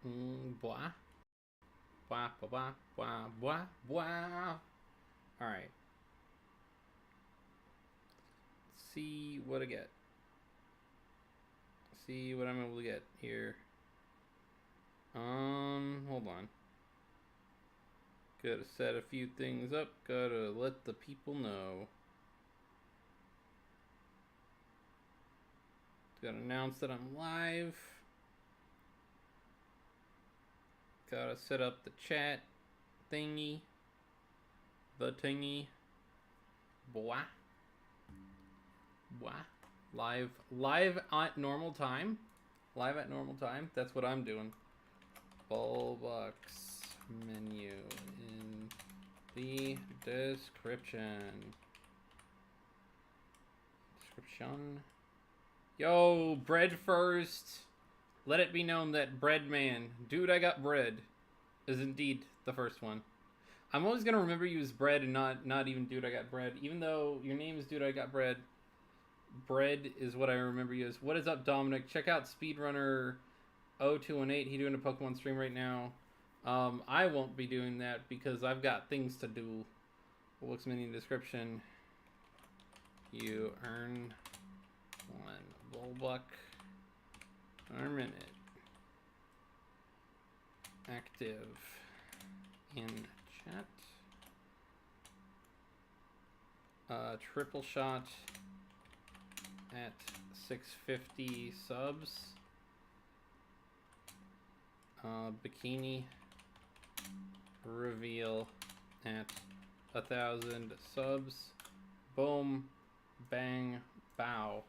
Blah. Blah, blah, blah, blah, blah, blah. Alright. See what I get. See what I'm able to get here. Hold on. Gotta set a few things up. Gotta let the people know. Gotta announce that I'm live. Gotta set up the chat thingy. The tingy. Blah. Blah. Live at normal time. Live at normal time. That's what I'm doing. Bulbucks Menu in the description. Yo, bread first. Let it be known that bread man, dude I got bread, is indeed the first one. I'm always gonna remember you as bread and not even dude I got bread. Even though your name is dude I got bread, bread is what I remember you as. What is up, Dominic? Check out speedrunner 0218. He doing a Pokemon stream right now. I won't be doing that because I've got things to do. Bulbucks Menu description. You earn 1 Bulbuck per minute. Active in chat. Triple shot at 650 subs. Bikini reveal at 1,000 subs. Boom, bang, bow.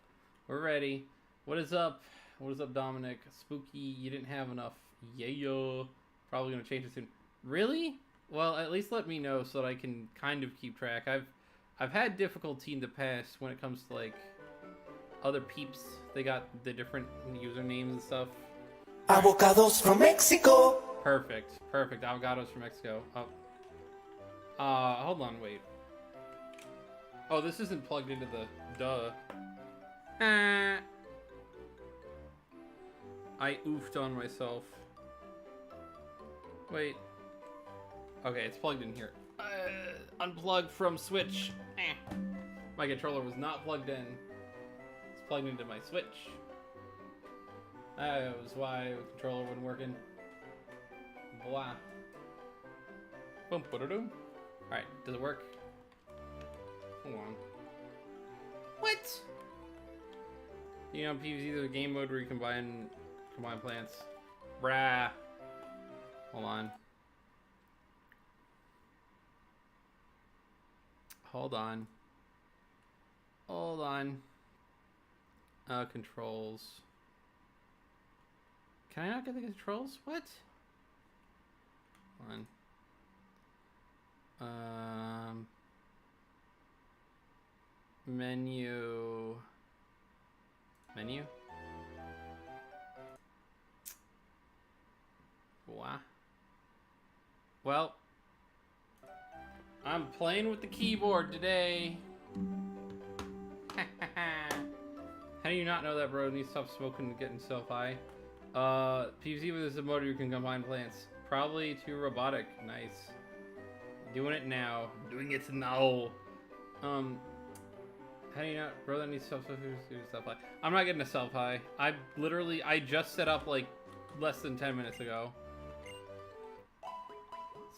We're ready. What is up? What is up, Dominic? Spooky, you didn't have enough. Yeah, probably gonna change it soon. Really? Well, at least let me know so that I can kind of keep track. I've had difficulty in the past when it comes to like other peeps. They got the different usernames and stuff. Avocados from Mexico. Perfect. Avocados from Mexico. Oh. Hold on, wait. Oh, this isn't plugged into the duh. I oofed on myself. Wait. Okay, it's plugged in here. Unplugged from Switch. My controller was not plugged in. It's plugged into my Switch. That was why the controller wasn't working. Blah. Boom, ba-da-doom. Alright, does it work? Hold on. What? You know, PvZ, there's a game mode where you combine plants. Brah. Hold on. Hold on. Hold on. Controls. Can I not get the controls? What? Hold on. Menu. Wow. Well, I'm playing with the keyboard today. How do you not know that, bro? You need to stop smoking and getting self high. PvZ with this emote you can combine plants. Probably too robotic. Nice. Doing it now. Doing it now. How do you not, bro? That needs self high. I'm not getting a self high. I just set up like less than 10 minutes ago.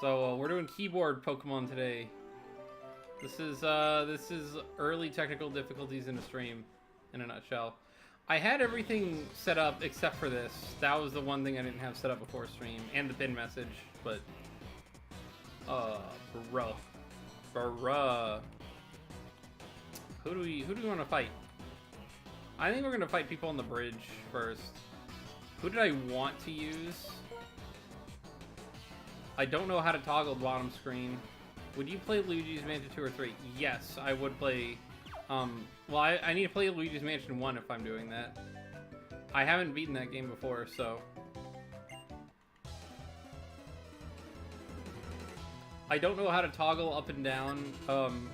So we're doing keyboard Pokemon today. This is early technical difficulties in a stream, in a nutshell. I had everything set up except for this. That was the one thing I didn't have set up before stream, and the pin message. But, bruh. Who do we want to fight? I think we're gonna fight people on the bridge first. Who did I want to use? I don't know how to toggle the bottom screen. Would you play Luigi's Mansion 2 or 3? Yes, I would play. Well, I need to play Luigi's Mansion 1 if I'm doing that. I haven't beaten that game before, so. I don't know how to toggle up and down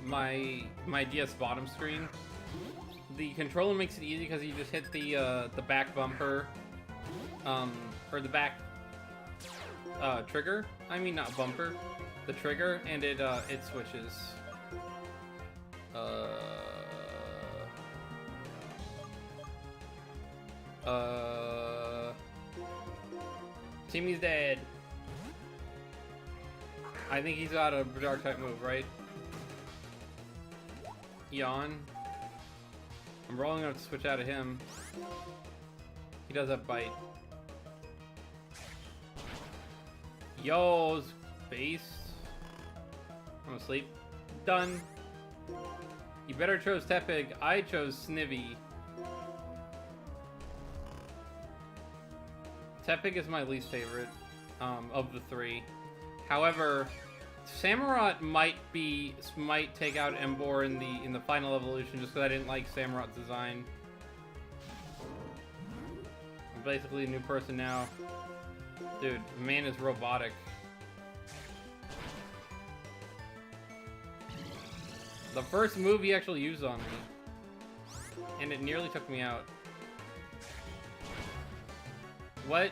my DS bottom screen. The controller makes it easy because you just hit the back bumper, or the back trigger. I mean, not bumper. The trigger, and it switches. Timmy's dead. I think he's got a dark type move, right? Yawn. I'm rolling enough to switch out of him. He does have bite. Yo, base. I'm asleep. Done. You better chose Tepig. I chose Snivy. Tepig is my least favorite of the three. However, Samurott might take out Embor in the final evolution just because I didn't like Samurott's design. I'm basically a new person now. Dude, man is robotic. The first move he actually used on me. And it nearly took me out. What?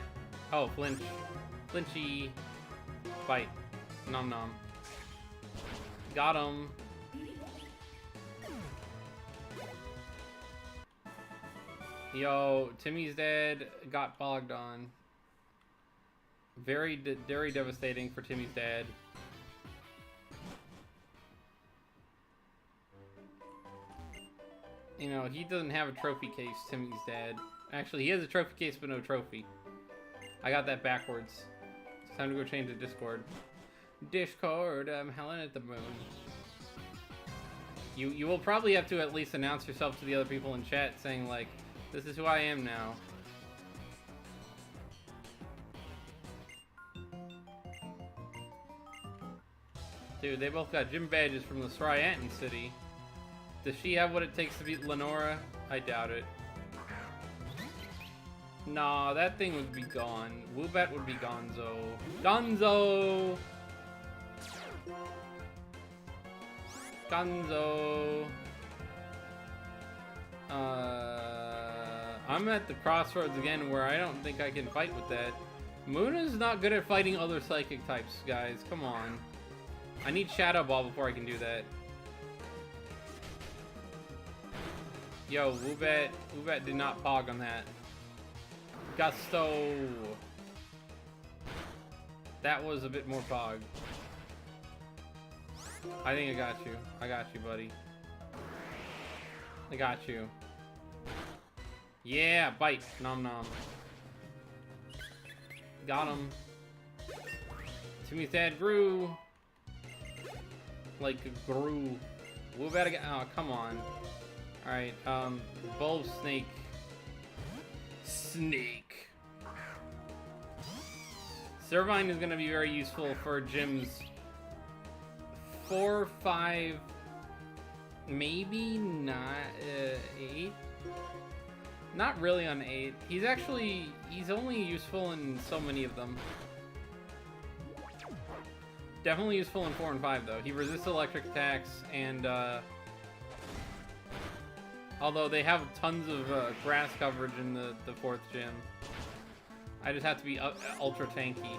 Oh, flinch. Flinchy. Bite. Nom nom. Got him. Yo, Timmy's dead. Got bogged on. Very devastating for Timmy's dad. You know, he doesn't have a trophy case, Timmy's dad. Actually, he has a trophy case, but no trophy. I got that backwards. It's time to go change the Discord. Discord, I'm Helen at the moon. You will probably have to at least announce yourself to the other people in chat, saying like, this is who I am now. Dude, they both got gym badges from the Sryantan city. Does she have what it takes to beat Lenora? I doubt it. Nah, that thing would be gone. Woobat would be gonzo. Gonzo! Gonzo! I'm at the crossroads again where I don't think I can fight with that. Muna's not good at fighting other psychic types, guys. Come on. I need Shadow Ball before I can do that. Yo, Woobat did not pog on that. Gusto. That was a bit more pog. I think I got you. I got you, buddy. I got you. Yeah, bite. Nom nom. Got him. Timmy's dad grew. Like, grew. Woobat again. Oh, come on. Alright, Bulb Snake. Snake. Servine is going to be very useful for gyms 4, 5, maybe not 8. Not really on 8. He's only useful in so many of them. Definitely useful in 4 and 5 though. He resists electric attacks and although they have tons of grass coverage in the 4th gym. I just have to be ultra tanky.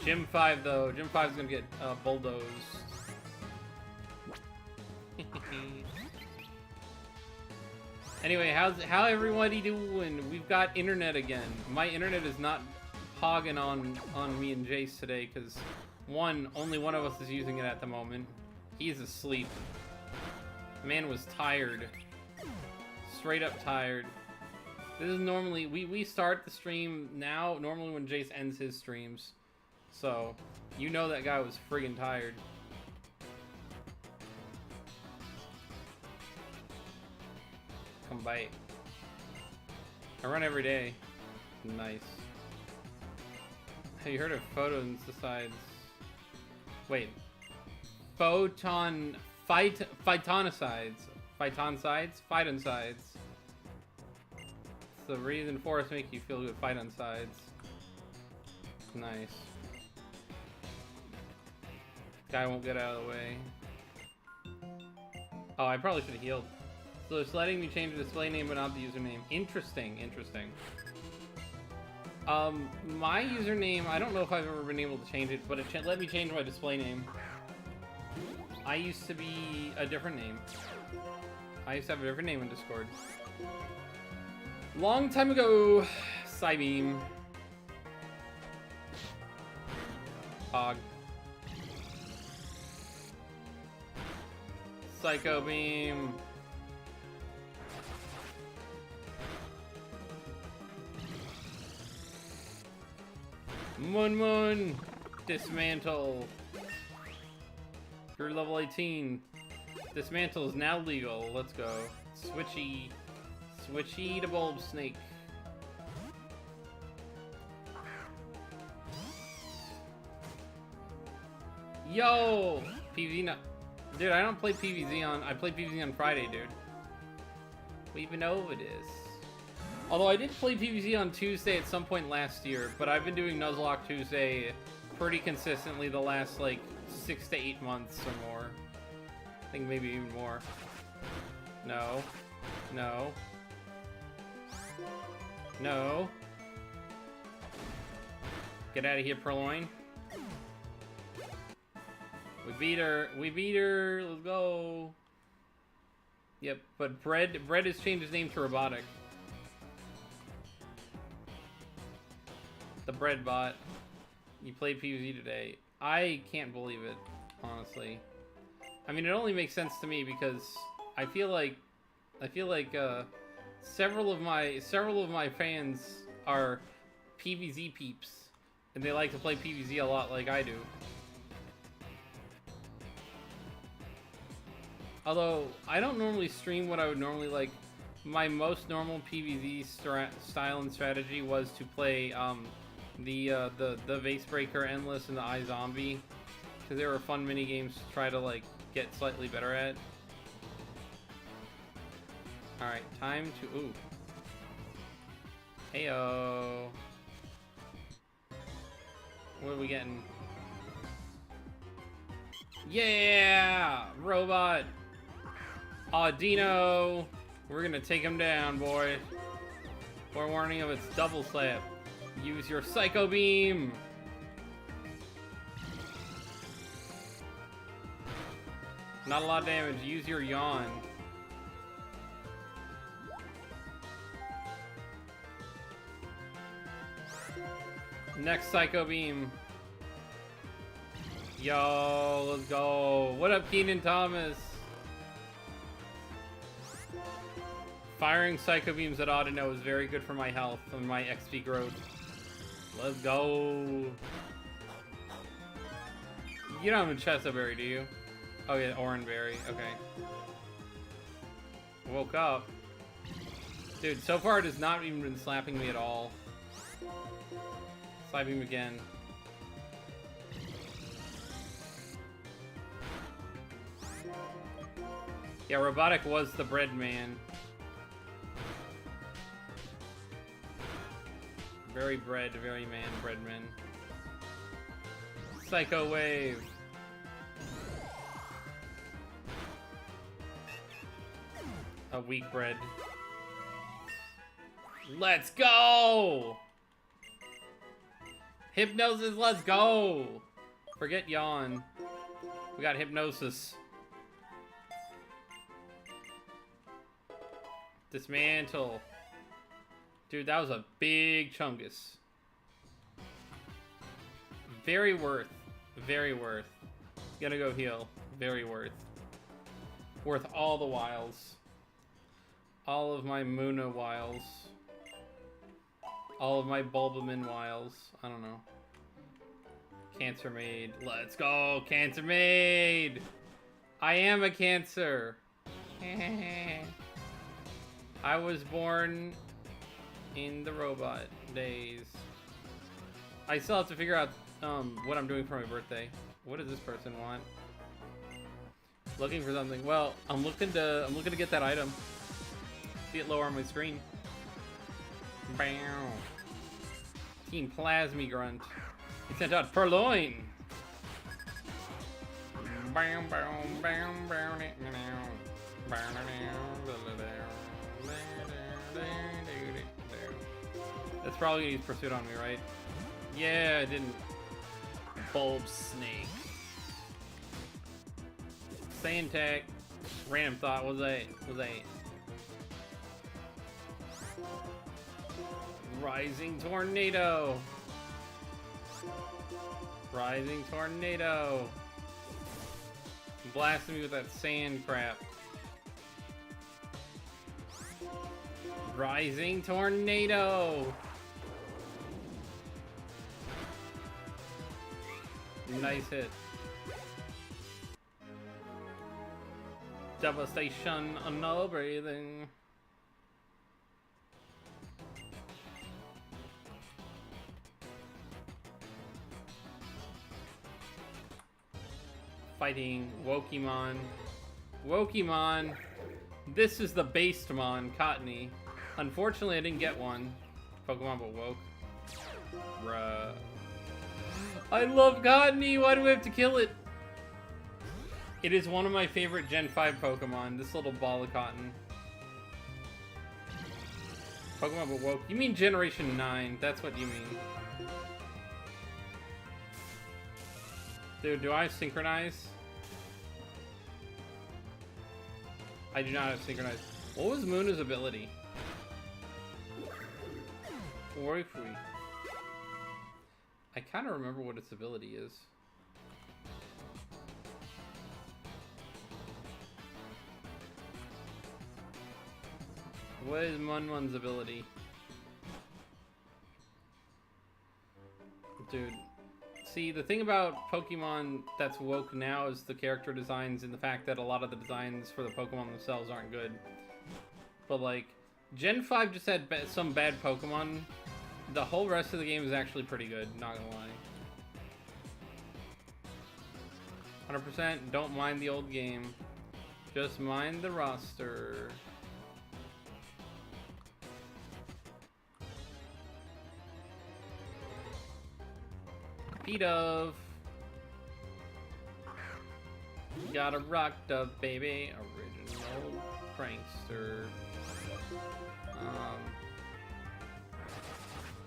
Gym 5 though. Gym 5 is gonna get bulldozed. Anyway, how everybody doing? We've got internet again. My internet is not hogging on me and Jace today because only one of us is using it at the moment. He's asleep. Man was tired. Straight up tired. This is normally we start the stream now normally when Jace ends his streams. So, you know that guy was friggin' tired. Come bite. I run every day. Nice. Have you heard of photosynthesides? Wait. Phytonicides. Phytoncides. It's the reason forests make you feel good. Phytoncides. Nice. Guy won't get out of the way. Oh, I probably should have healed. So it's letting me change the display name but not the username. Interesting, interesting. My username, I don't know if I've ever been able to change it, but it let me change my display name. I used to be a different name. I used to have a different name in Discord. Long time ago, Psybeam. Hog. Psycho Beam. Moon. Dismantle. You're level 18. Dismantle is now legal. Let's go. Switchy. Switchy to Bulb Snake. Yo! PvZ not. Dude, I don't play PvZ on. I play PvZ on Friday, dude. We even know what it is. Although I did play PvZ on Tuesday at some point last year, but I've been doing Nuzlocke Tuesday pretty consistently the last, like, 6 to 8 months or more. I think maybe even more. No. No. No. Get out of here, Purloin. We beat her. We beat her. Let's go. Yep, but Bread has changed his name to Robotic. The Bread bot. You played PvZ today. I can't believe it, honestly. I mean, it only makes sense to me because I feel like several of my fans are PvZ peeps, and they like to play PvZ a lot, like I do. Although I don't normally stream what I would normally like. My most normal PvZ style and strategy was to play the Vase Breaker Endless and the iZombie, because they were fun mini games to try to like get slightly better at. All right, time to ooh. Heyo. What are we getting? Yeah, robot. Audino. We're gonna take him down, boy. Forewarning of its double slap. Use your Psycho Beam. Not a lot of damage. Use your Yawn. Next Psycho Beam. Yo, let's go. What up, Keenan Thomas? Firing Psycho Beams at Audino is very good for my health and my XP growth. Let's go. You don't have a Chesaberry, do you? Oh yeah, Oranberry. Okay. Woke up. Dude, so far it has not even been slapping me at all. Slap him again. Yeah, Robotic was the bread man. Very bread, very man, breadman. Psycho Wave. A weak bread. Let's go! Hypnosis, let's go! Forget Yawn. We got Hypnosis. Dismantle. Dude, that was a big chungus. Very worth. Very worth. Gonna go heal. Very worth. Worth all the wiles. All of my Muna wiles. All of my Bulbamin wiles. I don't know. Cancer Maid. Let's go, Cancer Maid! I am a Cancer. I was born in the robot days. I still have to figure out what I'm doing for my birthday. What does this person want? Looking for something. Well, I'm looking to get that item. See it lower on my screen. Bam. Team Plasmy Grunt. He sent out Purloin. Bam, bam, bam, bam, bam. That's probably gonna use Pursuit on me, right? Yeah, I didn't. Bulb Snake. Sand Tech. Random Thought. Was I? Rising Tornado. Rising Tornado. Blasting me with that sand crap. Rising Tornado. Nice hit. Devastation, no breathing. Fighting Wokemon. Wokemon. This is the Bastemon, Cottony. Unfortunately, I didn't get one. Pokemon but woke. Bruh. I love Cottony! Why do we have to kill it? It is one of my favorite Gen 5 Pokemon. This little ball of cotton. Pokemon but woke. You mean Generation 9. That's what you mean. Dude, do I synchronize? I do not have synchronize. What was Muna's ability? Orifui. I kind of remember what its ability is. What is Munmun's ability? Dude. See, the thing about Pokemon that's woke now is the character designs and the fact that a lot of the designs for the Pokemon themselves aren't good. But like, Gen 5 just had some bad Pokemon. The whole rest of the game is actually pretty good, not gonna lie. 100% don't mind the old game. Just mind the roster. P-Dove. Got a rock dove, baby. Original prankster.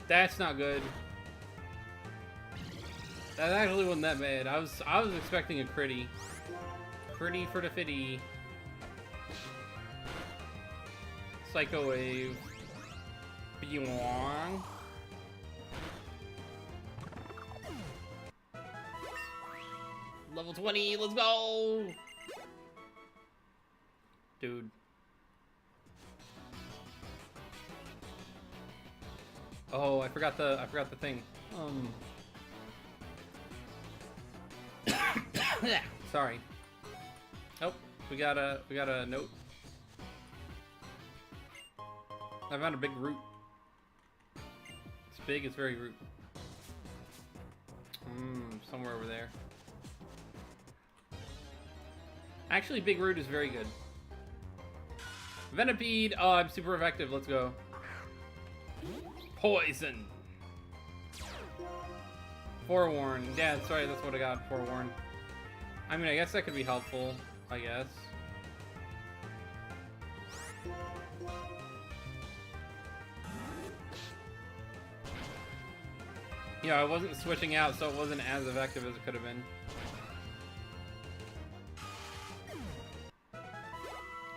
That's not good. That actually wasn't that bad. I was expecting a critty. Critty for the fitty. Psycho Wave. Belong. Level 20, let's go! Dude. Oh, I forgot the thing. Sorry. Oh, we got a note. I found a big root. It's big, it's very root. Somewhere over there. Actually, Big Root is very good. Venipede! Oh, I'm super effective. Let's go. Poison! Forewarn. Yeah, that's right. That's what I got. Forewarn. I mean, I guess that could be helpful. I guess. Yeah, I wasn't switching out, so it wasn't as effective as it could have been.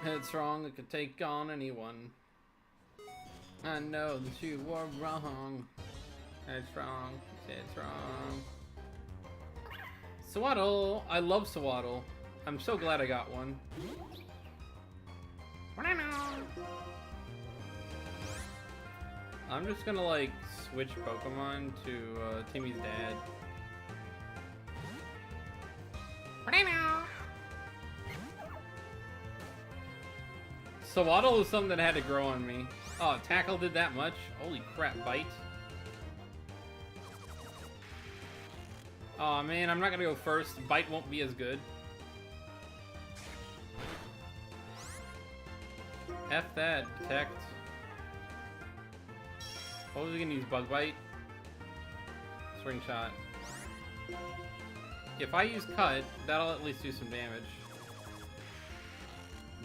Headstrong, it could take on anyone. I know that you were wrong. Headstrong, headstrong. Swaddle! I love Swaddle. I'm so glad I got one. I'm just gonna like switch Pokemon to Timmy's dad. Swaddle is something that had to grow on me. Oh, Tackle did that much? Holy crap, Bite. Oh man, I'm not gonna go first. Bite won't be as good. F that, Protect. What was he gonna use? Bug Bite? Swing Shot. If I use Cut, that'll at least do some damage.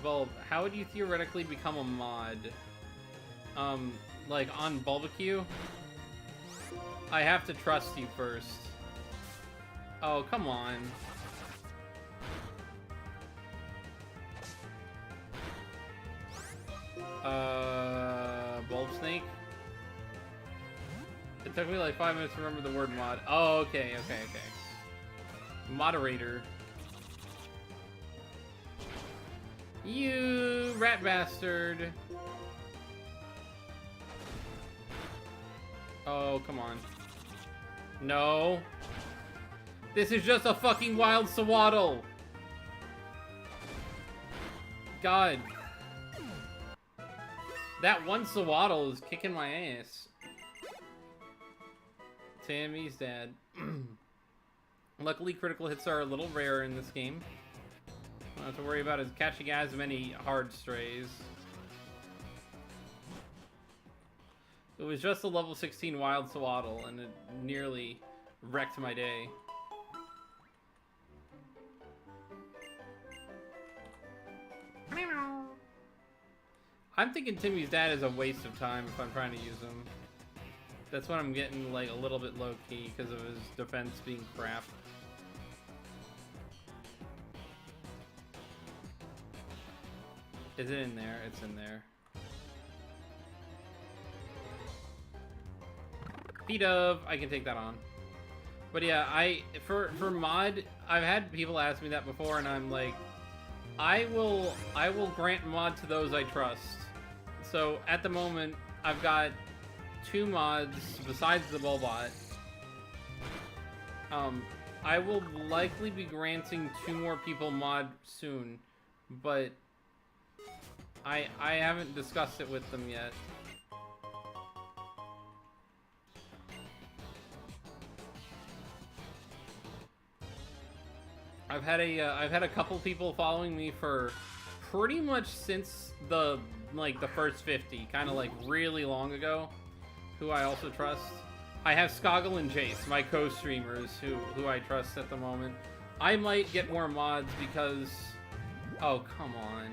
Bulb, how would you theoretically become a mod? Like on Bulbucks? I have to trust you first. Oh, come on. Bulb Snake? It took me like 5 minutes to remember the word mod. Oh, okay. Moderator. You rat bastard. Oh, come on. No. This is just a fucking wild Sawaddle. God. That one Sawaddle is kicking my ass. Tammy's dad. Luckily, critical hits are a little rare in this game. I don't have to worry about as catching as many hard strays. It was just a level 16 wild Sawaddle, and it nearly wrecked my day. I'm thinking Timmy's dad is a waste of time if I'm trying to use him. That's when I'm getting like a little bit low-key because of his defense being crap. Is it in there? It's in there. P-Dove, I can take that on. But yeah, for mod, I've had people ask me that before, and I'm like, I will grant mod to those I trust. So at the moment, I've got 2 mods besides the Bulbot. I will likely be granting 2 more people mod soon, but I haven't discussed it with them yet. I've had a couple people following me for pretty much since the first 50, kind of like really long ago, who I also trust. I have Skoggle and Jace, my co-streamers, who I trust at the moment. I might get more mods because... Oh, come on.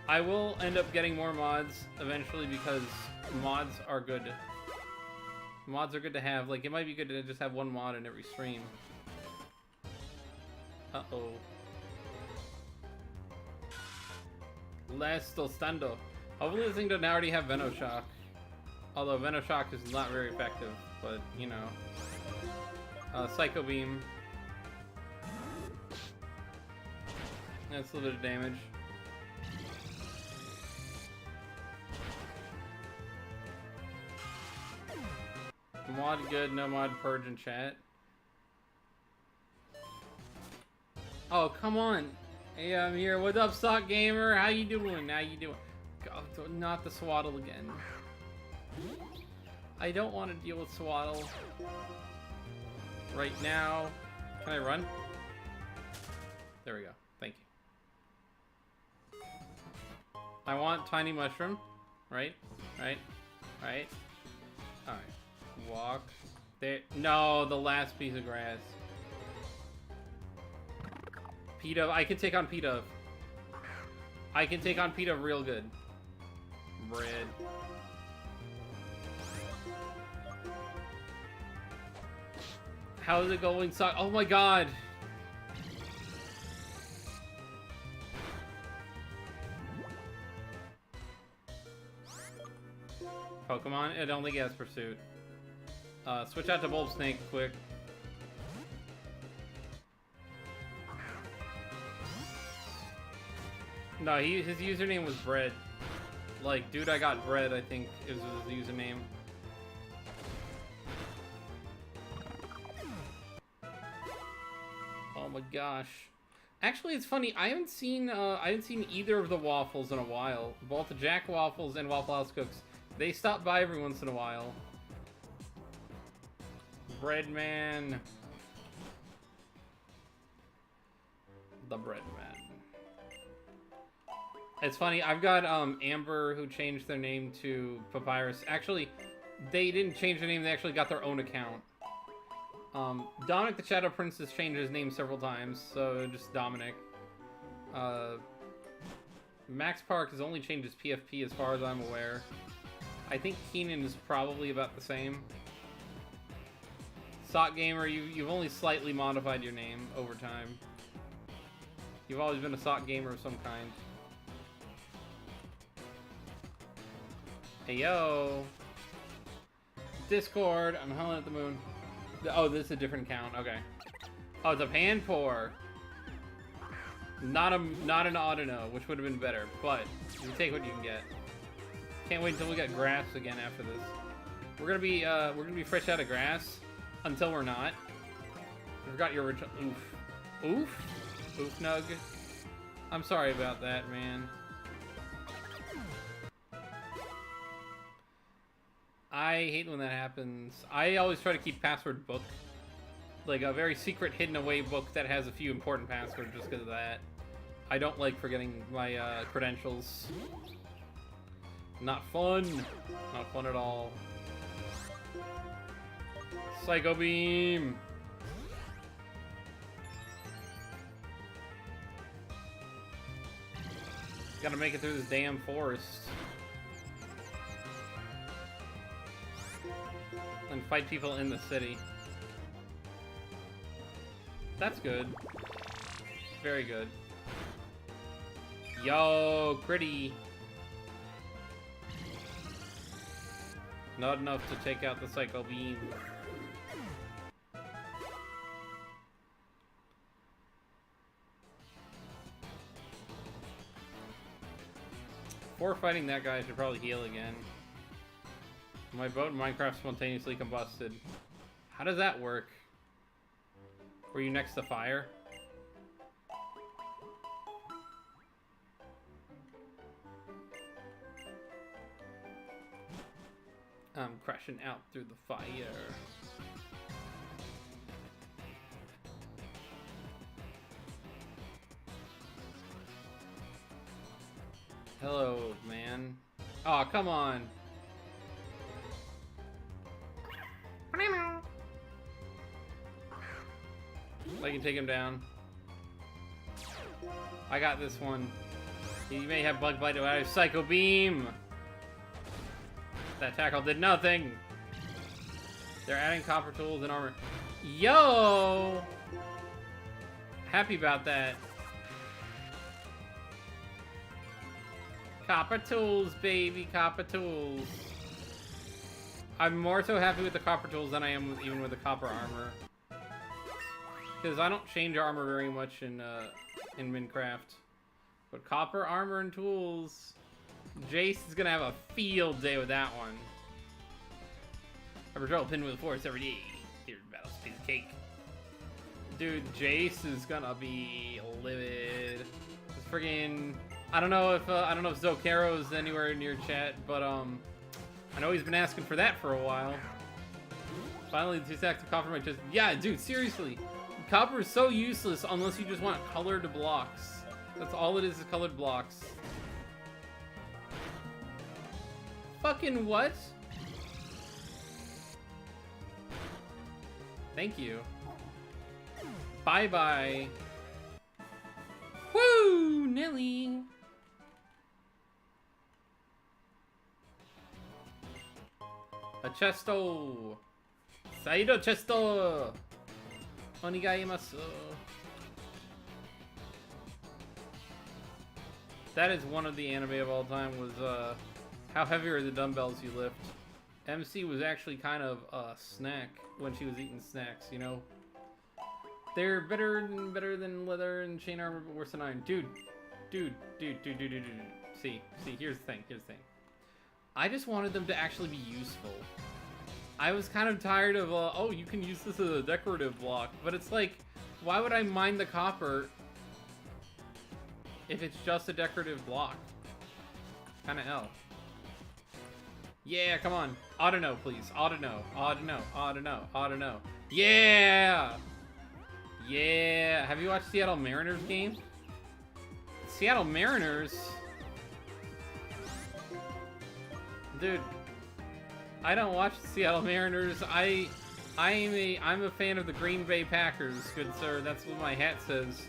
I will end up getting more mods eventually because mods are good. Mods are good to have. Like, it might be good to just have 1 mod in every stream. Uh-oh. Last stando. Hopefully this thing doesn't already have Venoshock. Although Venoshock is not very effective, but, you know. Psycho Beam. That's a little bit of damage. Mod good, no mod purge in chat. Oh, come on. Hey, I'm here. What's up, Sock Gamer? How you doing? How you doing? God, not the Sawaddle again. I don't want to deal with Sawaddle right now. Can I run? There we go. Thank you. I want Tiny Mushroom. Right? Right? Right? Alright. Walk. There. No, the last piece of grass. P-Dove. I can take on P-Dove. I can take on P-Dove real good. Bread. How's it going? Oh my god! Pokemon? I don't think it has Pursuit. Switch out to Bulb Snake quick. No, his username was Bread. Like, dude, I got bread, I think is his username. Oh my gosh. Actually, it's funny. I haven't seen either of the waffles in a while. Both the Jack Waffles and Waffle House Cooks. They stop by every once in a while. Bread man. The Bread man. It's funny. I've got Amber who changed their name to Papyrus. Actually, they didn't change their name. They actually got their own account. Dominic the Shadow Prince has changed his name several times, so just Dominic. Max Park has only changed his PFP as far as I'm aware. I think Keenan is probably about the same. Sock Gamer, you've only slightly modified your name over time. You've always been a Sock Gamer of some kind. Hey yo! Discord, I'm howling at the moon. Oh, this is a different account, okay. Oh, it's a Panpour! Not an Audino, which would have been better, but you take what you can get. Can't wait until we get grass again after this. We're gonna be fresh out of grass until we're not. I forgot your original oof. Oof? Oof nug. I'm sorry about that, man. I hate when that happens. I always try to keep password book. Like a very secret hidden away book that has a few important passwords just because of that. I don't like forgetting my credentials. Not fun. Not fun at all. Psycho Beam! Gotta make it through this damn forest. And fight people in the city. That's good. Very good. Yo, pretty. Not enough to take out the Psycho Beam. Before fighting that guy, I should probably heal again. My boat in Minecraft spontaneously combusted. How does that work? Were you next to fire? I'm crashing out through the fire. Hello, man. Oh, come on. I can take him down. I got this one. He may have bug bite, but I have Psycho Beam. That tackle did nothing. They're adding copper tools and armor. Yo! Happy about that. Copper tools, baby, copper tools. I'm more so happy with the copper tools than I am even with the copper armor. Because I don't change armor very much in Minecraft. But copper armor and tools... Jace is gonna have a field day with that one. I patrol Pinwheel Forest every day. Here's Battle's piece of cake. Dude, Jace is gonna be livid. It's friggin'... I don't know if Zocaro's anywhere near chat, but I know he's been asking for that for a while. Finally, 2 stacks of copper might just... Yeah, dude, seriously. Copper is so useless unless you just want colored blocks. That's all it is colored blocks. Fucking what? Thank you. Bye-bye. Woo! Nelly! A chesto! Saido chesto! Onigaimasu. That is one of the anime of all time was, how heavy are the dumbbells you lift? MC was actually kind of a snack when she was eating snacks, you know? They're better than leather and chain armor, but worse than iron. Dude. See, here's the thing. I just wanted them to actually be useful. I was kind of tired of, oh, you can use this as a decorative block, but it's like, why would I mine the copper if it's just a decorative block? Kinda L. Yeah, come on. Audino, please. Audino. Yeah! Yeah! Have you watched Seattle Mariners game? Seattle Mariners? Dude, I don't watch the Seattle Mariners. I'm a fan of the Green Bay Packers, good sir. That's what my hat says.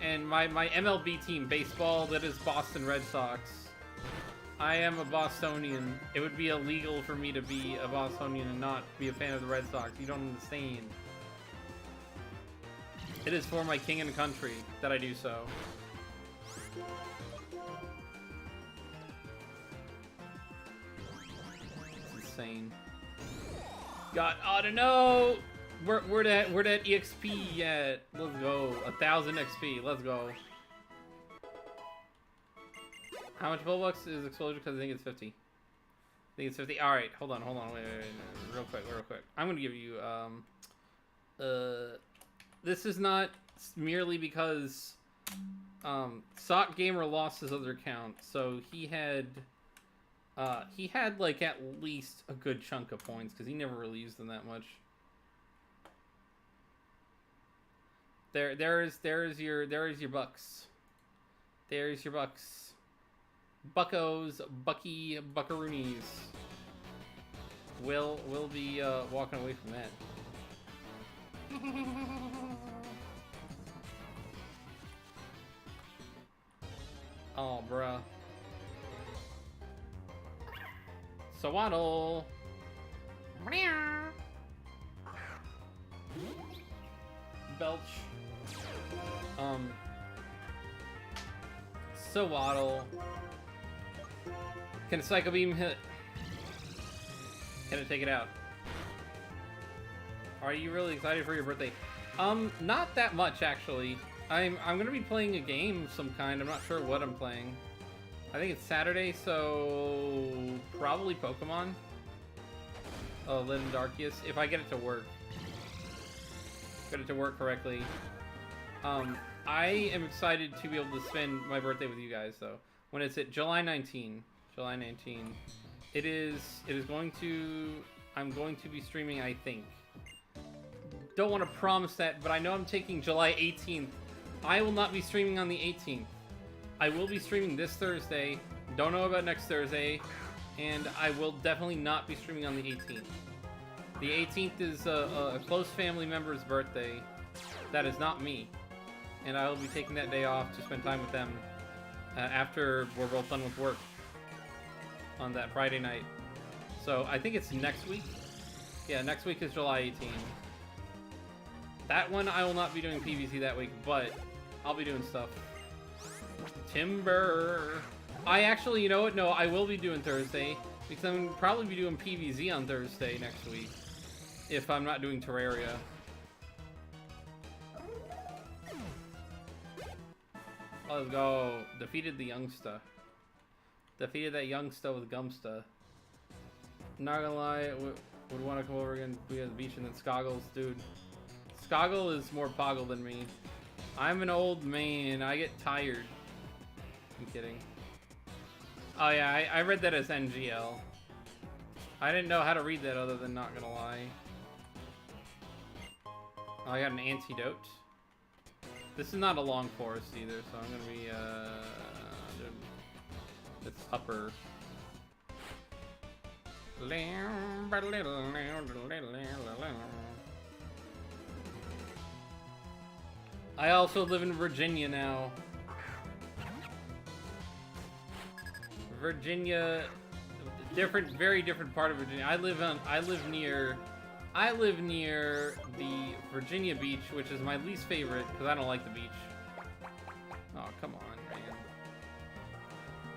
And my MLB team, baseball, that is Boston Red Sox. I am a Bostonian. It would be illegal for me to be a Bostonian and not be a fan of the Red Sox. You don't understand. It is for my king and country that I do so. It's insane. God, oh no! Where that EXP at? Let's go. 1,000 XP. Let's go. How much Bulbucks is exposure? Because I think it's 50. I think it's 50. Alright, hold on. Wait. Real quick. I'm gonna give you, this is not merely because, Sock Gamer lost his other account, so he had like at least a good chunk of points, because he never really used them that much. There's your bucks. There's your bucks. Buckos, buckaroonies. We'll be walking away from that. Oh, bruh. Swaddle. Belch. Swaddle. Can a Psycho Beam hit? Can it take it out? Are you really excited for your birthday? Not that much actually. I'm gonna be playing a game of some kind. I'm not sure what I'm playing. I think it's Saturday, so probably Pokemon. Oh, Lynn Darkius. If I get it to work. Get it to work correctly. I am excited to be able to spend my birthday with you guys though. When it's at July 19. July 19. It is going to... I'm going to be streaming, I think. Don't want to promise that, but I know I'm taking July 18th. I will not be streaming on the 18th. I will be streaming this Thursday. Don't know about next Thursday. And I will definitely not be streaming on the 18th. The 18th is a close family member's birthday. That is not me. And I will be taking that day off to spend time with them after we're both done with work on that Friday night. So I think it's next week. Yeah, next week is July 18. That one I will not be doing PvZ that week, but I'll be doing stuff. Timber. I actually, you know what? No, I will be doing Thursday because I'm probably be doing PvZ on Thursday next week if I'm not doing Terraria. Let's go. Defeated the youngster. Defeated that youngster with Gumsta. Not gonna lie, would want to come over again, be at the beach, and then Skoggles, dude. Skoggle is more Poggle than me. I'm an old man. I get tired. I'm kidding. Oh yeah, I read that as NGL. I didn't know how to read that other than not gonna lie. Oh, I got an antidote. This is not a long forest either, so I'm gonna be it's upper. I also live in Virginia now. Virginia, very different part of Virginia. I live near the Virginia beach, which is my least favorite because I don't like the beach. Oh, come on, man.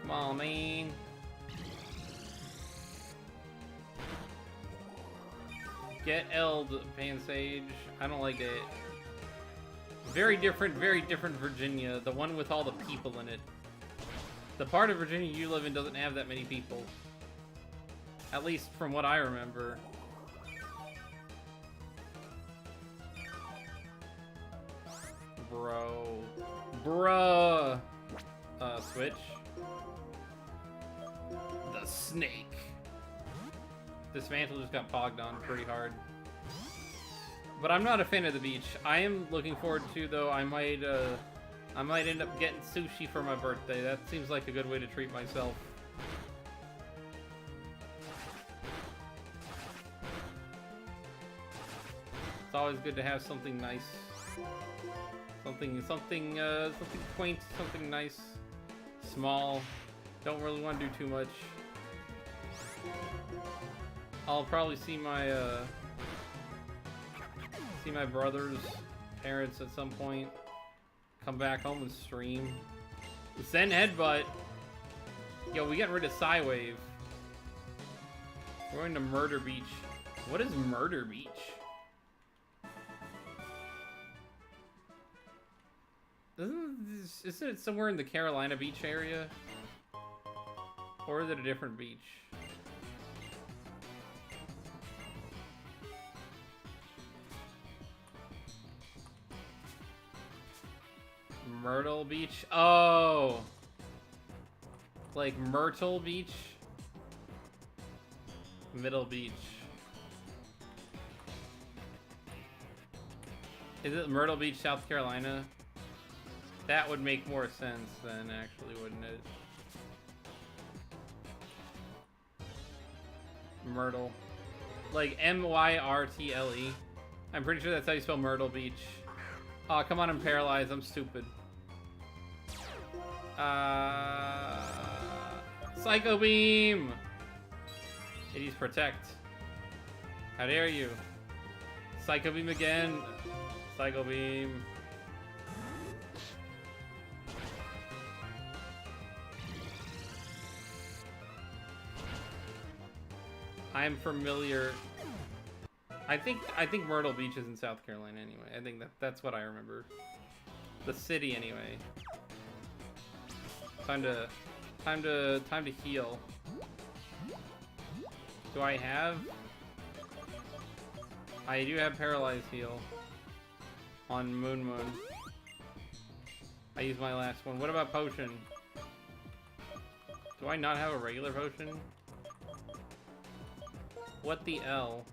Come on, man. Get Eld, Pansage. I don't like it. Very different Virginia. The one with all the people in it. The part of Virginia you live in doesn't have that many people. At least from what I remember. Bro. Bruh. Switch. The snake. This mantle just got pogged on pretty hard. But I'm not a fan of the beach. I am looking forward to, though, I might end up getting sushi for my birthday. That seems like a good way to treat myself. always good to have something nice. Something quaint, something nice. Small. Don't really want to do too much. I'll probably see my brother's parents at some point. Come back home and stream. Zen Headbutt. Yo, we got rid of Psywave. We're going to Murder Beach. What is Murder Beach? Isn't it somewhere in the Carolina Beach area? Or is it a different beach? Myrtle Beach? Oh! Like Myrtle Beach? Middle Beach. Is it Myrtle Beach, South Carolina? That would make more sense then, actually, wouldn't it? Myrtle. Like M-Y-R-T-L-E. I'm pretty sure that's how you spell Myrtle Beach. Oh, come on, I'm paralyzed. I'm stupid. Psycho Beam! Hades Protect. How dare you? Psycho Beam again. Psycho Beam. I'm familiar. I think Myrtle Beach is in South Carolina anyway. I think that's what I remember. The city anyway. Time to heal. Do I have? I do have Paralyzed Heal on Moon. I used my last one. What about Potion? Do I not have a regular potion? What the L?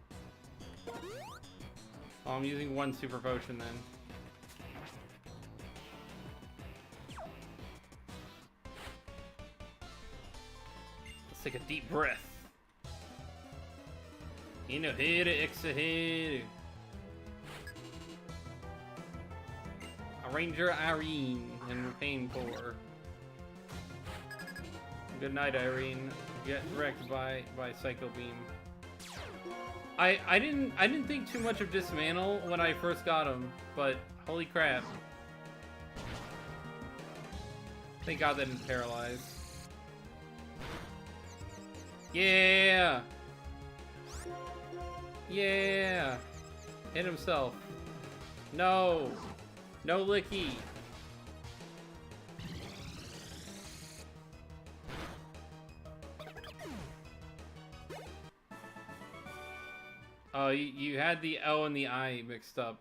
Oh, I'm using one super potion then. Let's take a deep breath. Inhale, exhale. Ranger Irene and Pain Core. Good night, Irene. Get wrecked by Psycho Beam. I didn't think too much of Dismantle when I first got him, but holy crap. Thank God that didn't paralyze. Yeah! Yeah! Hit himself. No! No licky! Oh, you had the O and the I mixed up.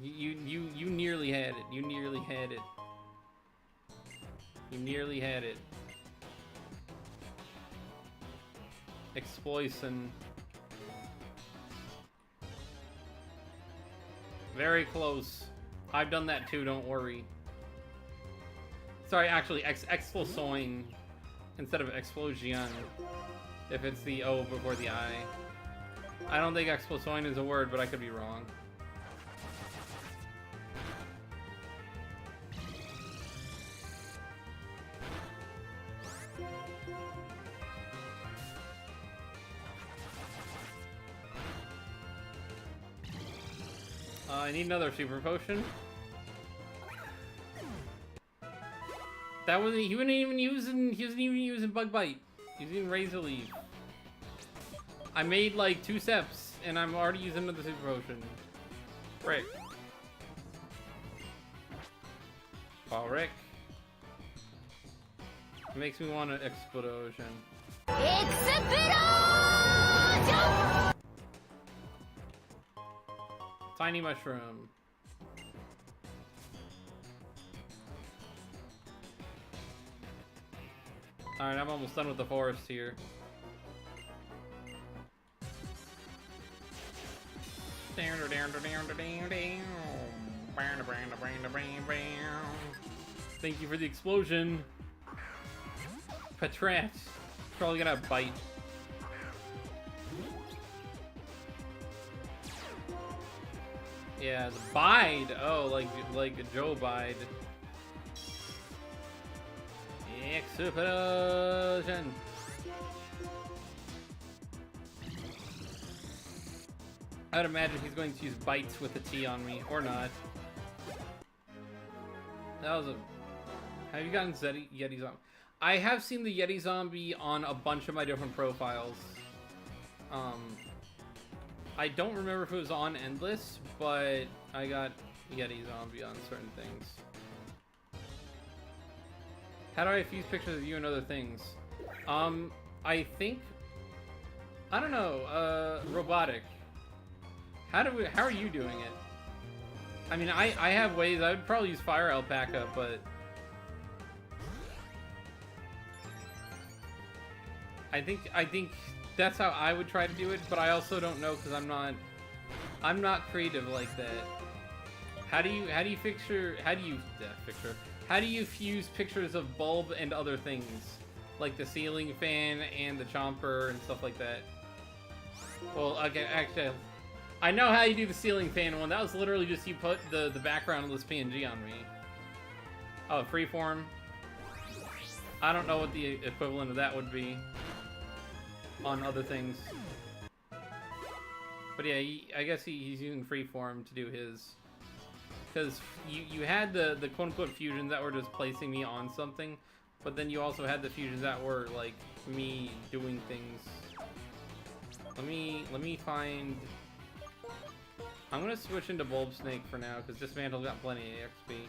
You nearly had it. You nearly had it. You nearly had it. Exploisin. Very close. I've done that too, don't worry. Sorry, actually, explosoing instead of explosion. If it's the O before the I. I don't think explosoing is a word, but I could be wrong. I need another super potion. That wasn't. He wasn't even using Bug Bite. He was using Razor Leaf. I made like 2 steps, and I'm already using another super potion. Rick. Oh, Rick. It makes me want an explosion. Explosion! Tiny mushroom. Alright, I'm almost done with the forest here. Thank you for the explosion. Patrat. Probably gonna bite. Yeah, the bide. Oh, like a Joe bide. Explosion. I'd imagine he's going to use bites with a T on me, or not. That was a... Have you gotten Yeti Zombie? I have seen the Yeti Zombie on a bunch of my different profiles. I don't remember if it was on Endless, but I got Yeti Zombie on certain things. How do I fuse pictures of you and other things? I think... I don't know, robotic. How are you doing it? I mean, I have ways. I would probably use Fire Alpaca, but... I think that's how I would try to do it, but I also don't know because I'm not creative like that. How do you fuse pictures of Bulb and other things? Like the ceiling fan and the chomper and stuff like that. Well, okay, actually, I know how you do the ceiling fan one. That was literally just you put the background of this PNG on me. Oh, freeform. I don't know what the equivalent of that would be on other things. But yeah, I guess he's using freeform to do his. Because you had the quote-unquote fusions that were just placing me on something, but then you also had the fusions that were like me doing things. Let me find... I'm gonna switch into Bulb Snake for now, because Dismantle's got plenty of XP.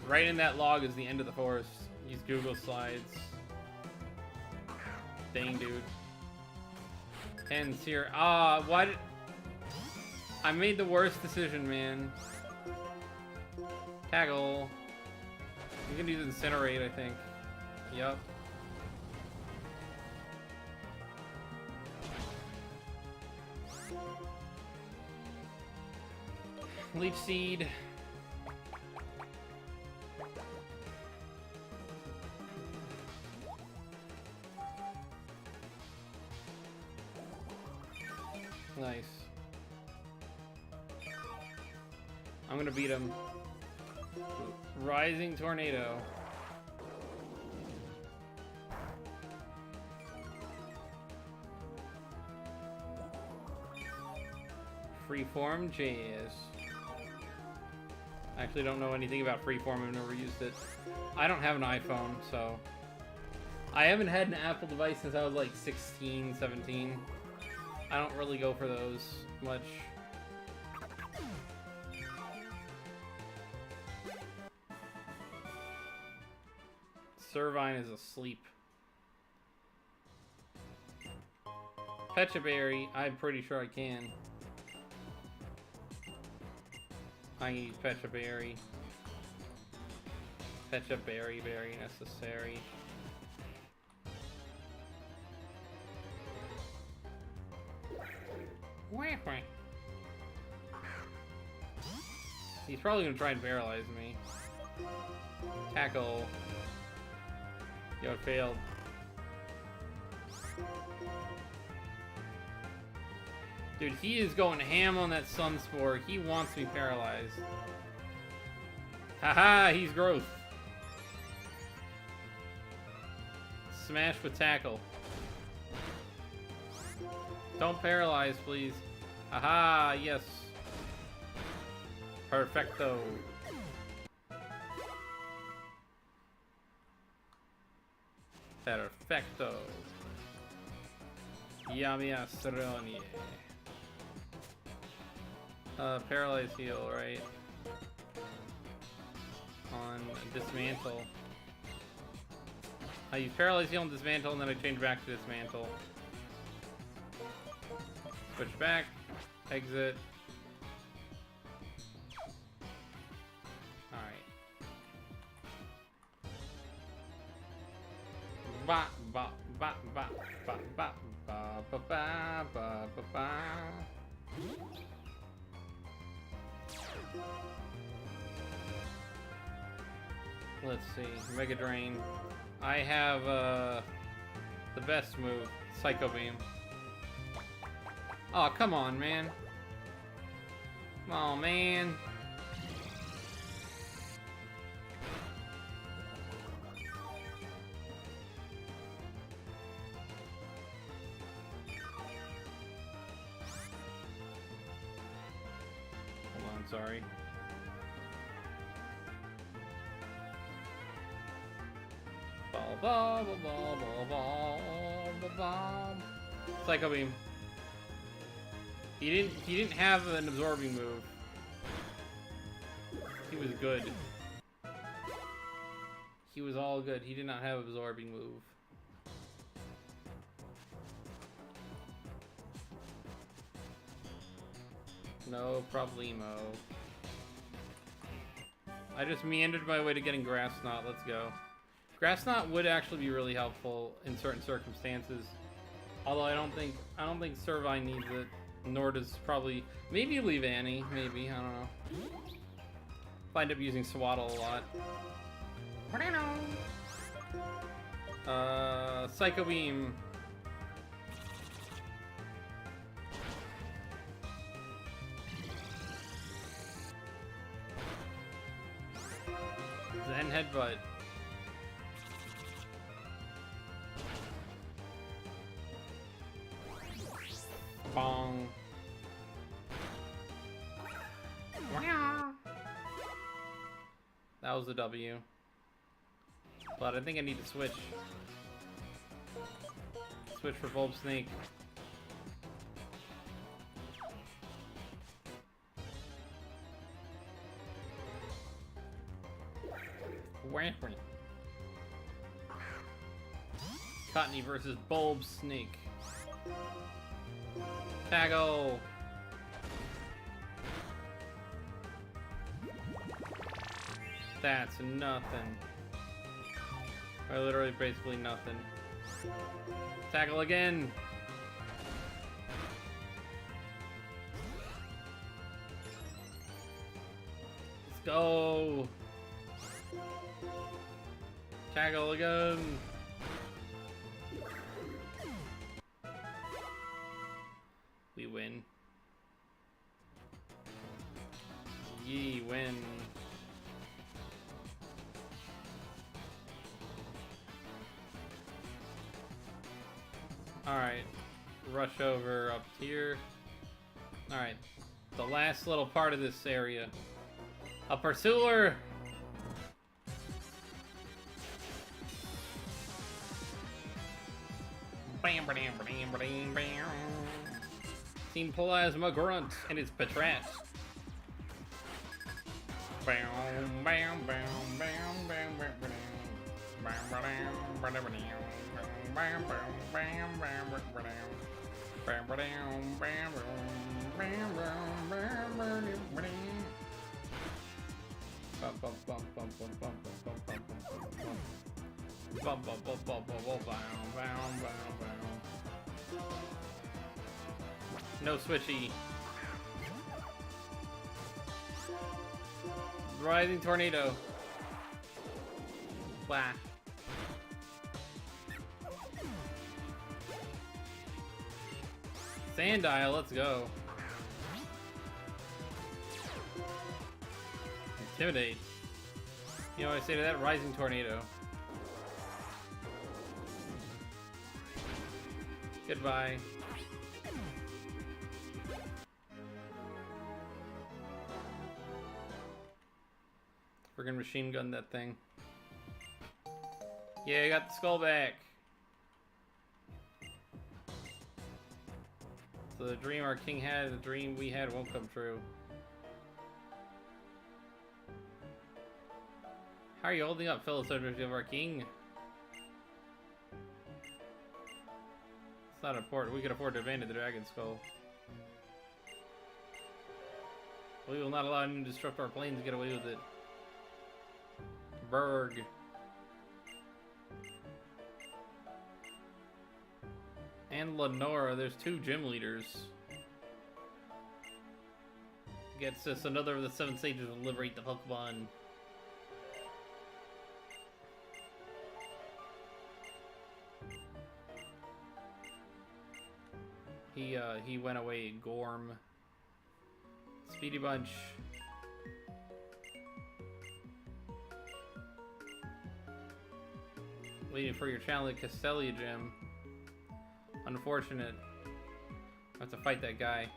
Right in that log is the end of the forest. Use Google Slides. Dang, dude. Tens here. Why did... I made the worst decision, man. Tackle. You can use Incinerate, I think. Yup. Leech Seed. Nice. I'm gonna beat him. Rising Tornado. Freeform Jazz. I actually don't know anything about freeform. I've never used it. I don't have an iPhone, so... I haven't had an Apple device since I was like 16, 17. I don't really go for those much. Servine is asleep. Pechaberry, I'm pretty sure I can. I can use Pechaberry. Pechaberry, very necessary. He's probably gonna try and paralyze me. Tackle. Yo, it failed. Dude, he is going ham on that Sunspore. He wants me paralyzed. Haha, he's growth. Smash with tackle. Don't paralyze, please. Aha, yes. Perfecto. Perfecto. Yummy Astroni. Paralyze heal, right? On dismantle. I use paralyze heal and dismantle, and then I change back to dismantle. Switch back, exit. Alright. Ba ba ba ba ba ba ba ba ba ba ba ba. Let's see. Mega Drain. I have the best move, Psycho Beam. Oh, come on, man. Come on, man. Hold on, sorry. Psycho Beam. He didn't have an absorbing move. He was good. He was all good. He did not have absorbing move. No problemo. I just meandered my way to getting Grass Knot. Let's go. Grass Knot would actually be really helpful in certain circumstances. Although I don't think Servine needs it. Nor does probably... Maybe leave Annie. Maybe. I don't know. I end up using Swaddle a lot. Psycho Beam. Zen Headbutt. Bong. That was a W. But I think I need to switch. Switch for Bulb Snake. Cottony versus Bulb Snake. Taggle! That's nothing. Or literally basically nothing. Tackle again! Let's go! Tackle again! We win. Ye win. Alright. Rush over up here. Alright. The last little part of this area. A Pursuer! Bam, bam, bam, bam, bam. Team Plasma Grunt and its Patrat. Bam, bam, bam, bam, bam, bam, bam, bam, bam, bam, bam, no switchy. Rising Tornado. Flash. Sandile, let's go. Intimidate. You know what I say to that? Rising Tornado. Goodbye. Friggin' machine gun that thing. Yeah, I got the skull back. So the dream our king had, the dream we had won't come true. How are you holding up, fellow subjects of our king? It's not important. We can afford to abandon the dragon skull. We will not allow him to disrupt our planes and get away with it. Berg. And Lenora, there's two gym leaders. Gets us another of the 7 sages will liberate the Pokemon. He went away, Gorm. Speedy Bunch. Waiting for your channel at Castelia Gym. Unfortunate. I have to fight that guy.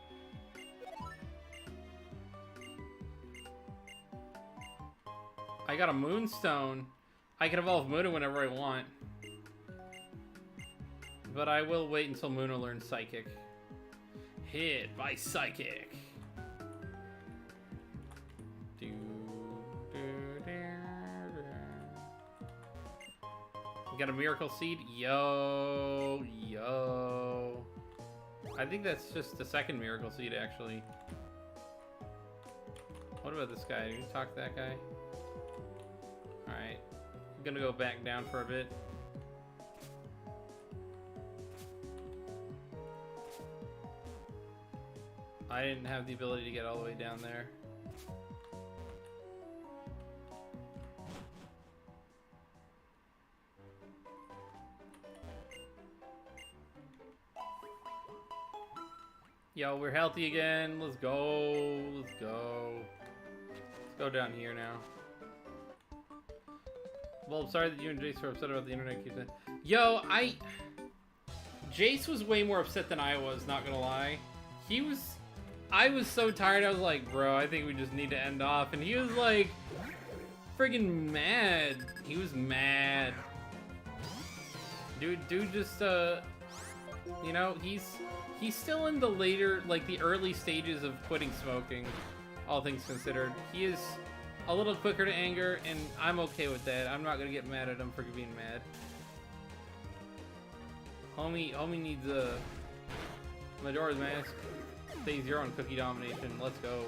I got a Moonstone. I can evolve Muna whenever I want. But I will wait until Muna learns Psychic. Hit by Psychic. Got a Miracle Seed? Yo. I think that's just the second Miracle Seed, actually. What about this guy? Did you talk to that guy? Alright. I'm gonna go back down for a bit. I didn't have the ability to get all the way down there. Yo, we're healthy again. Let's go. Let's go. Let's go down here now. Well, I'm sorry that you and Jace were upset about the internet keeps saying. Yo, Jace was way more upset than I was, not gonna lie. I was so tired, I was like, bro, I think we just need to end off. And he was like, friggin' mad. He was mad. Dude just, you know, he's still in the later, like the early stages of quitting smoking, all things considered. He is a little quicker to anger, and I'm okay with that. I'm not gonna get mad at him for being mad. Homie needs a Majora's Mask. Phase 0 on Cookie Domination. Let's go.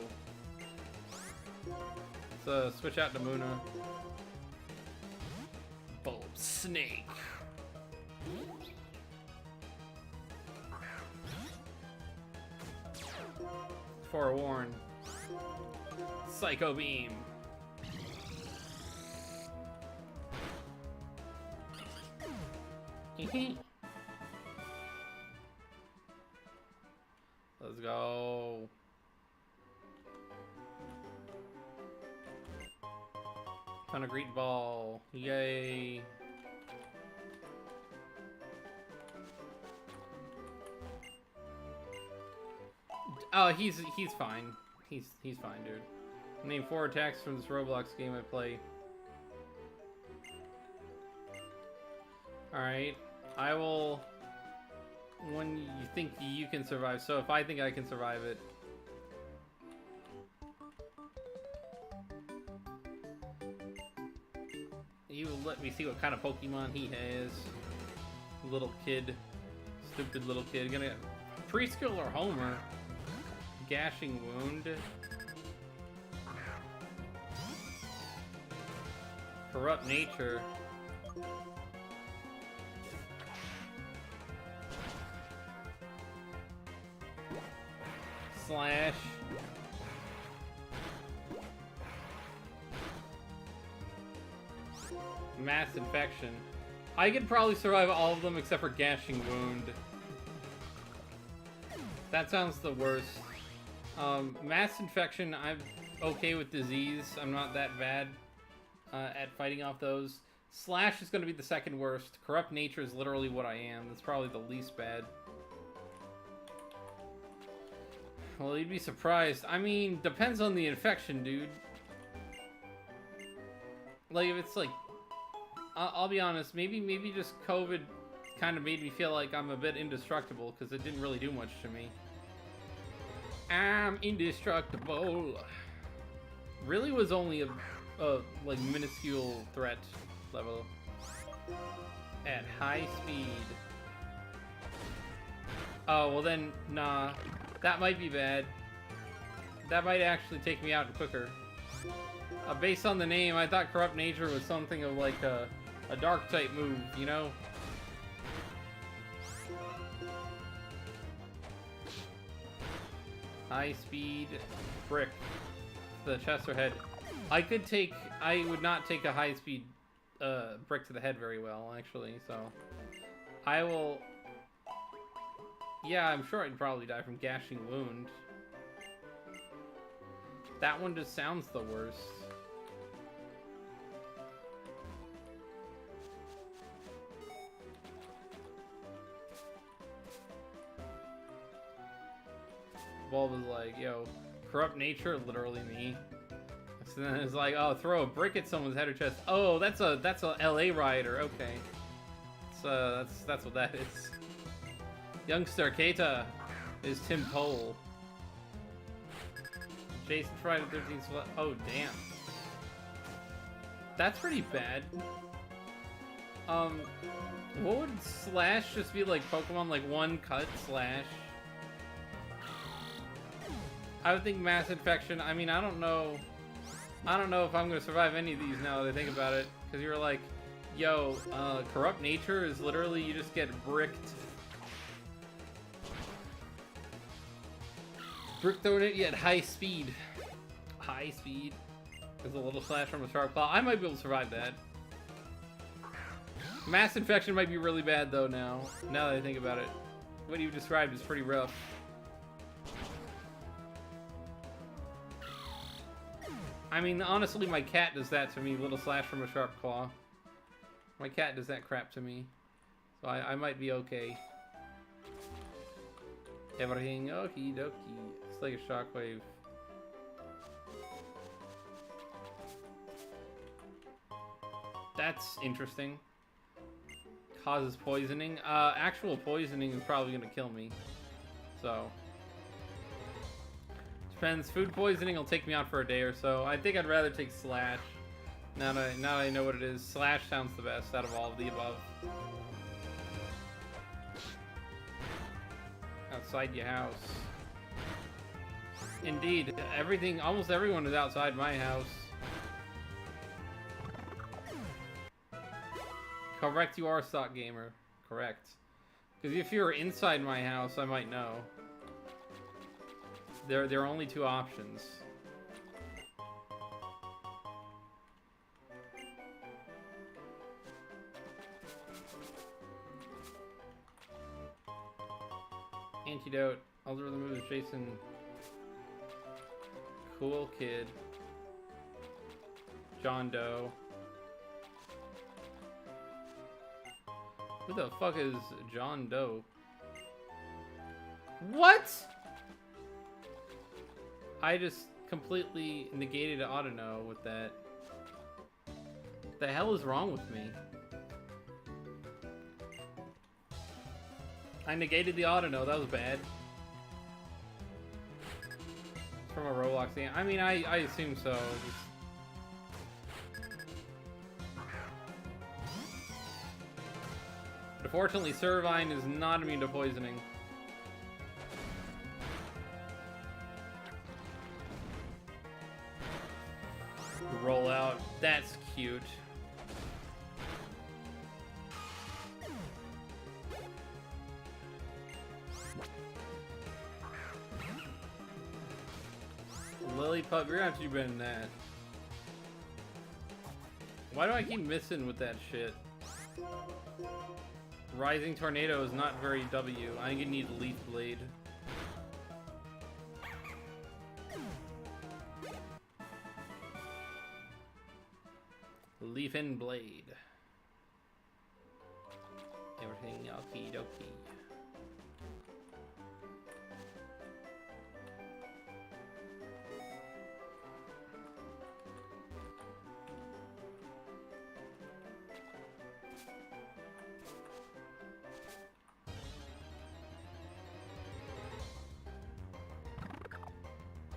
Let's switch out to Muna. Bulb Snake. Forewarn. Psycho Beam. Let's go. Ton of Great Ball. Yay. Oh, he's fine. He's fine, dude. Name 4 attacks from this Roblox game I play. Alright. I will... When you think you can survive. So if I think I can survive it... You will let me see what kind of Pokemon he has. Little kid. Stupid little kid. Gonna... Preschool or Homer? Gashing Wound. Corrupt Nature. Slash. Mass Infection. I could probably survive all of them except for Gashing Wound. That sounds the worst. Mass Infection, I'm okay with Disease. I'm not that bad at fighting off those. Slash is going to be the second worst. Corrupt Nature is literally what I am. That's probably the least bad. Well, you'd be surprised. I mean, depends on the infection, dude. Like, if it's like... I'll be honest, maybe just COVID kind of made me feel like I'm a bit indestructible, because it didn't really do much to me. I'm indestructible. Really was only a like minuscule threat level at high speed. Oh, well then, nah. That might be bad. That might actually take me out quicker. Based on the name, I thought Corrupt Nature was something of like a dark type move, you know? High speed brick to the chest or head. I would not take a high speed brick to the head very well, actually, so I will Yeah, I'm sure I'd probably die from gashing wound. That one just sounds the worst. Bulb is like, yo, corrupt nature, literally me. So then it's like, oh, throw a brick at someone's head or chest. Oh, that's a LA rioter. Okay, so that's what that is. Youngster Keita is Tim Pole. Jason Friday the 13th. Oh damn, that's pretty bad. What would slash just be like Pokemon like one cut slash? I would think mass infection. I mean, I don't know if I'm gonna survive any of these now that I think about it. Because you're like, yo, corrupt nature is literally you just get bricked. Brick thrown at you at high speed. High speed. There's a little slash from a sharp claw. I might be able to survive that. Mass infection might be really bad though now that I think about it. What you described is pretty rough. I mean, honestly, my cat does that to me. Little slash from a sharp claw. My cat does that crap to me. So I might be okay. Everything okie dokie. It's like a shockwave. That's interesting. Causes poisoning. Actual poisoning is probably gonna kill me. So. Depends. Food poisoning will take me out for a day or so. I think I'd rather take slash. Now that I know what it is. Slash sounds the best out of all of the above. Outside your house. Indeed. Everything, almost everyone is outside my house. Correct, you are a stock gamer. Correct. Because if you were inside my house, I might know. There are only two options. Antidote. Algorithm moves Jason. Cool kid. John Doe. Who the fuck is John Doe? What? I just completely negated Autono with that. What the hell is wrong with me? I negated the Autono, that was bad. It's from a Roblox game. I mean, I assume so. But fortunately, Servine is not immune to poisoning. Roll out. That's cute. Lillipup, you're gonna have to do better than that. Why do I keep missing with that shit? Rising Tornado is not very W. I think you need Leaf Blade. Leaf and Blade. Everything okie dokie.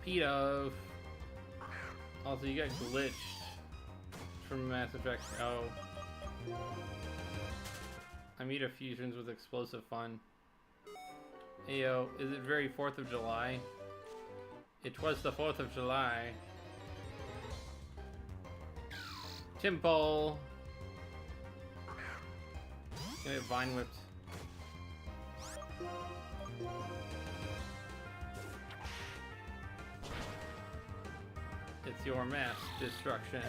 Pedo. Also, you got glitched from Mass Effect. Oh. Amida fusions with explosive fun. Ayo, is it very 4th of July? It was the 4th of July. Timple. Gonna get Vine Whipped. It's your mass destruction.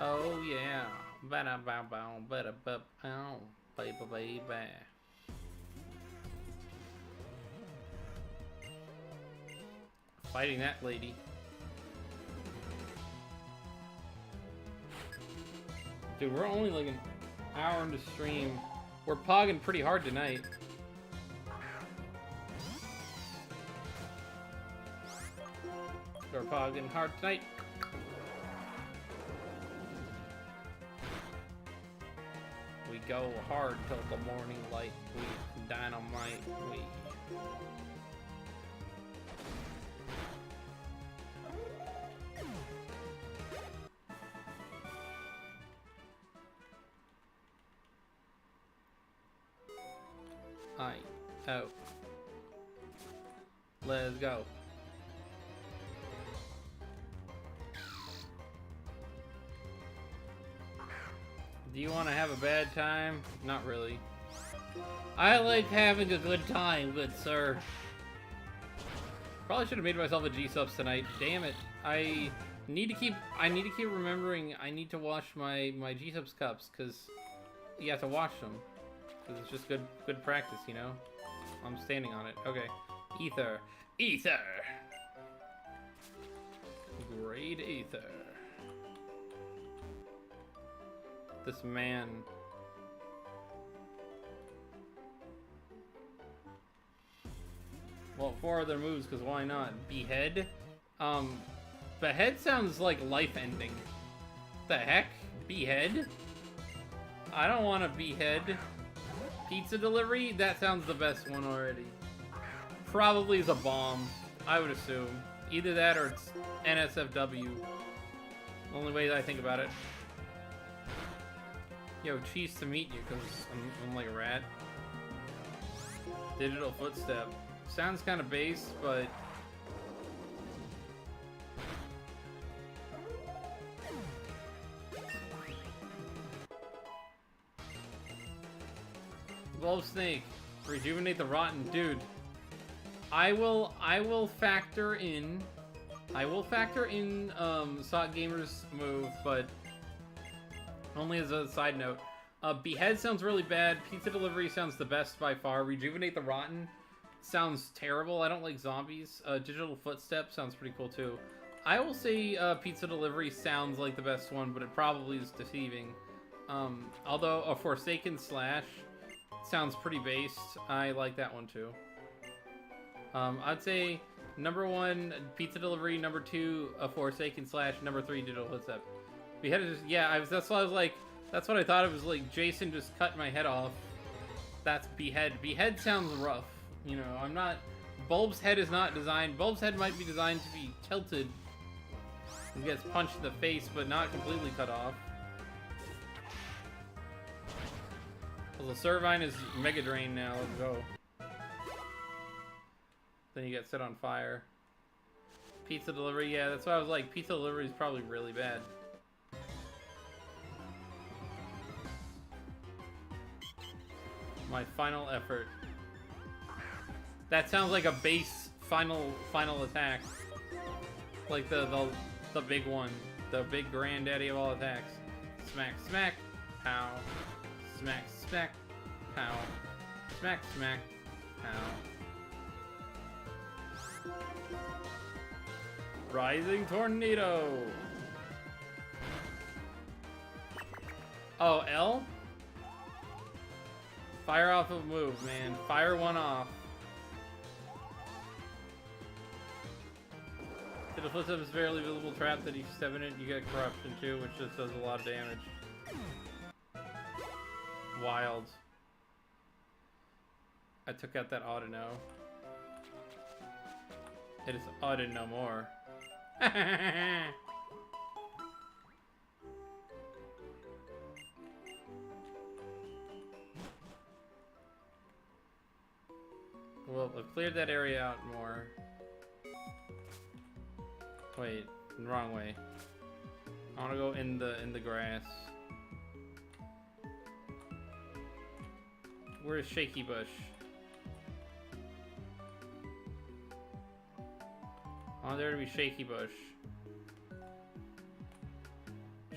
Oh yeah. Bada bow bow, bada bow bow, baby baby. fighting that lady. Dude, we're only like an hour into stream. We're pogging pretty hard tonight. We're pogging hard tonight. We go hard till the morning light. We dynamite. We. Out. Let's go. Do you want to have a bad time? Not really. I like having a good time, good sir. Probably should have made myself a G-subs tonight. Damn it. I need to keep remembering I need to wash my G-subs cups, because you have to wash them. Because it's just good practice, you know? I'm standing on it. Okay. Ether. Ether! Great ether. This man. Well, 4 other moves, because why not? Behead? Behead sounds like life ending. The heck? Behead? I don't want to behead. Pizza delivery? That sounds the best one already. Probably is a bomb, I would assume. Either that or it's NSFW. Only way that I think about it. Yo, cheese to meet you, because I'm like a rat. Digital footstep. Sounds kind of base, but... Glove snake. Rejuvenate the rotten. Dude. I will factor in Sock Gamer's move, but only as a side note. Behead sounds really bad. Pizza delivery sounds the best by far. Rejuvenate the rotten sounds terrible. I don't like zombies. Digital footstep sounds pretty cool too. I will say pizza delivery sounds like the best one, but it probably is deceiving. Although a Forsaken Slash sounds pretty based. I like that one too. I'd say number 1, pizza delivery. Number 2, a Forsaken Slash. Number 3, digital footstep. Behead is just, yeah. That's what I was like. That's what I thought. It was like Jason just cut my head off. That's behead. Behead sounds rough. You know, I'm not. Bulb's head is not designed. Bulb's head might be designed to be tilted. He gets punched in the face, but not completely cut off. Well, the Servine is Mega Drain now. Let's go. Then you get set on fire. Pizza delivery, yeah, that's why I was like, pizza delivery is probably really bad. My final effort. That sounds like a base final attack. Like the big one. The big granddaddy of all attacks. Smack, smack, pow. Smack, smack, pow. Smack, smack, pow. Rising Tornado! Oh, L? Fire off a move, man. Fire one off. If the footstep is barely visible trap that you step in it, you get corruption too, which just does a lot of damage. Wild. I took out that Autono. It is Auto no more. Well, I've cleared that area out more. Wait, wrong way. I want to go in the grass. Where's Shaky Bush? I want there to be Shaky Bush.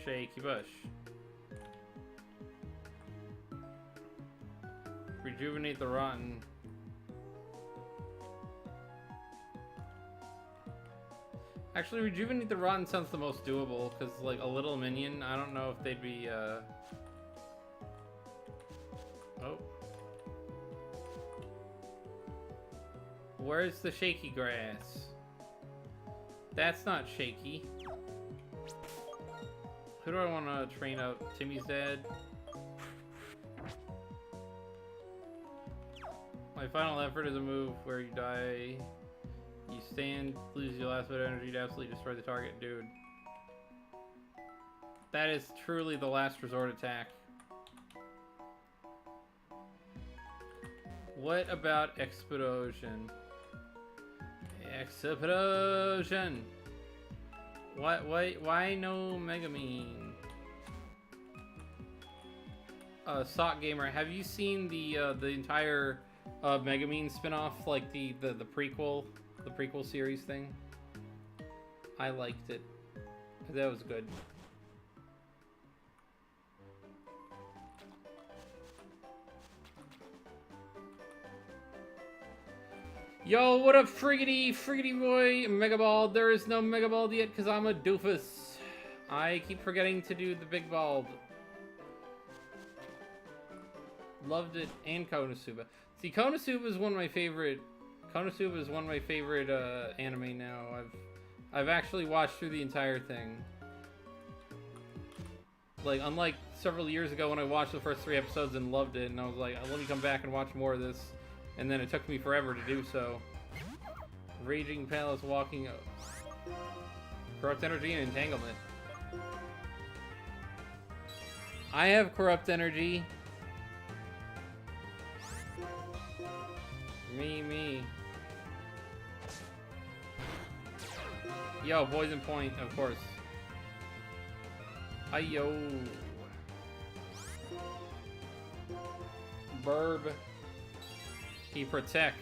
Shaky Bush. Rejuvenate the rotten. Actually, rejuvenate the rotten sounds the most doable, because, like, a little minion, I don't know if they'd be, Oh. Where's the shaky grass? That's not shaky. Who do I want to train up? Timmy's dad? My final effort is a move where you die. You stand, lose your last bit of energy to absolutely destroy the target. Dude. That is truly the last resort attack. What about Explosion? Explosion! Why no megamaid? Sock Gamer, have you seen the entire megamaid spin-off, like the prequel series thing? I liked it. That was good. Yo, what up, friggity boy, Megabald? There is no Megabald yet because I'm a doofus. I keep forgetting to do the big bald. Loved it, and Konosuba. See, Konosuba is one of my favorite. Konosuba is one of my favorite anime now. I've actually watched through the entire thing. Like, unlike several years ago when I watched the first 3 episodes and loved it, and I was like, let me come back and watch more of this. And then it took me forever to do so. Raging Palace walking up. Corrupt Energy and Entanglement. I have Corrupt Energy. Me. Yo, Poison Point, of course. Ayo. Burb. He protect.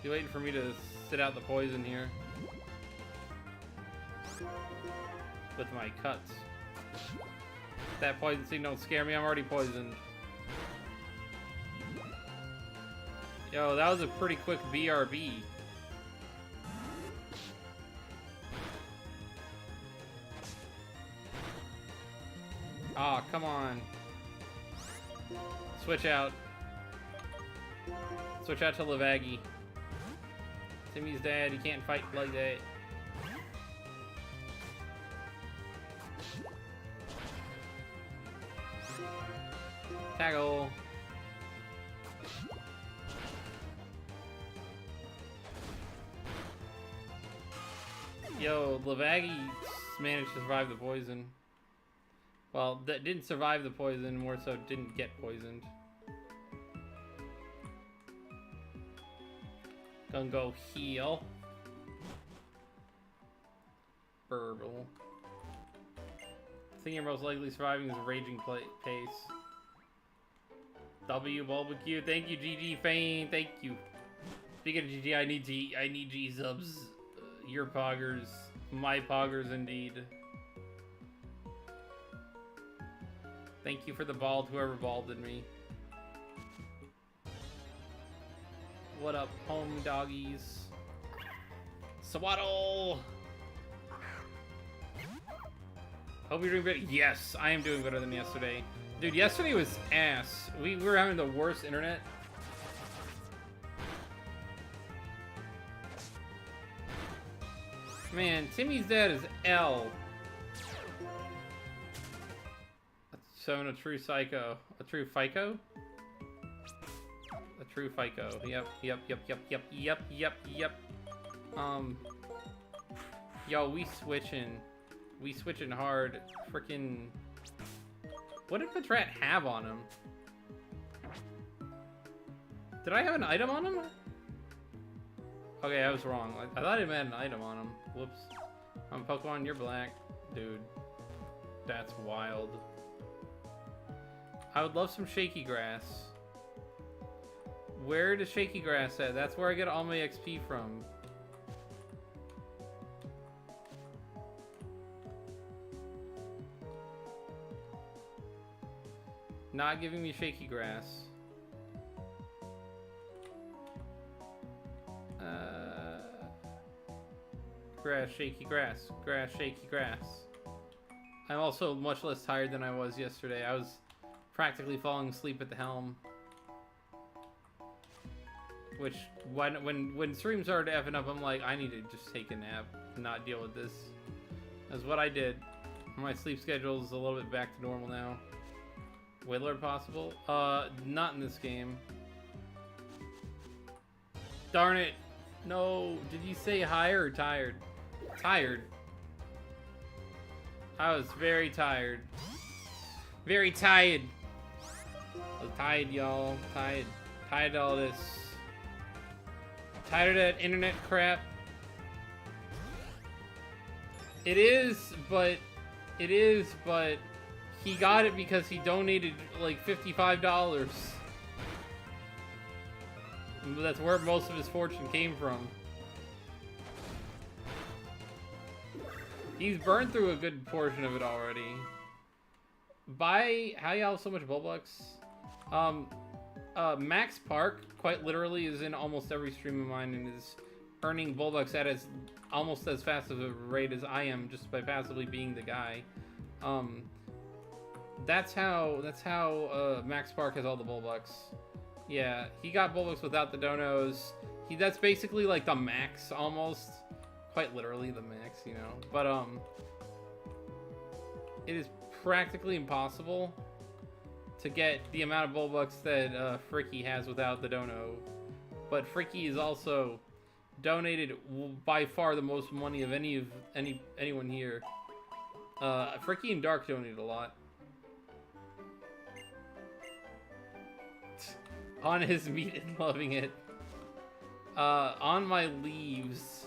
You waiting for me to sit out the poison here? With my cuts. That poison seed don't scare me, I'm already poisoned. Yo, that was a pretty quick BRB. Aw, oh, come on. Switch out. Switch out to Lavaggy. Timmy's dad, he can't fight like that. Taggle. Yo, Lavaggy managed to survive the poison. Well, that didn't survive the poison, more so didn't get poisoned. Gonna go heal. Burble. I think you're most likely surviving is Raging Pace. W Bulbucks, thank you, GG Fane, thank you. Speaking of GG, I need G subs. Your poggers, my poggers indeed. Thank you for the bald, whoever balded me. What up, home doggies? Swaddle! Hope you're doing better. Yes, I am doing better than yesterday. Dude, yesterday was ass. We were having the worst internet. Man, Timmy's dad is L. So a true psycho. A true FICO? A true FICO. Yep. Yo, we switching hard. Frickin'. What did Patrat have on him? Did I have an item on him? Okay, I was wrong. I thought I had an item on him. Whoops. I'm Pokemon, you're black. Dude. That's wild. I would love some shaky grass. Where does shaky grass at? That's where I get all my XP from. Not giving me shaky grass. Grass, shaky grass. Grass, shaky grass. I'm also much less tired than I was yesterday. I was practically falling asleep at the helm. Which, when stream started effing up, I'm like, I need to just take a nap and not deal with this. That's what I did. My sleep schedule is a little bit back to normal now. Whittler possible? Not in this game. Darn it. No. Did you say higher or tired? Tired. I was very tired. Very tired. I was tired, y'all. Tired. Tired of all this. Tired of that internet crap. It is, but he got it because he donated like $55. That's where most of his fortune came from. He's burned through a good portion of it already. How y'all have so much Bulbucks? Max Park, quite literally, is in almost every stream of mine and is earning Bulbucks at almost as fast of a rate as I am, just by passively being the guy. That's how Max Park has all the Bulbucks. Yeah, he got Bulbucks without the donos. That's basically like the max, almost. Quite literally the max, you know. But it is practically impossible to get the amount of Bulbucks that Fricky has without the dono. But Fricky is also donated by far the most money of anyone here. Fricky and Dark donated a lot. On his meat and loving it. On my leaves,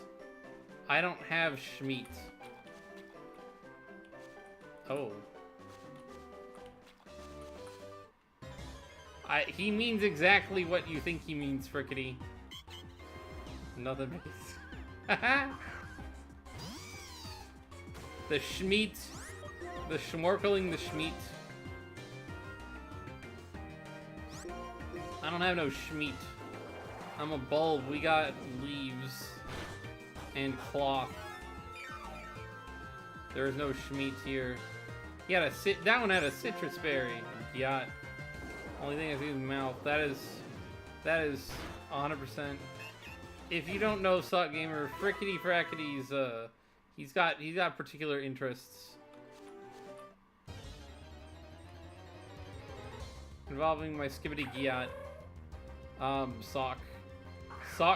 I don't have Schmeat. Oh. He means exactly what you think he means, Frickety. Another base. The Schmeat. The Schmorkeling the Schmeat. I don't have no Schmeat. I'm a bulb. We got leaves. And cloth. There is no Schmeat here. He had that one had a citrus berry. Yeah. Only thing I see is mouth. That is 100%. If you don't know Sock Gamer, Frickety Frackety's he's got particular interests involving my Skibbity Giat. Sock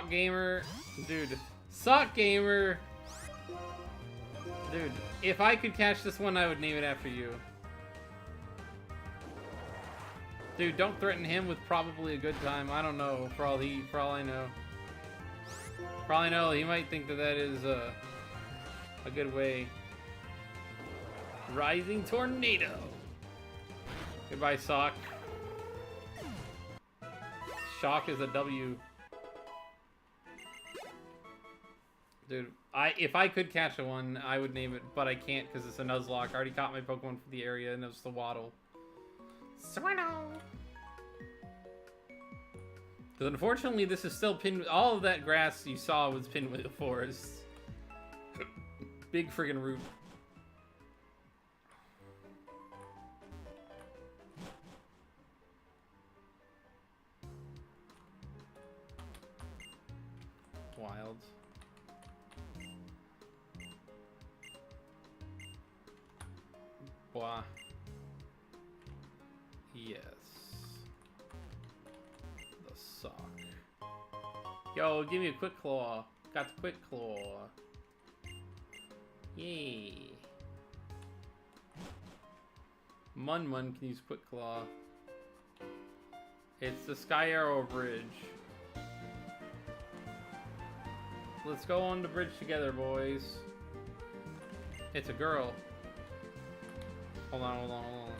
Gamer, dude. Sock Gamer, dude. If I could catch this one, I would name it after you. Dude, don't threaten him with probably a good time. I don't know. For all I know. Probably know he might think that is a good way. Rising Tornado. Goodbye, Sock. Shock is a W. Dude, if I could catch a one, I would name it, but I can't because it's a Nuzlocke. I already caught my Pokemon for the area, and it was the Waddle. Because unfortunately, this is still pinned. All of that grass you saw was pinned with the forest. Big friggin' root. Wild. Blah. Yes. The sock. Yo, give me a quick claw. Got the quick claw. Yay. Mun can use quick claw. It's the Sky Arrow Bridge. Let's go on the bridge together, boys. It's a girl. Hold on.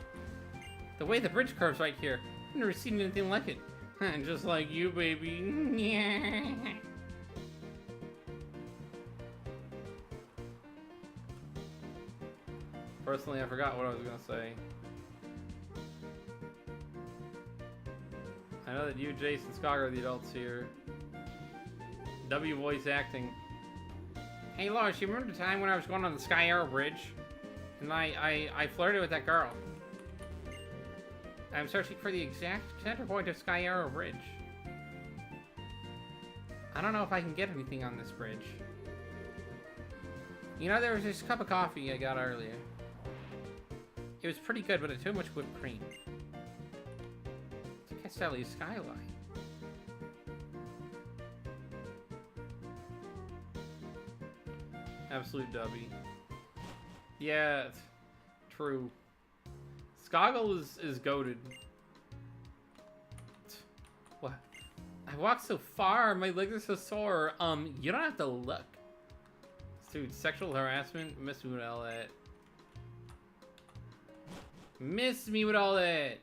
The way the bridge curves right here. I've never seen anything like it. Just like you, baby. Personally, I forgot what I was gonna say. I know that you, Jace, and Scog are the adults here. W voice acting. Hey Lois, you remember the time when I was going on the Sky Arrow Bridge? And I flirted with that girl. I'm searching for the exact center point of Sky Arrow Bridge. I don't know if I can get anything on this bridge. You know, there was this cup of coffee I got earlier. It was pretty good, but it had too much whipped cream. It's a Castelli skyline. Absolute dubby. Yeah, true. Skoggle is goated. What? I walked so far, my legs are so sore. You don't have to look. Dude, sexual harassment? Miss me with all that. Miss me with all that.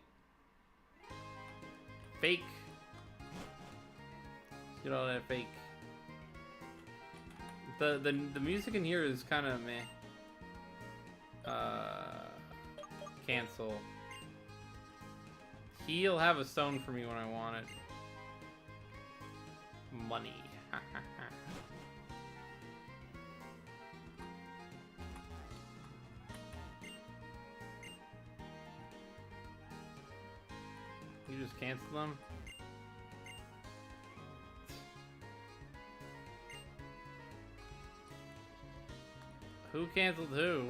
Fake. Get all that fake. The music in here is kind of meh. Cancel. He'll have a stone for me when I want it. Money. You just cancel them? Who canceled who?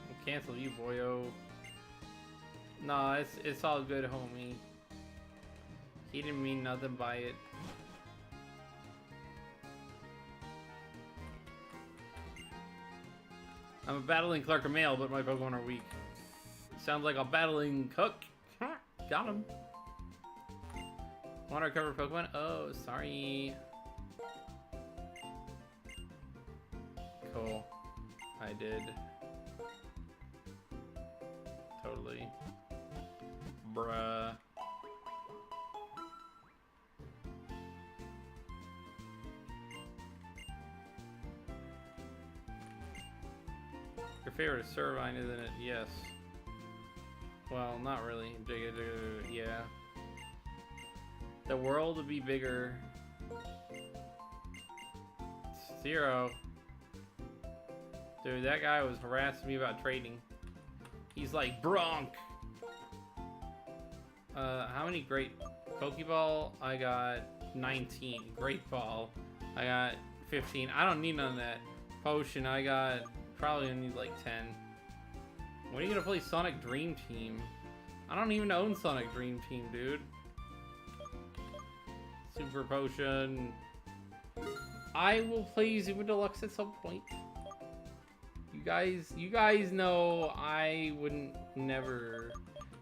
I'll cancel you, boyo. Nah, it's all good, homie. He didn't mean nothing by it. I'm a battling clerk of mail, but my Pokemon are weak. Sounds like a battling cook. Got him. Want to recover Pokemon? Oh, sorry. Cool. I did. Totally. Bruh. Your favorite is Servine, isn't it? Yes. Well, not really. Yeah. The world would be bigger. 0. Dude, that guy was harassing me about trading. He's like, Bronk! How many great Pokeball? I got 19. Great Ball. I got 15. I don't need none of that. Potion, I got... Probably gonna need like 10. When are you gonna play Sonic Dream Team? I don't even own Sonic Dream Team, dude. Super Potion. I will play Super Deluxe at some point. You guys know I wouldn't never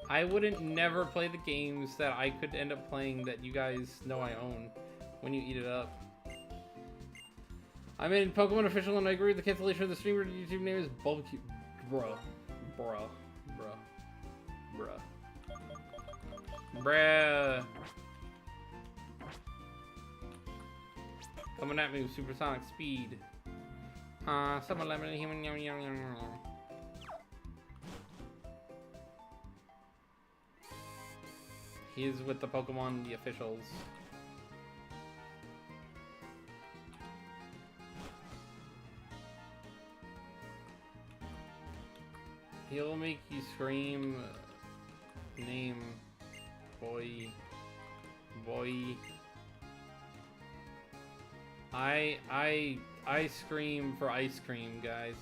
play the games that I could end up playing that you guys know I own when you eat it up. I made Pokemon official and I agree with the cancellation of the streamer. The YouTube name is Bulbucks. Bruh. Coming at me with supersonic speed. Someone let me human. He's with the Pokemon, the officials. He'll make you scream. Name. Boy. I scream for ice cream, guys.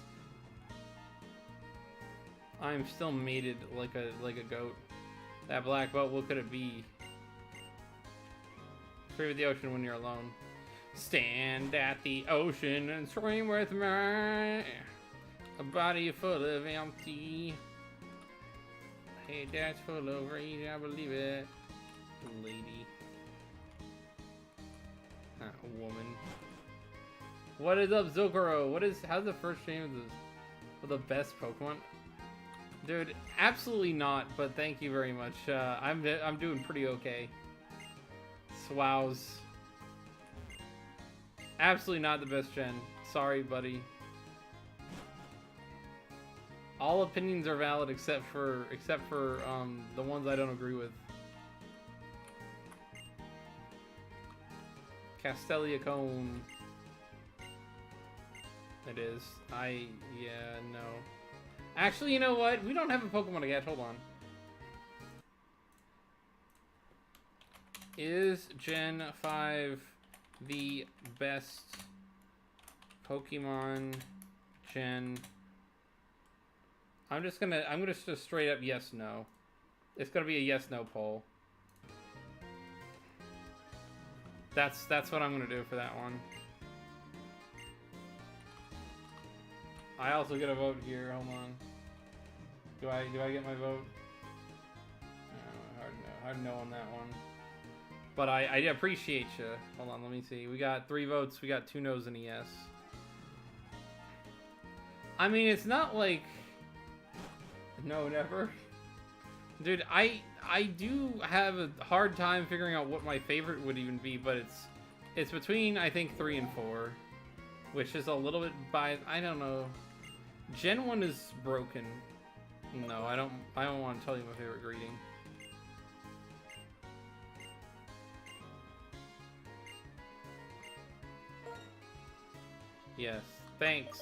I'm still mated like a goat. That black boat, what could it be? Scream at the ocean when you're alone. Stand at the ocean and scream with me. A body full of empty. Hey, that's full of rage, I believe it. Lady. A woman. What is up, Zokoro? How's the first name of the best Pokemon? Dude, absolutely not, but thank you very much. I'm doing pretty okay. Swows. Absolutely not the best gen. Sorry, buddy. All opinions are valid except for the ones I don't agree with. Castelia Cone. It is. Yeah, no. Actually, you know what? We don't have a Pokemon to catch. Hold on. Is Gen 5 the best Pokemon Gen? I'm gonna just straight up yes, no. It's gonna be a yes, no poll. That's what I'm gonna do for that one. I also get a vote here. Hold on. Do I get my vote? Hard no on that one. But I appreciate you. Hold on, let me see. We got 3 votes. We got 2 no's and a yes. I mean, it's not like no, never. Dude, I do have a hard time figuring out what my favorite would even be, but it's between I think 3 and 4, which is a little bit biased. I don't know. Gen 1 is broken. No, I don't want to tell you my favorite greeting. Yes, thanks.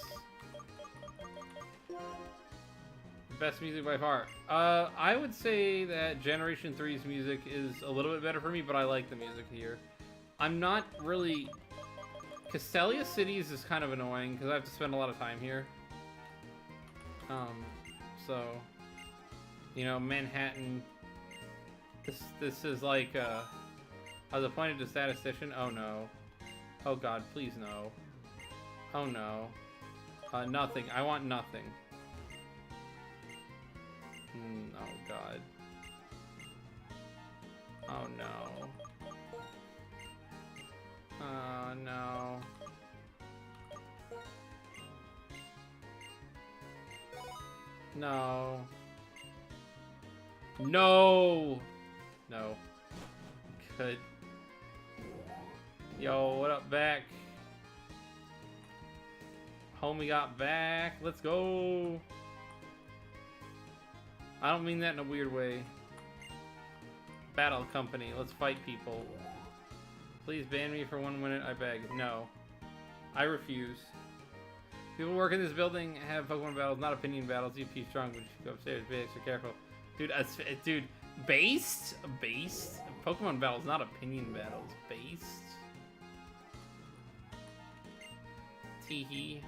Best music by far. I would say that Generation 3's music is a little bit better for me, but I like the music here. I'm not really... Castelia Cities is kind of annoying, because I have to spend a lot of time here. So... You know, Manhattan... This is like, I was appointed to statistician. Oh no. Oh god, please no. Oh no. Nothing. I want nothing. Oh god. Oh no. Oh no. No. No! No. Good. Yo, what up, back? Homie got back. Let's go. I don't mean that in a weird way. Battle company. Let's fight people. Please ban me for 1 minute, I beg. No. I refuse. People work in this building have Pokemon battles, not opinion battles. You be strong, but you should go upstairs. Be extra careful. Dude, dude, based? Based? Pokemon battles, not opinion battles. Based? Teehee.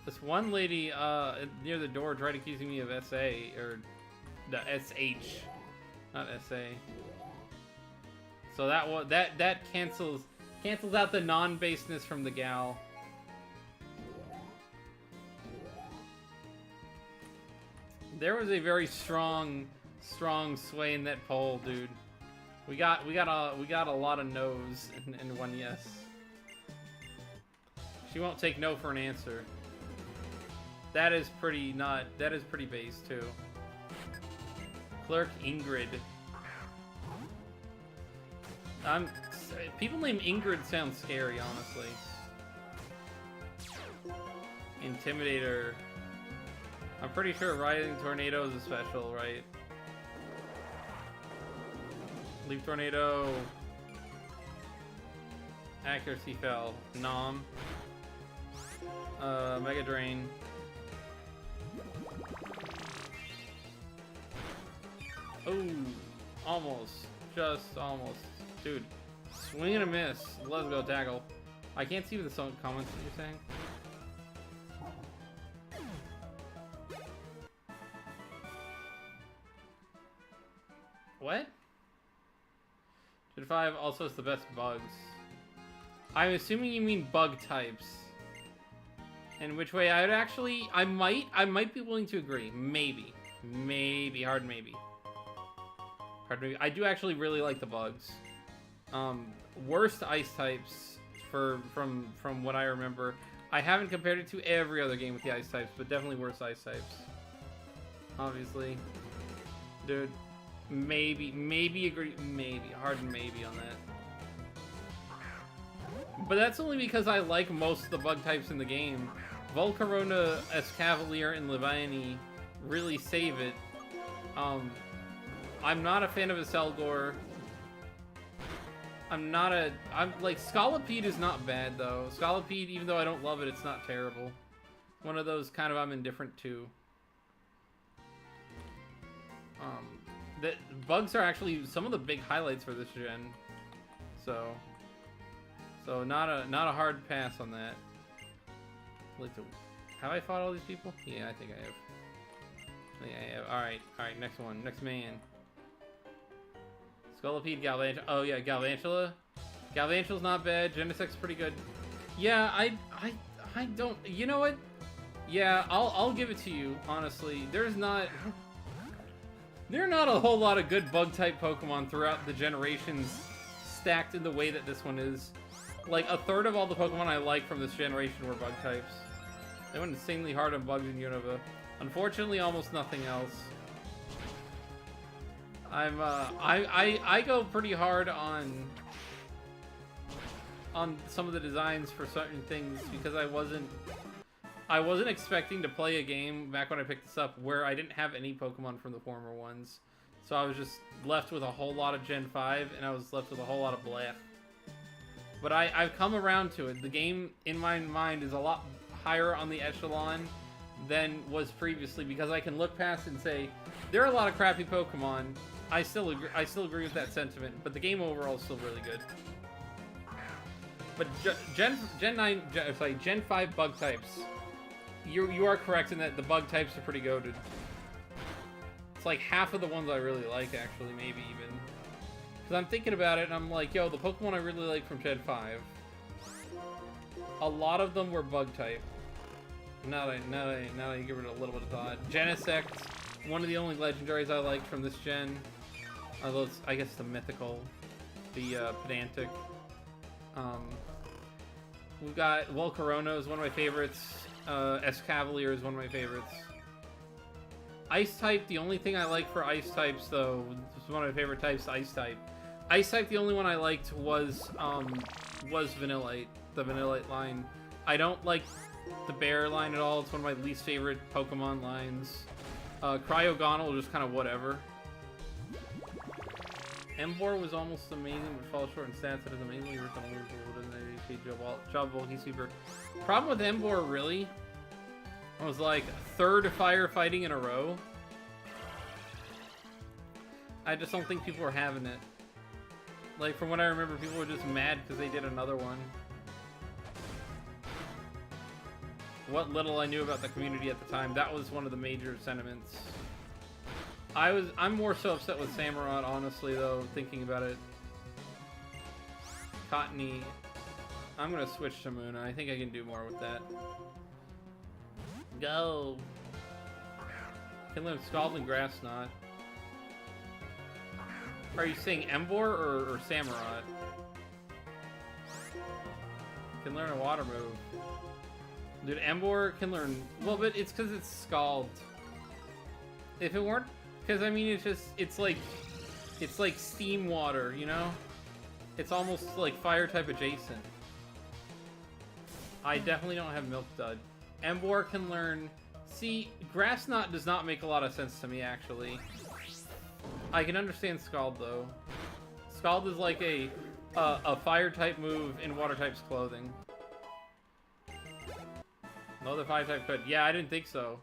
This one lady near the door tried accusing me of SA, or the SH, not SA. So that cancels out the non-baseness from the gal. There was a very strong sway in that poll, dude. We got a lot of no's and 1 yes. She won't take no for an answer. That is pretty base too. Clerk Ingrid. People named Ingrid sound scary, honestly. Intimidator. I'm pretty sure Rising Tornado is a special, right? Leaf Tornado. Accuracy fell. Nom. Mega Drain. Oh, almost. Just almost. Dude, swing and a miss. Let's go tackle. I can't see the comments that you're saying. What? Gen 5 also has the best bugs. I'm assuming you mean bug types. In which way I might be willing to agree. Maybe. Maybe. Hard maybe. I do actually really like the bugs. Worst ice types from what I remember. I haven't compared it to every other game with the ice types, but definitely worst ice types. Obviously. Dude, maybe agree, maybe. Hard maybe on that. But that's only because I like most of the bug types in the game. Volcarona, Escavalier, and Leviani really save it. I'm not a fan of Iselgor. I'm like, Scolipede is not bad, though. Scolipede, even though I don't love it, it's not terrible. One of those kind of I'm indifferent to. The bugs are actually some of the big highlights for this gen. So not a hard pass on that. Have I fought all these people? Yeah, I think I have. Alright, next one. Next man. Scolipede, Galvantula. Oh yeah, Galvantula. Galvantula's not bad. Genesec's pretty good. Yeah, I don't... You know what? Yeah, I'll give it to you, honestly. There are not a whole lot of good bug-type Pokemon throughout the generations stacked in the way that this one is. Like, a third of all the Pokemon I like from this generation were bug-types. They went insanely hard on bugs in Unova. Unfortunately, almost nothing else. I go pretty hard on some of the designs for certain things because I wasn't expecting to play a game back when I picked this up where I didn't have any Pokemon from the former ones. So I was just left with a whole lot of Gen 5 and I was left with a whole lot of bleh. But I've come around to it. The game, in my mind, is a lot higher on the echelon than was previously because I can look past and say, there are a lot of crappy Pokemon. I still agree with that sentiment, but the game overall is still really good. But Gen 5 bug types, you are correct in that the bug types are pretty goated. It's like half of the ones I really like, actually, maybe even. Because I'm thinking about it, and I'm like, yo, the Pokemon I really like from Gen 5, a lot of them were bug type. Now that I give it a little bit of thought. Genesect, one of the only legendaries I liked from this gen. Although it's, I guess, the mythical, the pedantic. We've got Volcarona is one of my favorites. Escavalier is one of my favorites. Ice type, the only thing I like for ice types, though, is one of my favorite types, ice type. Ice type, the only one I liked was Vanillite, the Vanillite line. I don't like the bear line at all. It's one of my least favorite Pokemon lines. Cryogonal, just kind of whatever. Emboar was almost amazing, but falls short in stats. It is amazingly rich on job bulky sweeper. Problem with Emboar, really, was like third firefighting in a row. I just don't think people were having it. Like, from what I remember, people were just mad because they did another one. What little I knew about the community at the time, that was one of the major sentiments. I'm more so upset with Samurott, honestly, though, thinking about it. Cottony. I'm gonna switch to Muna. I think I can do more with that. Go! Can learn Scalding Grass Knot. Are you saying Emboar or Samurott? Can learn a water move. Dude, Emboar can learn... Well, but it's because it's Scald. If it weren't... Because, I mean, it's like steam water, you know? It's almost like fire type adjacent. I definitely don't have Milk Dud. Emboar can learn... See, Grass Knot does not make a lot of sense to me, actually. I can understand Scald, though. Scald is like a fire type move in water type's clothing. No other fire type could. Yeah, I didn't think so.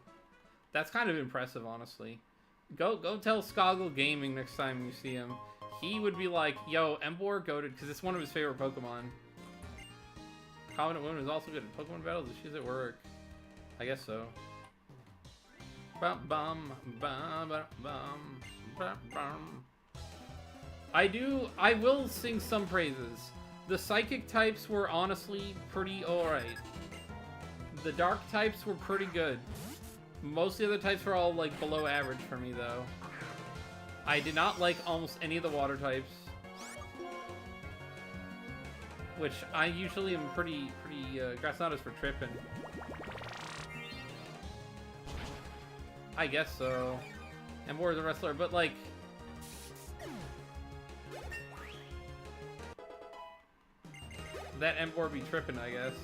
That's kind of impressive, honestly. Go tell Skoggle Gaming next time you see him. He would be like, yo, Emboar goated, because it's one of his favorite Pokemon. Covenant Woman is also good at Pokemon battles. She's at work. I guess so. I will sing some praises. The Psychic types were honestly pretty alright. The Dark types were pretty good. Most of the other types were all, like, below average for me, though. I did not like almost any of the water types. Which I usually am pretty Grass Knot is for tripping. I guess so. Emboar is a wrestler, but, like... That Emboar be tripping, I guess.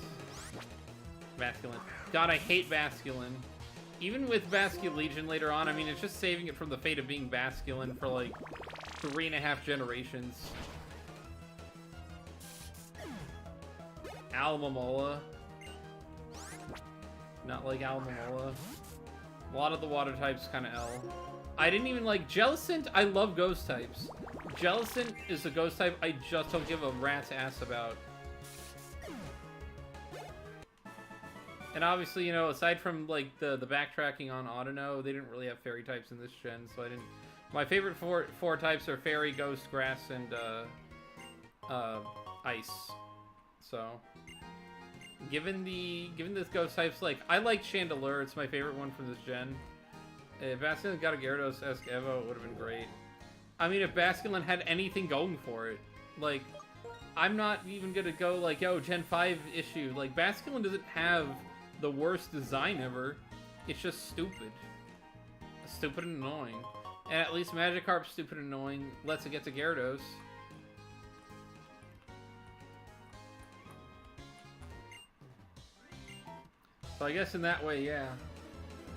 Basculin. God, I hate Basculin. Even with Basculegion later on, I mean, it's just saving it from the fate of being Basculin for, like, 3.5 generations. Almamola. Not like Almamola. A lot of the water types kind of L. I didn't even like Jellicent. I love ghost types. Jellicent is a ghost type I just don't give a rat's ass about. And obviously, you know, aside from like the backtracking on Autono, they didn't really have fairy types in this gen, so I didn't. My favorite four types are fairy, ghost, grass, and ice. So, given the ghost types, like I like Chandelure. It's my favorite one from this gen. If Basculin got a Gyarados-esque Evo, it would have been great. I mean, if Basculin had anything going for it, like I'm not even gonna go like, yo, Gen 5 issue. Like Basculin doesn't have the worst design ever. It's just stupid. Stupid and annoying. And at least Magikarp's stupid and annoying lets it get to Gyarados. So I guess in that way, yeah.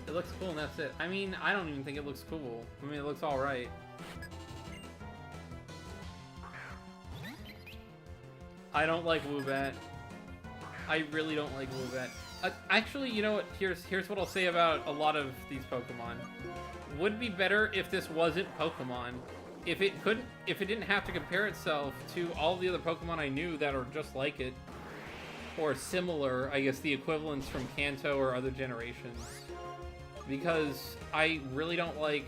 It looks cool and that's it. I mean, I don't even think it looks cool. I mean, it looks alright. I don't like Woobat. I really don't like Woobat. Actually, you know what? Here's what I'll say about a lot of these Pokemon. Would be better if this wasn't Pokemon. If it didn't have to compare itself to all the other Pokemon I knew that are just like it. Or similar, I guess the equivalents from Kanto or other generations. Because I really don't like,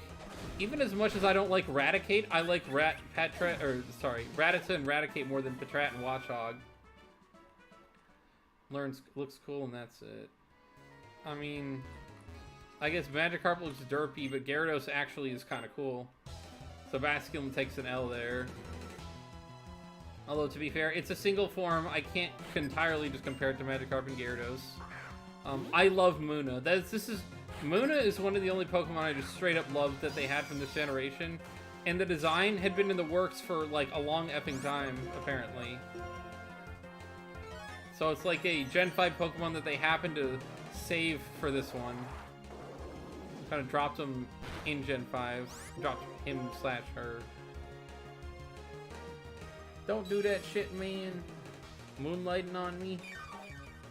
even as much as I don't like Raticate, I like Rattata and Raticate more than Patrat and Watchog. Looks cool and that's it. I mean, I guess Magikarp looks derpy, but Gyarados actually is kind of cool. So Basculin takes an L there. Although, to be fair, it's a single form. I can't entirely just compare it to Magikarp and Gyarados. I love Munna. Munna is one of the only Pokemon I just straight up loved that they had from this generation. And the design had been in the works for, like, a long effing time, apparently. So it's like a Gen 5 Pokemon that they happened to save for this one. Kind of dropped him in Gen 5. Dropped him/her. Don't do that shit, man. Moonlighting on me.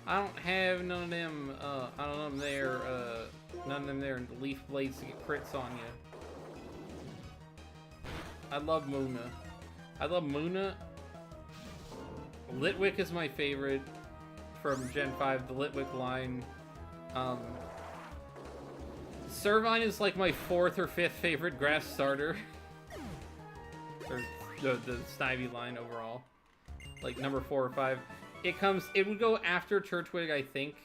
I don't have none of them, none of them there leaf blades to get crits on you. I love Munna. Litwick is my favorite from Gen 5, the Litwick line. Servine is like my 4th or 5th favorite grass starter. Or the Snivy line overall. Like number 4 or 5. It would go after Turtwig, I think.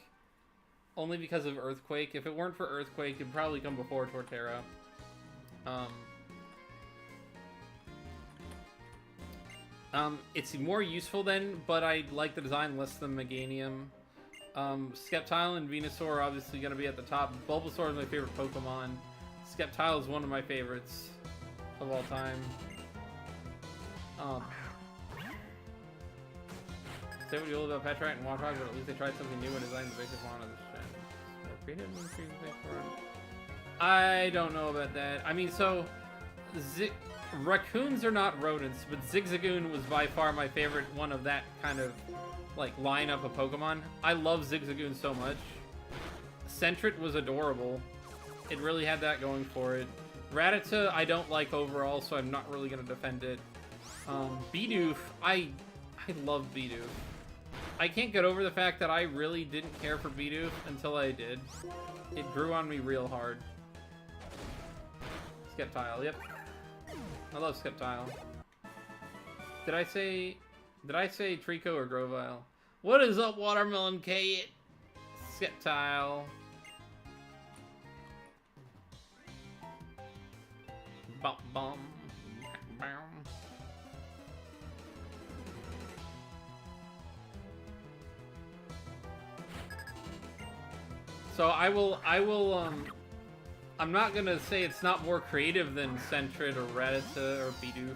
Only because of Earthquake. If it weren't for Earthquake, it'd probably come before Torterra. It's more useful then, but I like the design less than Meganium. Sceptile and Venusaur are obviously going to be at the top. Bulbasaur is my favorite Pokemon. Sceptile is one of my favorites of all time. Say what you will about Patrat and Watchog, but at least they tried something new and designed the basic one of this gen. I don't know about that. I mean, so raccoons are not rodents, but Zigzagoon was by far my favorite one of that kind of like lineup of Pokemon. I love Zigzagoon so much. Sentret was adorable. It really had that going for it. Rattata I don't like overall, so I'm not really gonna defend it. Bidoof, I love Bidoof. I can't get over the fact that I really didn't care for Bidoof until I did. It grew on me real hard. Sceptile, yep. I love Sceptile. Did I say Trico or Grovyle? What is up, Watermelon Kate? Sceptile. Bum bum. Bum. So I will, I'm not gonna say it's not more creative than Sentret or Rattata or Bidoof.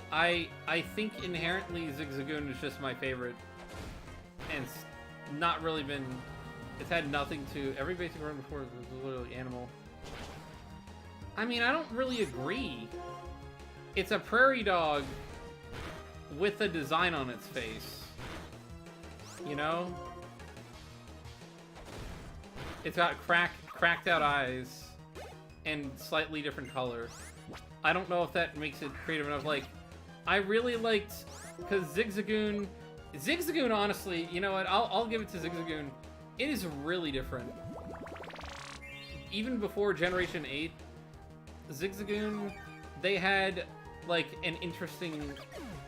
I think inherently Zigzagoon is just my favorite. And it's not really been, it's had nothing to, every basic run before was literally animal. I mean, I don't really agree. It's a prairie dog with a design on its face. You know? It's got cracked out eyes and slightly different color. I don't know if that makes it creative enough. Like, I really liked, because Zigzagoon, honestly, you know what? I'll give it to Zigzagoon. It is really different. Even before Generation 8, Zigzagoon, they had like an interesting.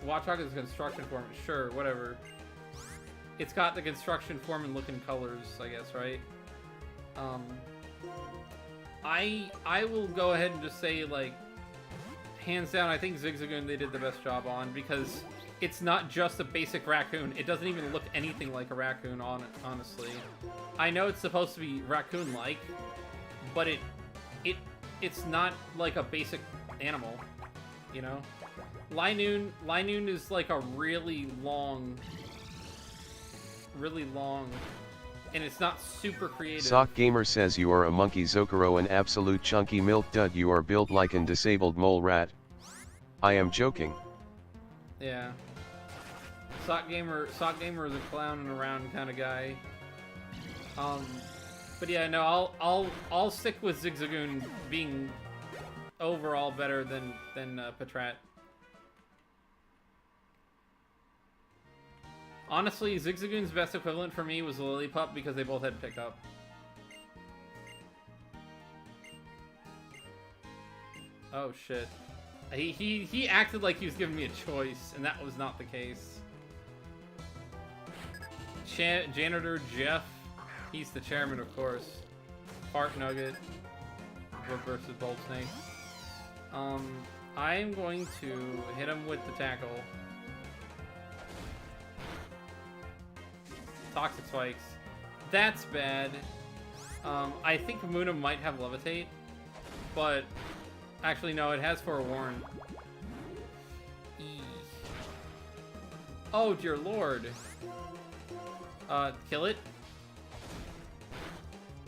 Watchdog is a construction form, sure, whatever. It's got the construction form and look and colors, I guess, right? I will go ahead and just say, like, hands down, I think Zigzagoon they did the best job on, because it's not just a basic raccoon. It doesn't even look anything like a raccoon, honestly. I know it's supposed to be raccoon-like, but it's not like a basic animal, you know? Linoon is like a really long, and it's not super creative. Sock Gamer says you are a monkey Zokoro, an absolute chunky milk dud. You are built like an disabled mole rat. I am joking. Yeah. Sock Gamer is a clowning around kind of guy. But yeah, no, I'll stick with Zigzagoon being overall better than Patrat. Honestly, Zigzagoon's best equivalent for me was Lillipup because they both had pickup. Oh shit. He acted like he was giving me a choice, and that was not the case. Janitor Jeff, he's the chairman, of course. Fart Nugget versus Bolt Snake. I'm going to hit him with the tackle. Toxic Spikes. That's bad. I think Muna might have Levitate, but actually no, it has Forewarn. Oh dear lord. Kill it?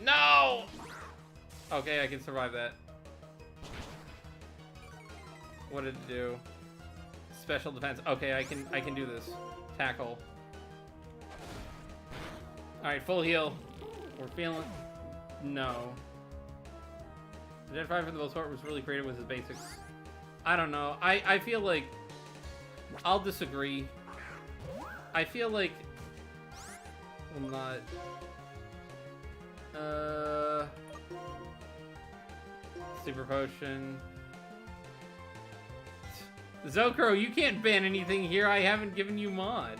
No! Okay, I can survive that. What did it do? Special defense. Okay, I can do this. Tackle. Alright, full heal. We're feeling... No. Gen 5 for the most part was really creative with his basics. I don't know. I feel like... I'll disagree. I feel like... I'm not... Super Potion... Zokoro, you can't ban anything here. I haven't given you mod.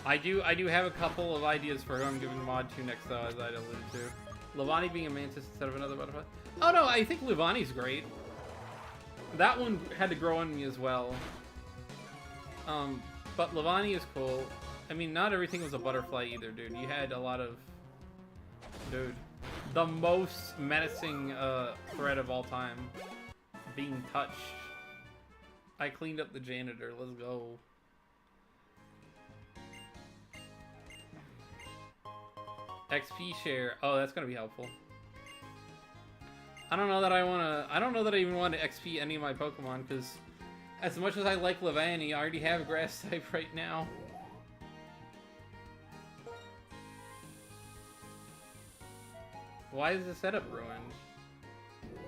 I do have a couple of ideas for who I'm giving mod to next, though, as I alluded to. Levani being a mantis instead of another butterfly. Oh no, I think Levani's great. That one had to grow on me as well. But Levani is cool. I mean, not everything was a butterfly either, dude. You had a lot of... Dude. The most menacing threat of all time. Being touched. I cleaned up the janitor. Let's go. XP share. Oh, that's gonna be helpful. I don't know that I even want to XP any of my Pokemon, because as much as I like Levani, I already have a grass type right now. Why is the setup ruined?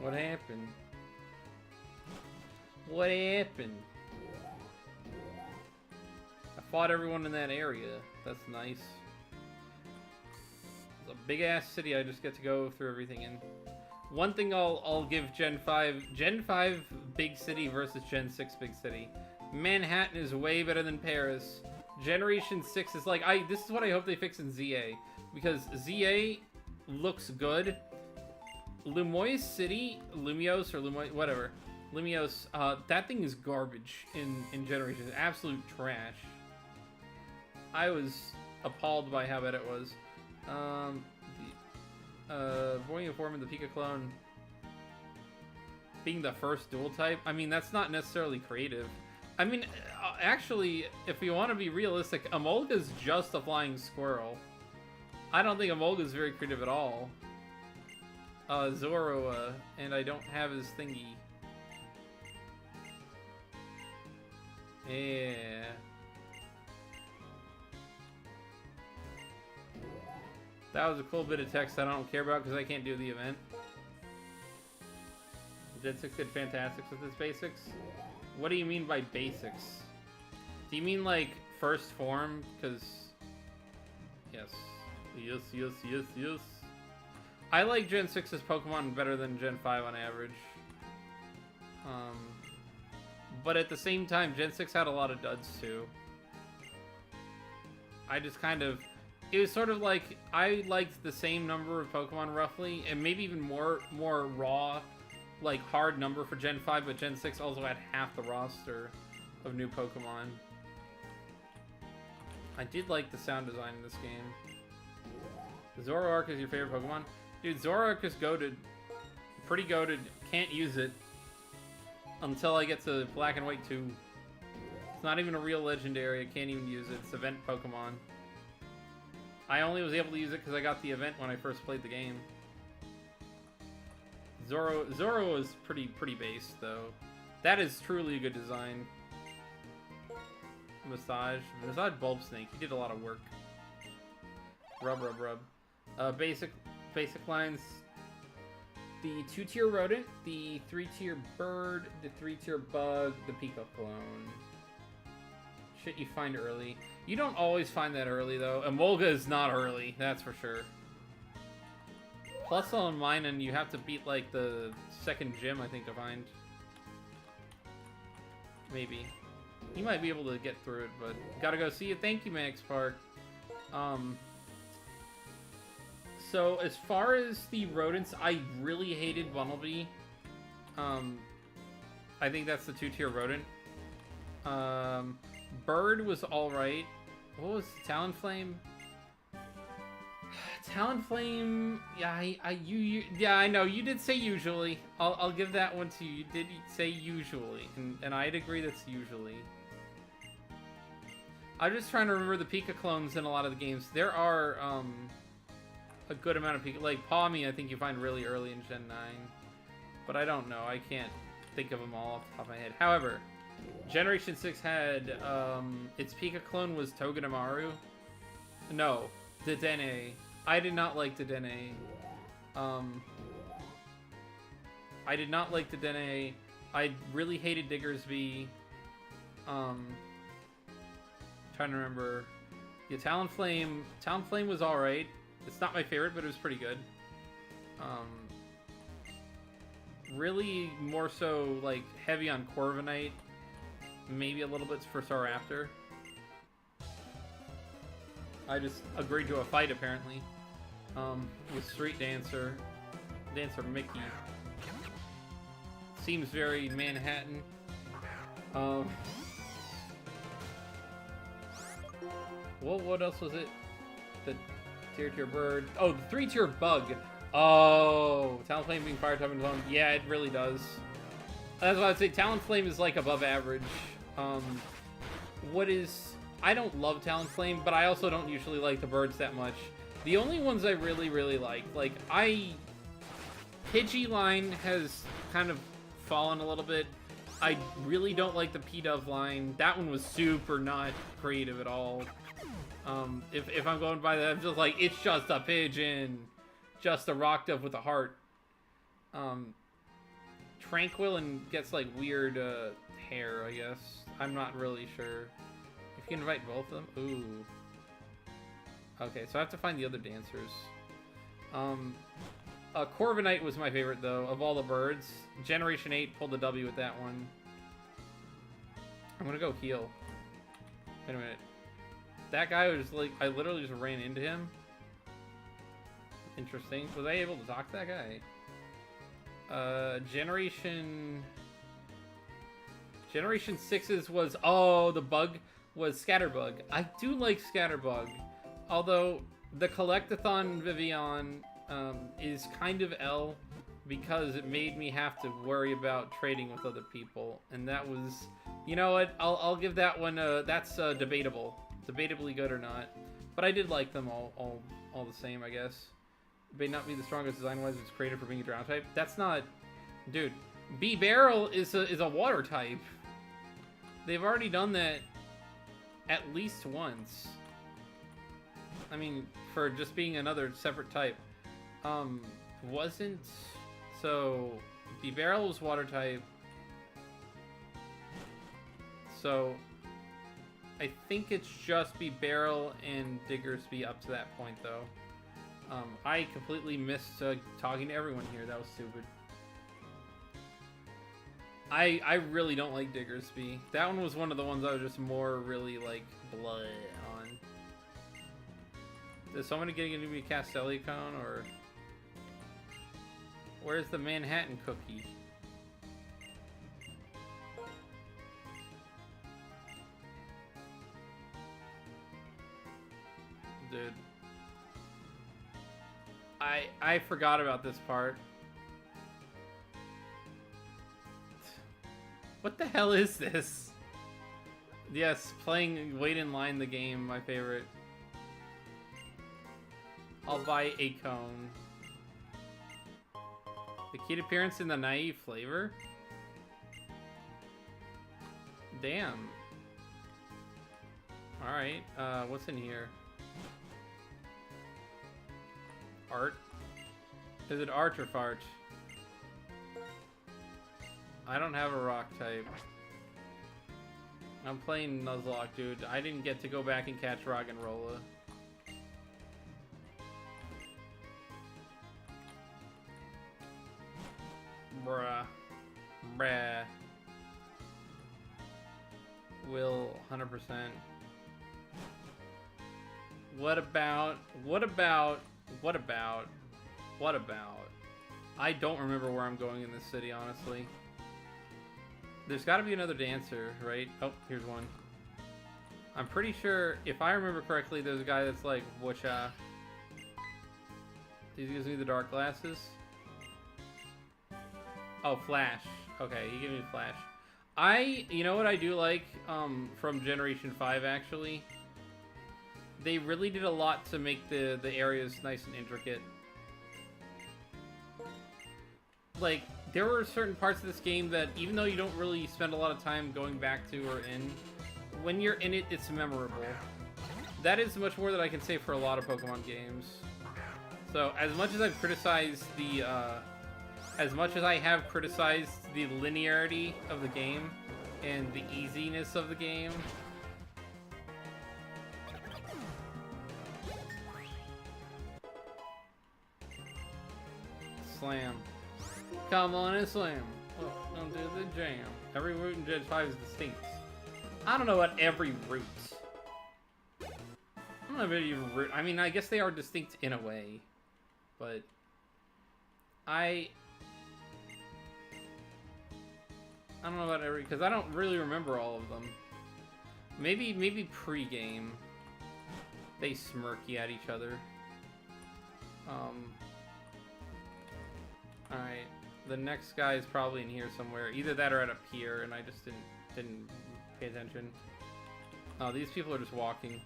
What happened? What happened? I fought everyone in that area. That's nice. It's a big ass city I just get to go through everything in. One thing I'll give Gen 5 big city versus Gen 6 big city. Manhattan is way better than Paris. Generation 6 is like, this is what I hope they fix in ZA, because ZA looks good. Lumiose City, Lumiose or Lumiose, whatever. Lumiose, that thing is garbage in Generation. Absolute trash. I was appalled by how bad it was. Voiding Form and the Pika Clone being the first dual type, I mean, that's not necessarily creative. I mean, actually, if we want to be realistic, Emolga's just a flying squirrel. I don't think Emolga's very creative at all. Zoroa, and I don't have his thingy. Yeah. That was a cool bit of text I don't care about because I can't do the event. Gen 6 did fantastics with his basics. What do you mean by basics? Do you mean like first form? Because yes. Yes. I like Gen 6's Pokemon better than Gen 5 on average. But at the same time, Gen 6 had a lot of duds too. I just kind of... It was sort of like, I liked the same number of Pokemon roughly, and maybe even more raw, like hard number for Gen 5, but Gen 6 also had half the roster of new Pokemon. I did like the sound design in this game. Zoroark is your favorite Pokemon? Dude, Zoroark is goated. Pretty goated. Can't use it until I get to Black and White 2. It's not even a real legendary. I can't even use it. It's event Pokemon. I only was able to use it because I got the event when I first played the game. Zoro is pretty base though. That is truly a good design. Massage Bulbsnake. He did a lot of work. Rub. Basic lines. The 2-tier rodent, the 3-tier bird, the 3-tier bug, the Pika clone. Shit you find early. You don't always find that early though. Emolga is not early, that's for sure. Plus on mine, and you have to beat like the second gym, I think, to find. Maybe. You might be able to get through it, but gotta go see you. Thank you, Max Park. So as far as the rodents, I really hated Bunnelby. I think that's the 2-tier rodent. Bird was alright. What was Talonflame? Talonflame, yeah, I know, you did say usually. I'll give that one to you. You did say usually, and I'd agree that's usually. I'm just trying to remember the Pika clones in a lot of the games. There are, a good amount of Pika, like Pawmi I think you find really early in Gen 9. But I don't know, I can't think of them all off the top of my head. However, Generation 6 had, its Pika clone was Togedemaru. No, Dedenne. I did not like Dedenne. I did not like Dedenne. I really hated Diggersby. Trying to remember. Yeah, Talonflame was alright. It's not my favorite, but it was pretty good. Really more so, like, heavy on Corviknight. Maybe a little bit for Staraptor. I just agreed to a fight, apparently. With Street Dancer Mickey. Seems very Manhattan. What else was it? The tier bird. Oh, the 3-tier bug. Oh, Talonflame being fire type in his own. Yeah, it really does. That's what I'd say. Talonflame is like above average. I don't love Talonflame, but I also don't usually like the birds that much. The only ones I really like Pidgey has kind of fallen a little bit. I really don't like the P-Dove line. That one was super not creative at all. If I'm going by that, I'm just like, it's just a pigeon. Just a rock dove with a heart. Tranquil and gets like weird hair, I guess. I'm not really sure. If you can invite both of them? Ooh. Okay, so I have to find the other dancers. Corviknight was my favorite, though, of all the birds. Generation 8 pulled the W with that one. I'm gonna go heal. Wait a minute. That guy was like, I literally just ran into him. Interesting. Was I able to talk to that guy? Generation 6's was, oh, the bug was Scatterbug. I do like Scatterbug. Although, the Collectathon Vivian is kind of L because it made me have to worry about trading with other people. And that was, you know what, I'll give that one, that's debatable. Debatably good or not. But I did like them all the same, I guess. may not be the strongest design-wise, it's created for being a ground type. That's not... Dude, Peril is a water type. They've already done that at least once. I mean, for just being another separate type. Wasn't... So, Peril was water type. So, I think it's just Peril and Diggersby up to that point, though. I completely missed talking to everyone here. That was stupid. I really don't like Diggersby. That one was one of the ones I was just more really, like, blood on. Is someone getting to be a Castelli cone, or... Where's the Manhattan cookie? Dude. I forgot about this part. What the hell is this? Yes, playing Wait in Line the game, my favorite. I'll buy a cone. The cute appearance in the naive flavor? Damn. Alright, what's in here? Art? Is it art or fart? I don't have a rock type. I'm playing Nuzlocke, dude. I didn't get to go back and catch Roggenrola. Bruh. Will 100%. What about? I don't remember where I'm going in this city, honestly. There's got to be another dancer, right? Oh, here's one. I'm pretty sure, if I remember correctly, there's a guy that's like, whoosha. He gives me the dark glasses. Oh, Flash. Okay, he gives me Flash. You know what I do like from Generation 5, actually? They really did a lot to make the areas nice and intricate. Like, there were certain parts of this game that, even though you don't really spend a lot of time going back to or in, when you're in it, it's memorable. That is much more that I can say for a lot of Pokemon games. So, as much as I've criticized the, as much as I have criticized the linearity of the game and the easiness of the game, slam. Come on and slam. Oh, don't do the jam. Every route in Gen 5 is distinct. I don't know what every route. I don't know if every route. I mean, I guess they are distinct in a way, but I don't know about every, because I don't really remember all of them. Maybe pre-game they smirky at each other. Alright, the next guy is probably in here somewhere. Either that or at a pier, and I just didn't pay attention. Oh, these people are just walking.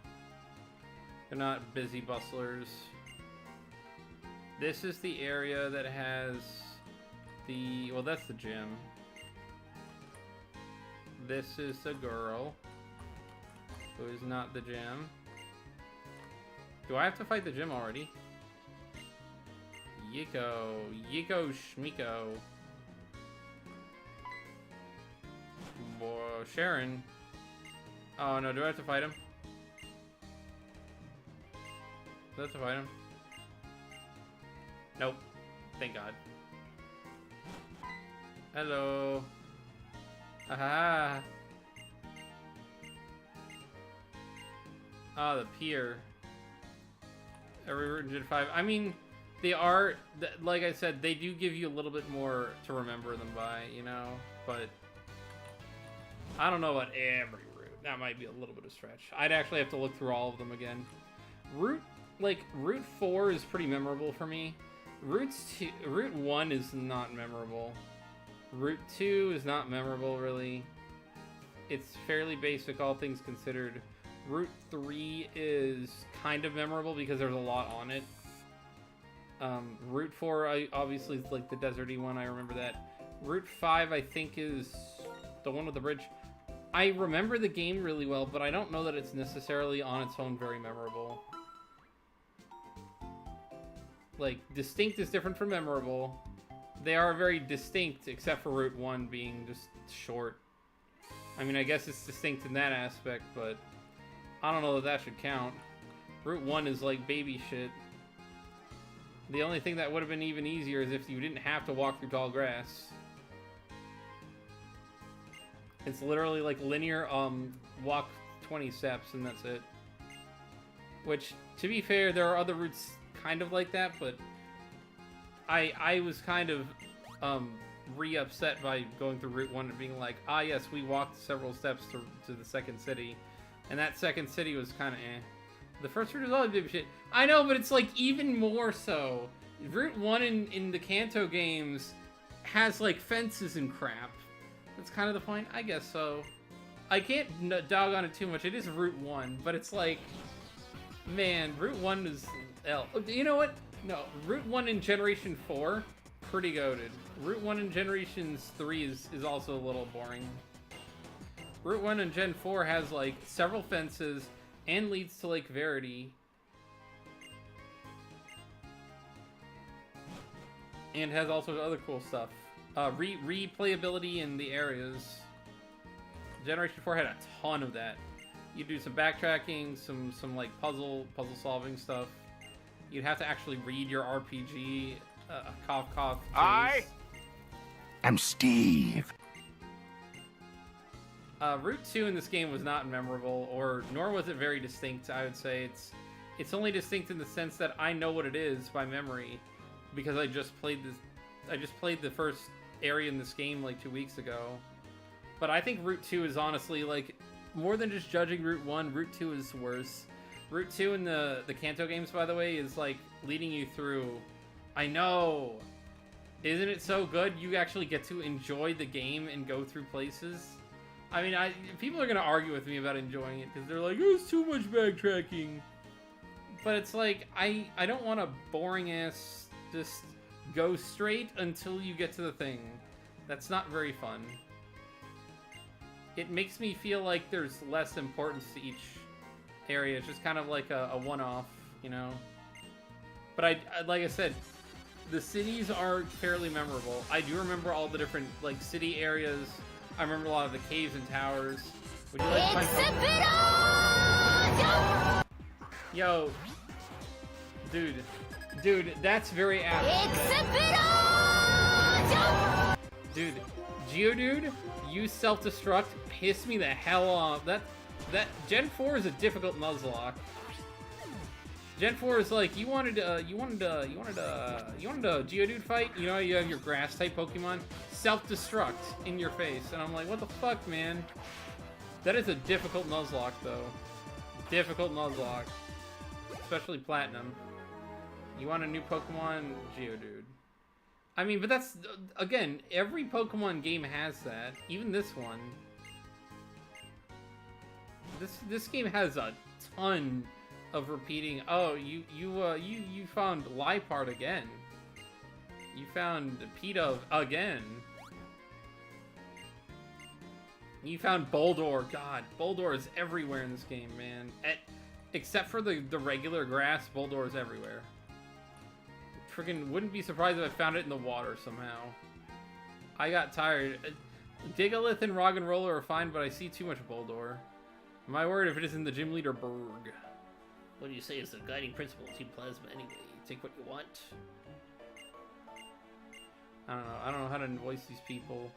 They're not busy bustlers. This is the area that has the... Well, that's the gym. This is the girl who is not the gym. Do I have to fight the gym already? Yiko Schmiko. Boy, Sharon. Oh no, do I have to fight him? Do I have to fight him? Nope. Thank God. Hello. Aha. Ah, the pier. Every route in Gen 5. I mean, they are, like I said, they do give you a little bit more to remember them by, you know? But I don't know about every route. That might be a little bit of a stretch. I'd actually have to look through all of them again. Route 4 is pretty memorable for me. Route 1 is not memorable. Route 2 is not memorable, really. It's fairly basic, all things considered. Route 3 is kind of memorable because there's a lot on it. Route 4, obviously, is like the deserty one. I remember that. Route 5, I think, is the one with the bridge. I remember the game really well, but I don't know that it's necessarily on its own very memorable. Like, distinct is different from memorable. They are very distinct, except for Route 1 being just short. I mean, I guess it's distinct in that aspect, but I don't know that that should count. Route 1 is like baby shit. The only thing that would have been even easier is if you didn't have to walk through tall grass. It's literally like linear, walk 20 steps and that's it. Which, to be fair, there are other routes kind of like that, but I was kind of, re-upset by going through Route 1 and being like, ah yes, we walked several steps to the second city. And that second city was kind of eh. The first route is always baby shit. I know, but it's like even more so. Route 1 in the Kanto games has like fences and crap. That's kind of the point? I guess so. I can't dog on it too much. It is Route 1, but it's like, man, Route 1 is... You know what? No, Route 1 in Generation 4, pretty goated. Route 1 in Generations 3 is also a little boring. Route 1 in Gen 4 has, like, several fences and leads to Lake Verity. And has all sorts of other cool stuff. Replayability in the areas. Generation 4 had a ton of that. You do some backtracking, some like puzzle solving stuff. You'd have to actually read your RPG. Cough, cough. I am Steve. Route 2 in this game was not memorable, nor was it very distinct. I would say it's only distinct in the sense that I know what it is by memory, because I just played the first area in this game like 2 weeks ago. But I think Route 2 is honestly, like, more than just judging Route 1, Route 2 is worse. Route 2 in the Kanto games, by the way, is like leading you through. I know! Isn't it so good? You actually get to enjoy the game and go through places. I mean, people are gonna argue with me about enjoying it, because they're like, oh, it's too much backtracking. But it's like, I don't want a boring-ass, just go straight until you get to the thing. That's not very fun. It makes me feel like there's less importance to each area. It's just kind of like a one-off, you know? But I like I said, the cities are fairly memorable. I do remember all the different, like, city areas. I remember a lot of the caves and towers. Would you like to find Yo. Dude, that's very apt. Dude, Geodude, you self-destruct, piss me the hell off. That Gen 4 is a difficult Nuzlocke. Gen 4 is like, you wanted a Geodude fight? You know, you have your grass type Pokemon, self-destruct in your face, and I'm like, what the fuck, man? That is a difficult Nuzlocke, though. Difficult Nuzlocke, especially Platinum. You want a new Pokemon? Geodude. I mean, but that's, again, every Pokemon game has that. Even this one. This game has a ton of repeating. Oh, you found Liepard again. You found Pidove again. You found Boldore. God, Boldore is everywhere in this game, man. Except for the regular grass, Boldore is everywhere. Freaking wouldn't be surprised if I found it in the water somehow. I got tired. Digalith and Roggenrola are fine, but I see too much Boldore. My word, if it isn't the gym leader Berg. What do you say is the guiding principle of Team Plasma anyway? You take what you want. I don't know how to voice these people.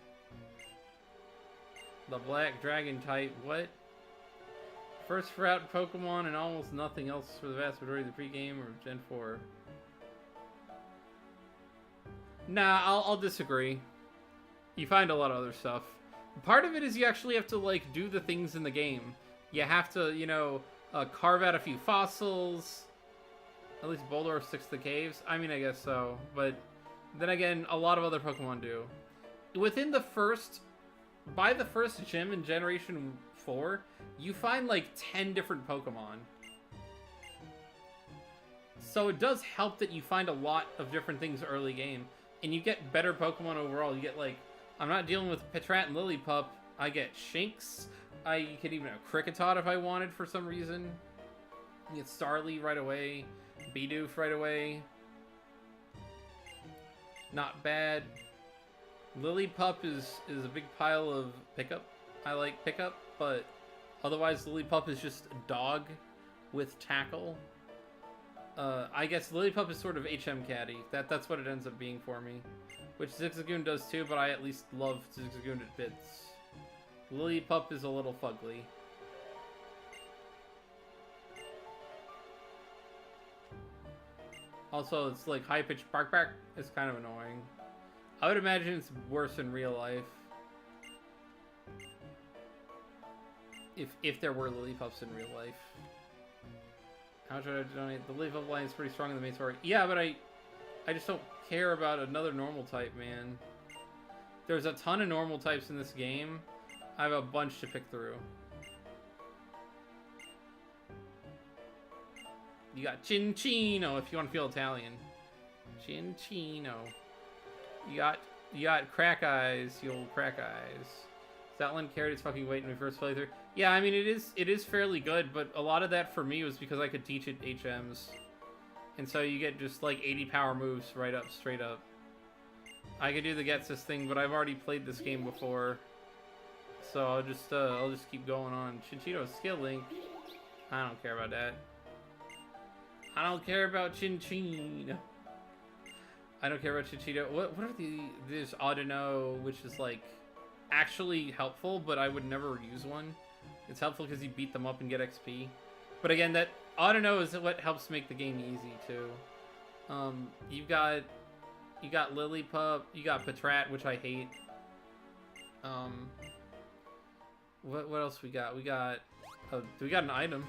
The Black Dragon type, what? First route Pokemon and almost nothing else for the vast majority of the pregame or Gen 4. Nah, I'll disagree. You find a lot of other stuff. Part of it is you actually have to, like, do the things in the game. You have to, you know, carve out a few fossils. At least Boldore sticks to the caves. I mean, I guess so. But then again, a lot of other Pokemon do. Within the first... By the first gym in Generation 4, you find, like, 10 different Pokemon. So it does help that you find a lot of different things early game, and you get better Pokemon overall. You get, like, I'm not dealing with Patrat and Lillipup. I get Shinx. I could even have Kricketot if I wanted for some reason. You get Starly right away. Bidoof right away. Not bad. Lillipup is a big pile of pickup. I like pickup, but otherwise Lillipup is just a dog with tackle. I guess Lillipup is sort of HM Caddy. That's what it ends up being for me. Which Zigzagoon does too, but I at least love Zigzagoon at bits. Lillipup is a little fugly. Also, it's like high-pitched bark. It's kind of annoying. I would imagine it's worse in real life. If there were Lillipups in real life. How should I donate? The Lillipup line is pretty strong in the main story. Yeah, but I just don't care about another normal type, man. There's a ton of normal types in this game. I have a bunch to pick through. You got Cincino if you want to feel Italian. Cincino. You got Crack Eyes, you old Crack Eyes. Statland carried its fucking weight in my first playthrough. Yeah, I mean it is fairly good, but a lot of that for me was because I could teach it HMs. And so you get just like 80 power moves right up, straight up. I could do the Getsus thing, but I've already played this game before. So I'll just keep going on. Chinchito's skill link. I don't care about that. I don't care about Chinchino. I don't care about Chinchito. What are there's Jojohno, which is like actually helpful, but I would never use one. It's helpful because you beat them up and get XP. But again, that Jojohno is what helps make the game easy too. You got Lillipup, you got Patrat, which I hate. What else we got? We got an item.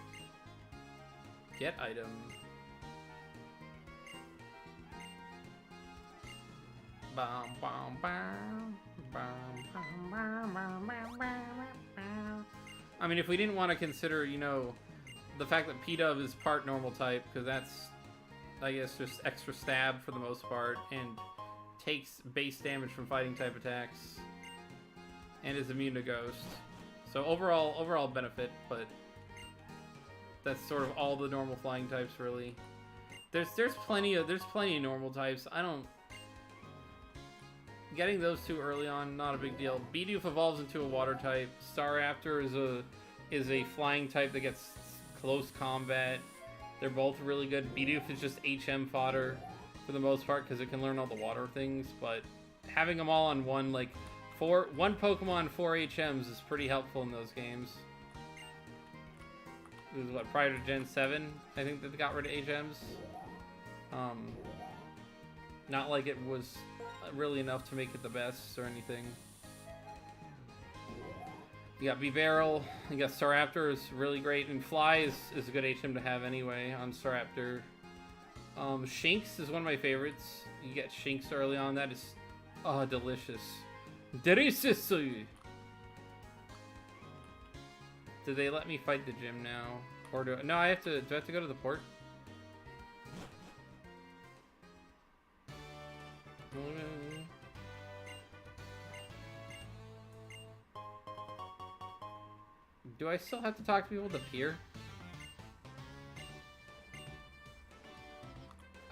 Get item. Bum, bum, bum, bum, bum, bum, bum, bum. I mean, if we didn't want to consider, you know, the fact that P-Dove is part normal type, because that's, I guess, just extra stab for the most part, and takes base damage from fighting type attacks, and is immune to Ghost. So overall benefit, but that's sort of all the normal flying types, really. There's plenty of normal types. Getting those two early on, not a big deal. Bidoof evolves into a water type. Staraptor is a flying type that gets close combat. They're both really good. Bidoof is just HM fodder for the most part because it can learn all the water things, but having them all on one Pokemon, 4 HMs is pretty helpful in those games. This is what, prior to Gen 7, I think that they got rid of HMs. Not like it was really enough to make it the best or anything. You got Peril, you got Staraptor is really great, and Fly is a good HM to have anyway on Staraptor. Shinx is one of my favorites. You get Shinx early on, that is delicious. Delicious! Did they let me fight the gym now? Or do I have to go to the port? Do I still have to talk to people at the pier?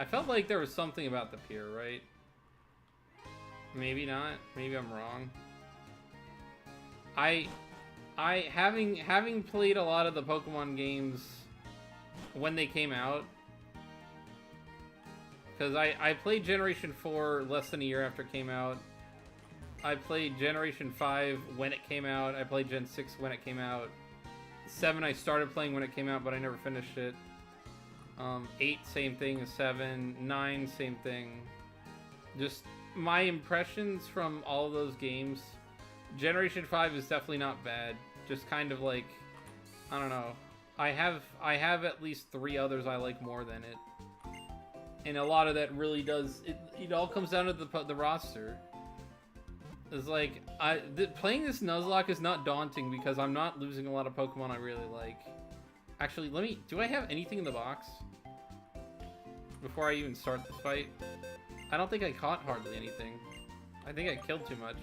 I felt like there was something about the pier, right? Maybe not. Maybe I'm wrong. Having played a lot of the Pokemon games when they came out, because I played Generation 4 less than a year after it came out. I played Generation 5 when it came out. I played Gen 6 when it came out. 7 I started playing when it came out, but I never finished it. 8, same thing as 7. 9, same thing. Just my impressions from all of those games. Generation 5 is definitely not bad. Just kind of like, I don't know. I have at least 3 others I like more than it. And a lot of that really does, it all comes down to the roster. It's like, playing this Nuzlocke is not daunting because I'm not losing a lot of Pokemon I really like. Actually, do I have anything in the box? before I even start this fight. I don't think I caught hardly anything. I think I killed too much.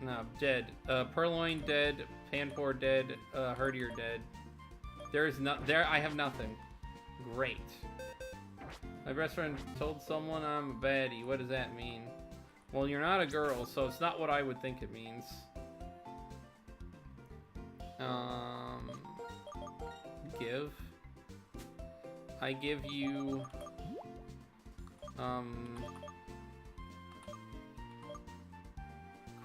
No, dead. Purloin dead. Panpour dead. Herdier dead. I have nothing. Great. My best friend told someone I'm a baddie. What does that mean? Well, you're not a girl, so it's not what I would think it means. Give. I give you...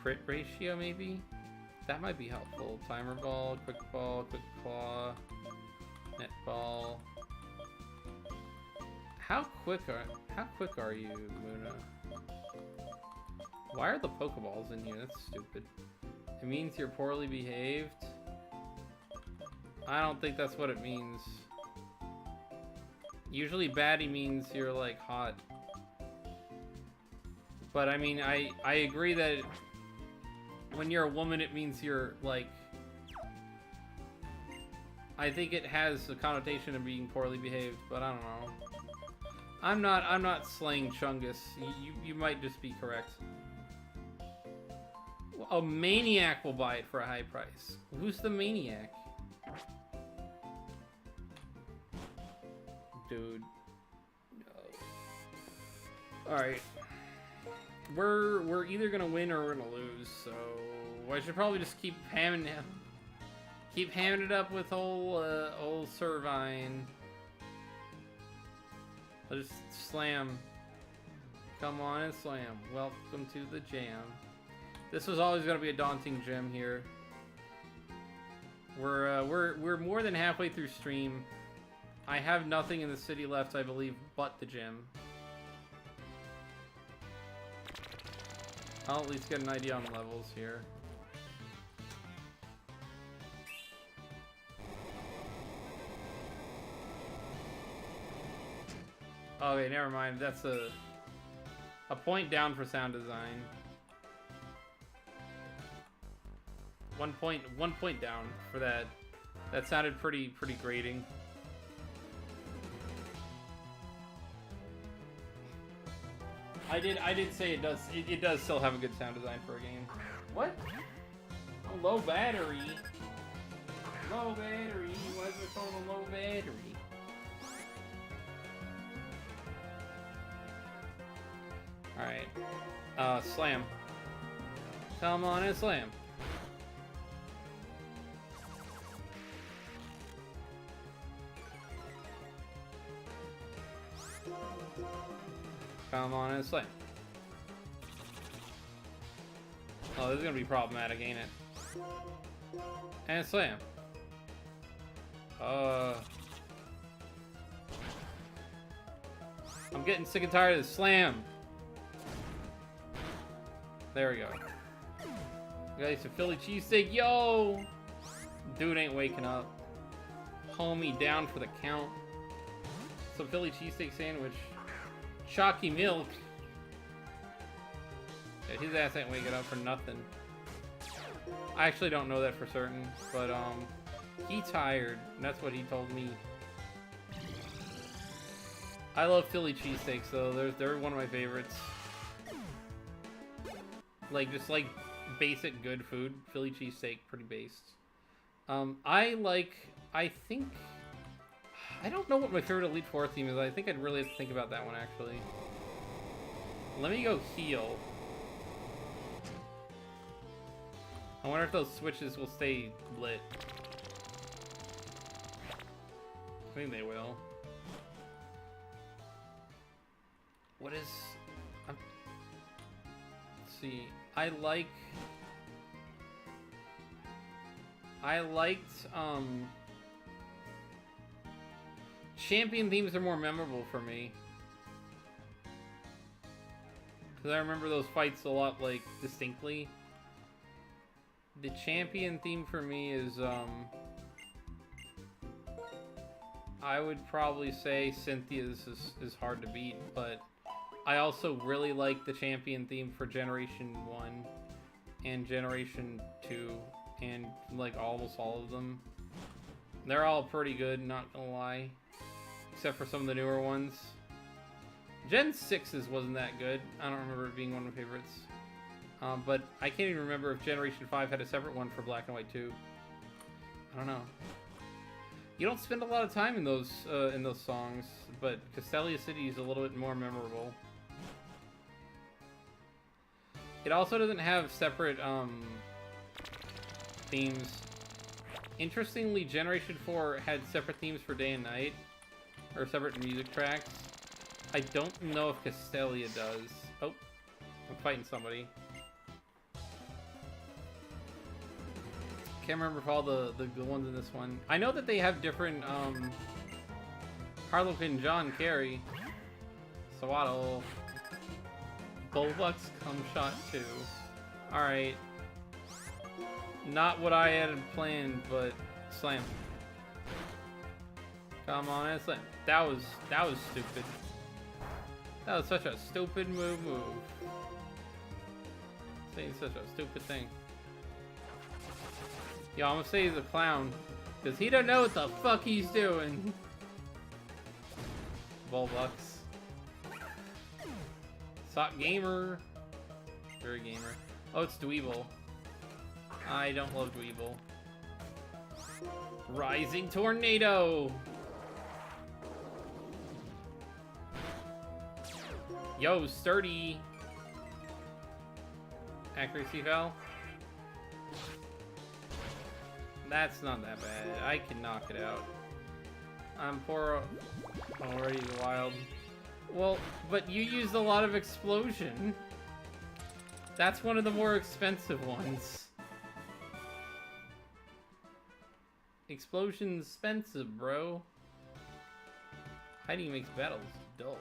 crit ratio, maybe? That might be helpful. Timer ball, quick claw, net ball. How quick are you, Muna? Why are the Pokeballs in here? That's stupid. It means you're poorly behaved. I don't think that's what it means. Usually baddie means you're like hot. But I mean, I agree that when you're a woman it means you're like... I think it has a connotation of being poorly behaved, but I don't know. I'm not slaying Chungus. You might just be correct. A maniac will buy it for a high price. Who's the maniac? Dude. No. Alright. We're either gonna win or we're gonna lose, so I should probably just keep hamming it up with old Servine. I'll just slam. Come on and slam. Welcome to the jam. This was always gonna be a daunting gym here. We're more than halfway through stream. I have nothing in the city left, I believe, but the gym. I'll at least get an idea on levels here. Okay, never mind. That's a point down for sound design. 1 point down for that. That sounded pretty grating. I did say it does still have a good sound design for a game. What? A low battery. Low battery. Why is it called a low battery? Alright. Slam. Come on and slam. Come on and slam. Oh, this is gonna be problematic, ain't it? And slam. I'm getting sick and tired of this slam. There we go. Got some Philly cheesesteak, yo! Dude ain't waking up. Homie down for the count. Some Philly cheesesteak sandwich. Chalky milk. Yeah, his ass ain't waking up for nothing. I actually don't know that for certain, but he tired, and that's what he told me. I love Philly cheesesteaks though. They're one of my favorites. Like just like basic good food. Philly cheesesteak, pretty based. I don't know what my favorite Elite Four theme is. I think I'd really have to think about that one, actually. Let me go heal. I wonder if those switches will stay lit. I think they will. What is... let's see. I liked... champion themes are more memorable for me. Because I remember those fights a lot, like, distinctly. The champion theme for me is, I would probably say Cynthia's is hard to beat, but I also really like the champion theme for Generation 1 and Generation 2 and, like, almost all of them. They're all pretty good, not gonna lie. except for some of the newer ones. Gen 6's wasn't that good. I don't remember it being one of my favorites. But I can't even remember if Generation 5 had a separate one for Black and White 2. I don't know. You don't spend a lot of time in those songs, but Castelia City is a little bit more memorable. It also doesn't have separate themes. Interestingly, Generation 4 had separate themes for day and night, or separate music tracks. I don't know if Castelia does. Oh, I'm fighting somebody. Can't remember if all the good ones in this one. I know that they have different Harlequin, John, Carey, Sawaddle, Bulbucks come shot too. Alright. Not what I had planned, but slam. Come on, and slam. That was stupid. That was such a stupid move. Saying such a stupid thing. Yo, I'm gonna say he's a clown, because he don't know what the fuck he's doing. Bulbucks. Sock gamer. Very gamer. Oh, it's Dweeble. I don't love Dweeble. Rising Tornado! Yo, sturdy! Accuracy fell. That's not that bad. I can knock it out. I'm poor already the wild. Well, but you used a lot of explosion. That's one of the more expensive ones. Explosion's expensive, bro. Hiding makes battles dull.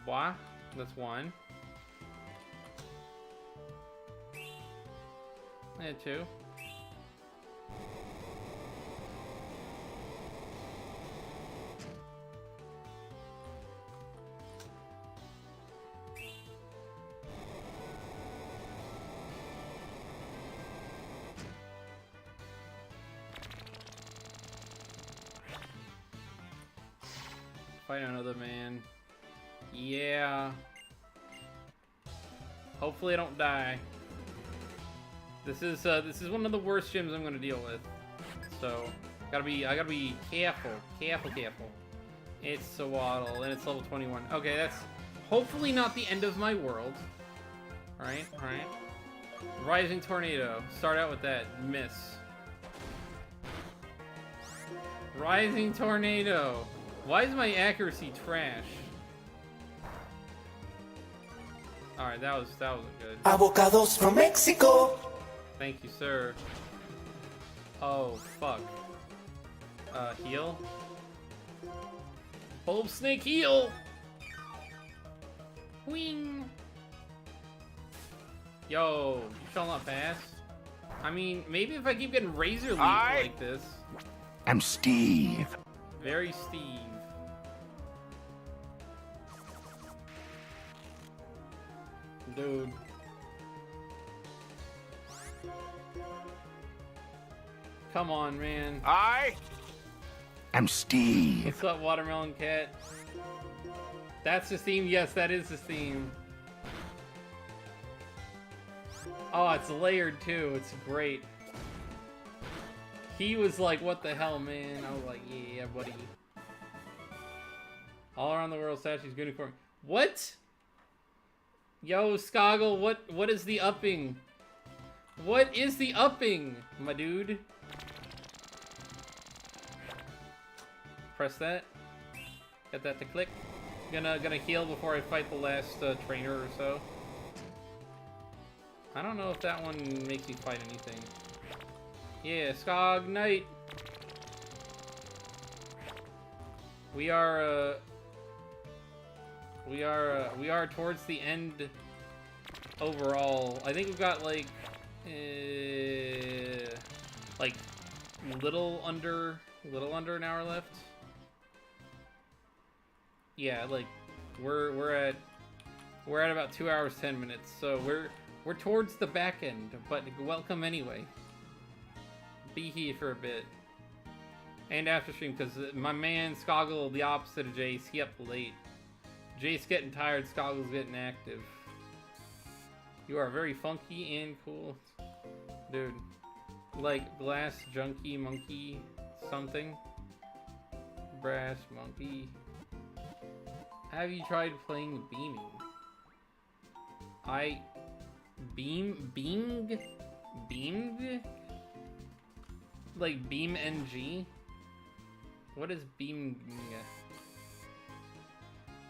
Why? That's one. And two. Fight another man. Yeah. Hopefully I don't die. This is one of the worst gyms I'm gonna deal with. So I gotta be careful. It's Sawaddle and it's level 21. Okay, that's hopefully not the end of my world. Alright. Rising Tornado. Start out with that. Miss. Rising Tornado. Why is my accuracy trash? Alright, that wasn't good. Avocados from Mexico. Thank you, sir. Oh, fuck. Heal? Bulb Snake heal! Wing! Yo, you shall not pass? I mean, maybe if I keep getting Razor Leaf like this. I'm Steve. Very Steve. Dude. Come on, man. I'm Steve. What's up, Watermelon Cat? That's his theme? Yes, that is his theme. Oh, it's layered too. It's great. He was like, what the hell, man? I was like, yeah, buddy. All around the world, statues, unicorn. What? Yo, Skoggle, what is the upping? What is the upping, my dude? Press that. Get that to click. Gonna heal before I fight the last trainer or so. I don't know if that one makes me fight anything. Yeah, Skog Knight. We are towards the end overall. I think we've got like little under an hour left. Yeah, like we're at about 2 hours 10 minutes. So we're towards the back end, but welcome anyway. Be here for a bit. And after stream, because my man Skoggle, the opposite of Jace, he up late. Jace getting tired, Skoggle's getting active. You are very funky and cool. Dude. Like glass junkie monkey something. Brass monkey. Have you tried playing beaming? Beamed? Like beam NG? What is beam?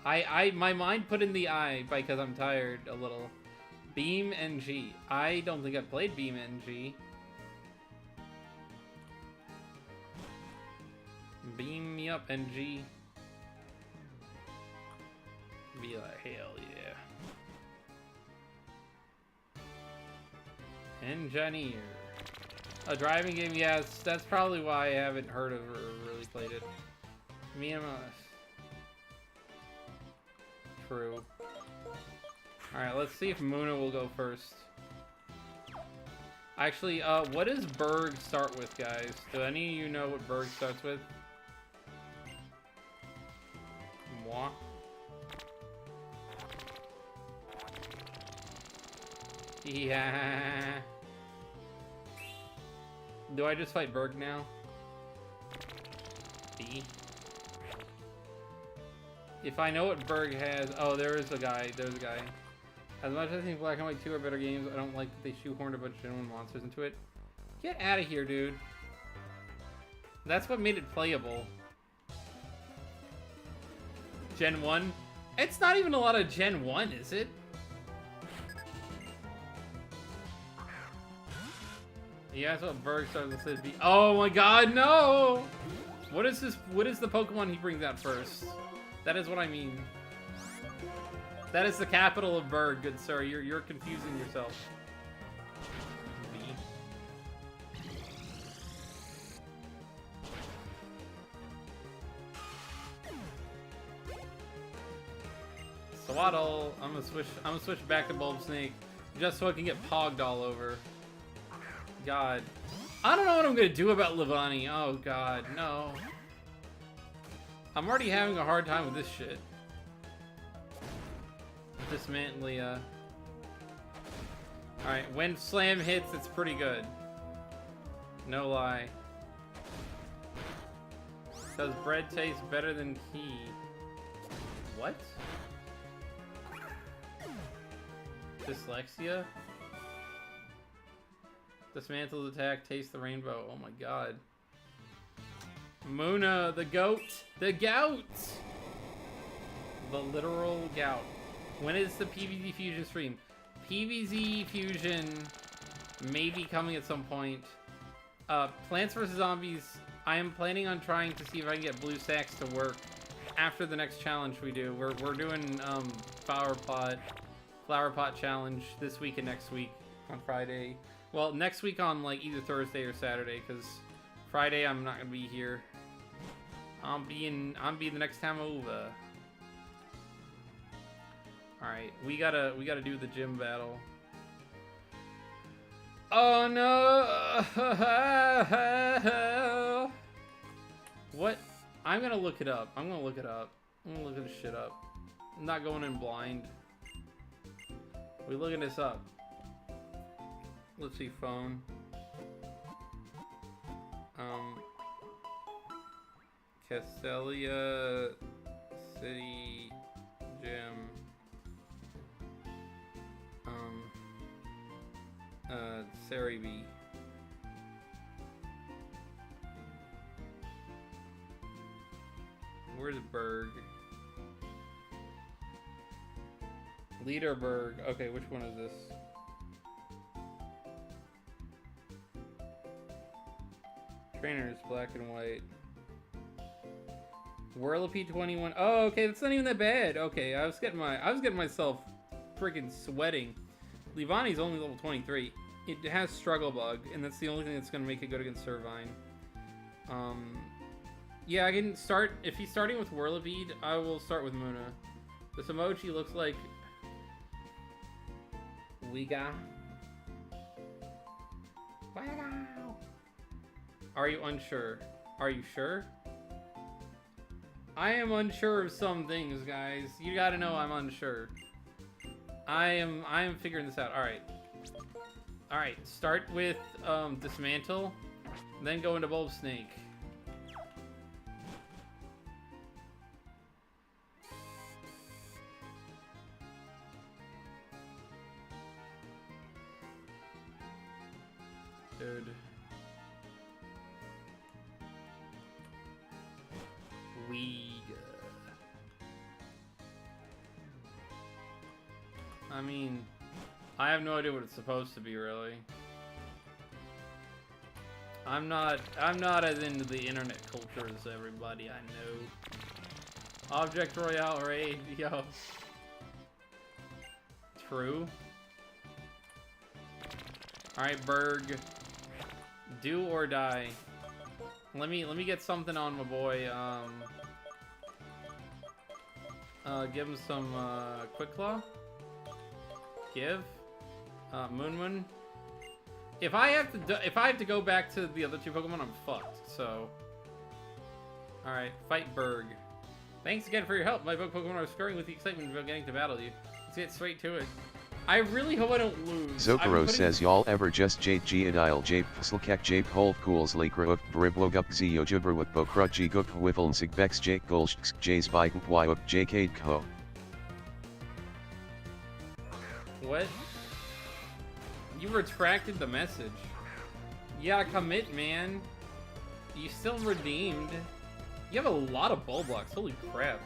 My mind put in the I because I'm tired a little. Beam NG. I don't think I've played Beam NG. Beam me up, NG. Be like, hell yeah. Engineer. A driving game, yes. That's probably why I haven't heard of or really played it. Me and us. True. Alright, let's see if Muna will go first. Actually, what does Berg start with, guys? Do any of you know what Berg starts with? Moi? Yeah. Do I just fight Berg now? B. If I know what Berg has... Oh, there is a guy. There's a guy. As much as I think Black and White 2 are better games, I don't like that they shoehorned a bunch of genuine monsters into it. Get out of here, dude. That's what made it playable. Gen 1? It's not even a lot of Gen 1, is it? Yeah, that's what Berg starts to be. Oh my god, no! What is this? What is the Pokemon he brings out first? That is what I mean. That is the capital of Berg, good sir. You're confusing yourself. B. Swaddle. I'm gonna switch back to Bulb Snake just so I can get pogged all over. God. I don't know what I'm gonna do about Levani. Oh god, no. I'm already having a hard time with this shit. Dismantling, Alright, when Slam hits, it's pretty good. No lie. Does bread taste better than key? What? Dyslexia? Dismantle's attack, taste the rainbow. Oh my god. Muna, the goat! The gout! The literal gout. When is the PvZ Fusion stream? PvZ Fusion may be coming at some point. Plants vs. Zombies, I am planning on trying to see if I can get blue stacks to work after the next challenge we do. We're doing flower pot challenge this week and next week on Friday. Well, next week on like either Thursday or Saturday, because Friday I'm not gonna be here. I'm being the next time over. Alright, we gotta do the gym battle. Oh no! What? I'm gonna look it up. I'm gonna look this shit up. I'm not going in blind. We looking this up. Let's see, phone. Castelia City Gym. Cerebi. Where's Berg? Leaderberg. Okay, which one is this? Trainers, black and white. Whirlipede 21. Oh, okay, that's not even that bad. Okay, I was getting myself freaking sweating. Levani's only level 23. It has Struggle Bug, and that's the only thing that's gonna make it good against Servine. Yeah, I can start. If he's starting with Whirlipede, I will start with Muna. This emoji looks like Liga. Are you unsure? Are you sure? I am unsure of some things, guys. You gotta know I'm unsure. I am figuring this out. Alright. Alright, start with dismantle, then go into bulb snake. Dude. I mean, I have no idea what it's supposed to be, really. I'm not as into the internet culture as everybody I know. Object Royale raid, yo. True. Alright, Berg. Do or die. Let me get something on my boy. Give him some Quick Claw. Give. Moon. If I have to go back to the other two Pokemon, I'm fucked. So. All right, fight Berg. Thanks again for your help. My Pokemon are scurrying with the excitement of getting to battle you. Let's get straight to it. I really hope I don't lose. Zokaro says y'all ever just jade Geodile Jape Slkek Jape Hold Cools Lakerook Bribloguk Ziojuberwuk Bokrachi Guk Wiffln Sigbex Jake Golshks Jays Biden Wyuk Jade Ko. What? You retracted the message. Yeah, commit, man. You still redeemed. You have a lot of Bulbucks. Holy crap.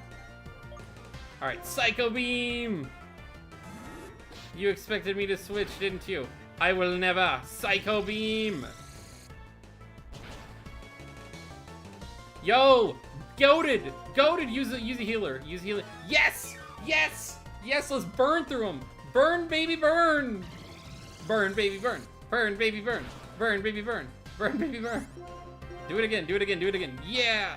Alright, Psycho Beam! You expected me to switch, didn't you? I will never. Psycho Beam! Yo! Goated! Goated! Use a healer. Use a healer. Yes! Yes! Yes, let's burn through him! Burn, baby, burn! Burn, baby, burn! Burn, baby, burn! Burn, baby, burn! Burn, baby, burn! Do it again, do it again, do it again. Yeah!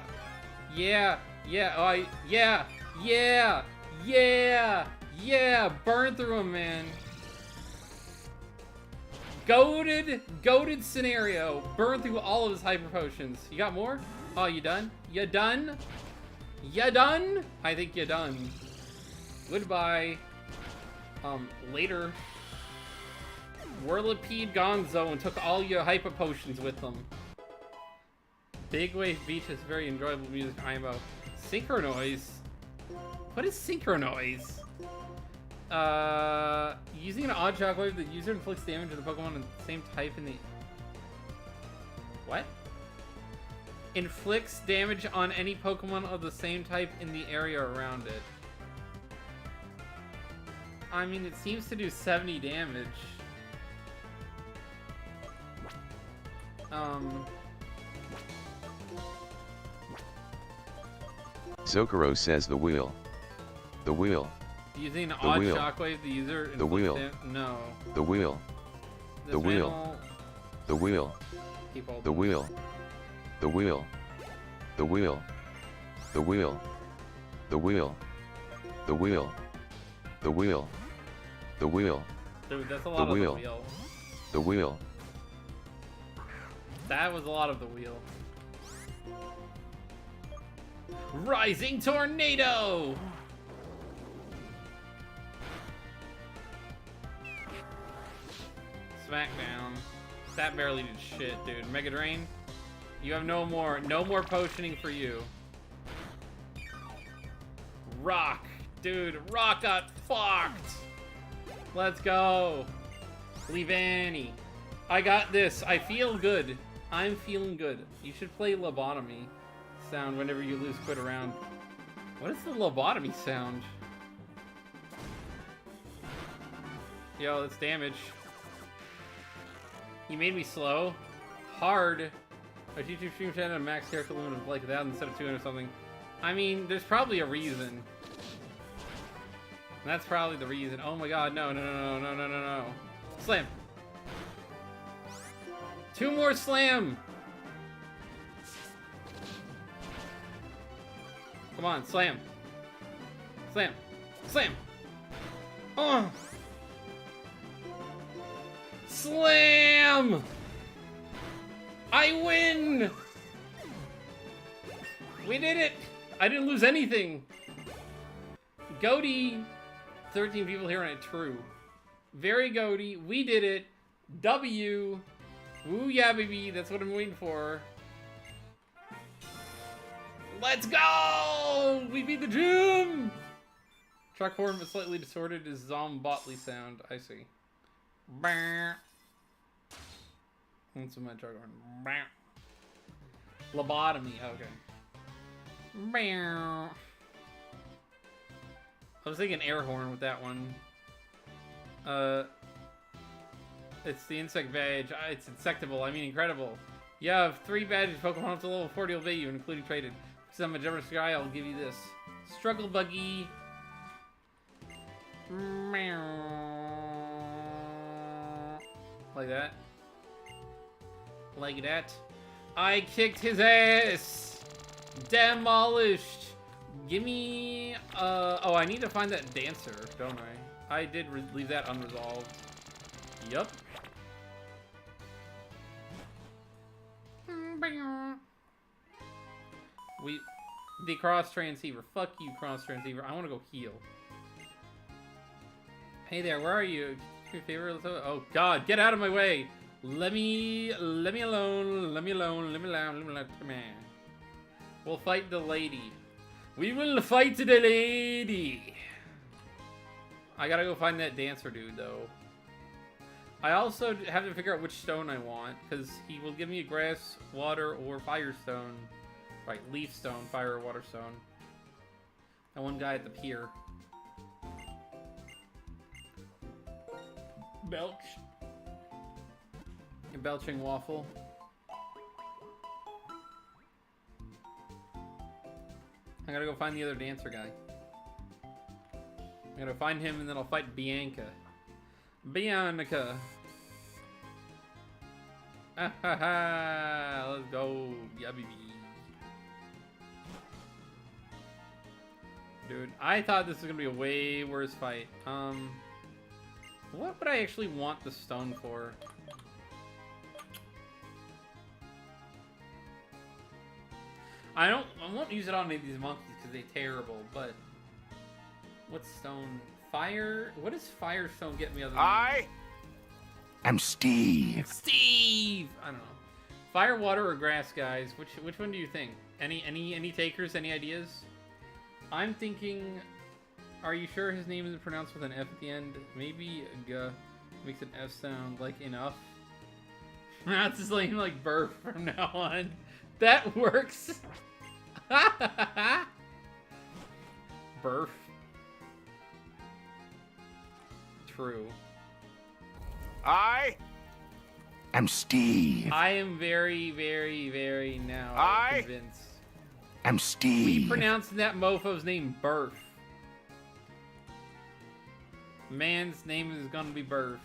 Yeah! Yeah! Oh, yeah! Yeah! Yeah! Yeah! Burn through him, man! Goated scenario. Burn through all of his hyper potions. You got more? Oh, you done? You done? You done? I think you done. Goodbye. Later. Whirlipede Gonzo and took all your hyper potions with them. Big Wave Beach is very enjoyable music, IMO. Synchronoise? What is Synchronoise? Using an odd shockwave, the user inflicts damage to the Pokemon of the same type in the... What? Inflicts damage on any Pokemon of the same type in the area around it. I mean, it seems to do 70 damage. Zokaro says the wheel. The wheel. Using an The odd wheel. shockwave, the user... The wheel. No. The wheel. The wheel. The wheel. People. The wheel. The wheel. The wheel. The wheel. The wheel. The wheel. The wheel. The wheel. Dude, that's a The lot of wheel. the wheel. The wheel. That was a lot of the wheel. Rising Tornado! Smackdown. That barely did shit, dude. Mega Drain. You have no more potioning for you. Rock. Dude, Rock got fucked. Let's go. Leavanny. I got this. I feel good. I'm feeling good. You should play lobotomy sound whenever you lose quit around. What is the lobotomy sound? Yo, that's damage. You made me slow. Hard. A YouTube stream chat and a max character limit of like 1,000 instead of 200 or something. I mean, there's probably a reason. That's probably the reason. Oh my god, no. Slam. 2 more slam. Come on, slam. Slam. Slam. Oh. Slam! I win! We did it! I didn't lose anything! Goaty! 13 people here on it, true. Very goaty. We did it. W. Woo yeah, baby. That's what I'm waiting for. Let's go! We beat the gym! Truck horn but slightly distorted is zombotly sound. I see. What's my truck horn? Lobotomy. Okay. I was thinking air horn with that one. It's the insect badge. It's insectable. I mean incredible. You have 3 badges Pokemon up to level 40 will obey you, including traded. Because I'm a generous guy, I'll give you this. Struggle Buggy. Like that. Like that. I kicked his ass! Demolished! Gimme... oh, I need to find that dancer, don't I? I did leave that unresolved. Yup. The cross transceiver. Fuck you, cross transceiver. I want to go heal. Hey there, where are you? Your favorite? Oh God, get out of my way! Let me alone. Let me alone. Let me alone. Let me alone. Come on. We'll fight the lady. We will fight the lady. I gotta go find that dancer dude though. I also have to figure out which stone I want, because he will give me a grass, water, or fire stone. Right, leaf stone, fire, or water stone. And one guy at the pier. Belch. A belching waffle. I gotta go find the other dancer guy. I gotta find him and then I'll fight Bianca. Bianca! Ah ha ha! Let's go! Yeah, baby. Dude, I thought this was gonna be a way worse fight. What would I actually want the stone for? I won't use it on any of these monkeys because they're terrible, but... What's stone? Fire? What does fire stone get me other than... I'm Steve. Steve! I don't know. Fire, water, or grass, guys? Which one do you think? Any takers? Any ideas? I'm thinking... Are you sure his name isn't pronounced with an F at the end? Maybe G makes an F sound like enough. That's his name like Burf from now on. That works. Burf. True. I'm Steve. I am very, very, very now convinced. I'm Steve. We pronounced that mofo's name Burf. Man's name is gonna be Burf.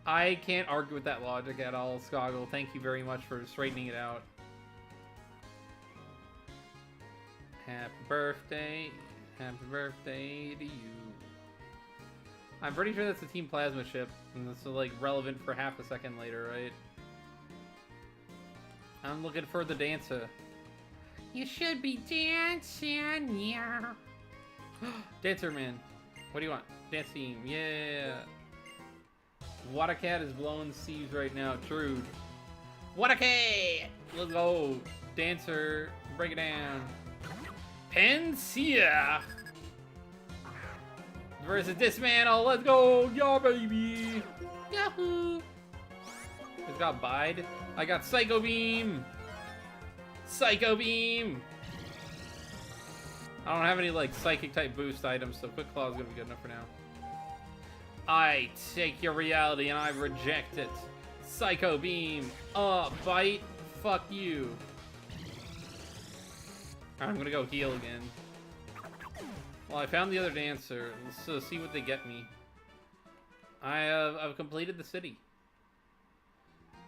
I can't argue with that logic at all, Skoggle. Thank you very much for straightening it out. Happy birthday to you. I'm pretty sure that's the Team Plasma ship, and this is like relevant for half a second later, right? I'm looking for the dancer. You should be dancing, yeah. Dancer man, what do you want? Dance team, yeah. Watacat is blowing seas right now, Trude. Watacat! Let's go. Dancer, break it down. Pansia versus Dismantle, let's go! Yeah, baby! Yahoo! It's got Bide. I got Psycho Beam! Psycho Beam! I don't have any, like, psychic type boost items, so Quick Claw is gonna be good enough for now. I take your reality and I reject it. Psycho Beam. Bite. Fuck you. I'm gonna go heal again. Well, I found the other dancer. Let's see what they get me. I've completed the city.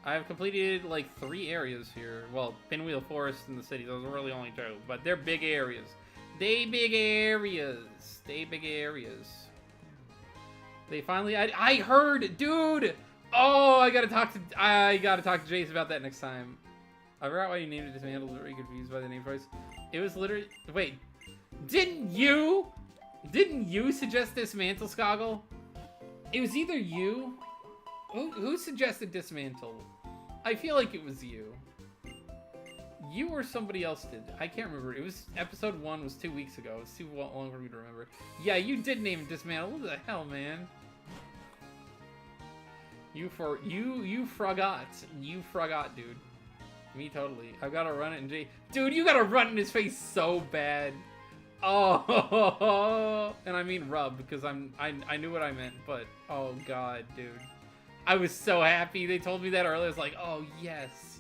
I've completed like 3 areas here. Well, Pinwheel Forest and the city. Those are really only 2, but they're big areas. They big areas. They big areas. They finally... I heard! Dude! Oh, I gotta talk to Jace about that next time. I forgot why you named it Dismantle. I was very confused by the name choice. It was literally... Wait. Didn't you suggest Dismantle, Skoggle? It was either you... Who suggested Dismantle? I feel like it was you. You or somebody else did. I can't remember. It was... Episode 1 was 2 weeks ago. It's too long for me to remember. Yeah, you did name it Dismantle. What the hell, man? You forgot. You forgot, dude. Me totally. I've got to run it in J. Dude, you got to run in his face so bad. Oh, and I mean rub because I knew what I meant, but oh god, dude. I was so happy they told me that earlier. I was like, oh yes.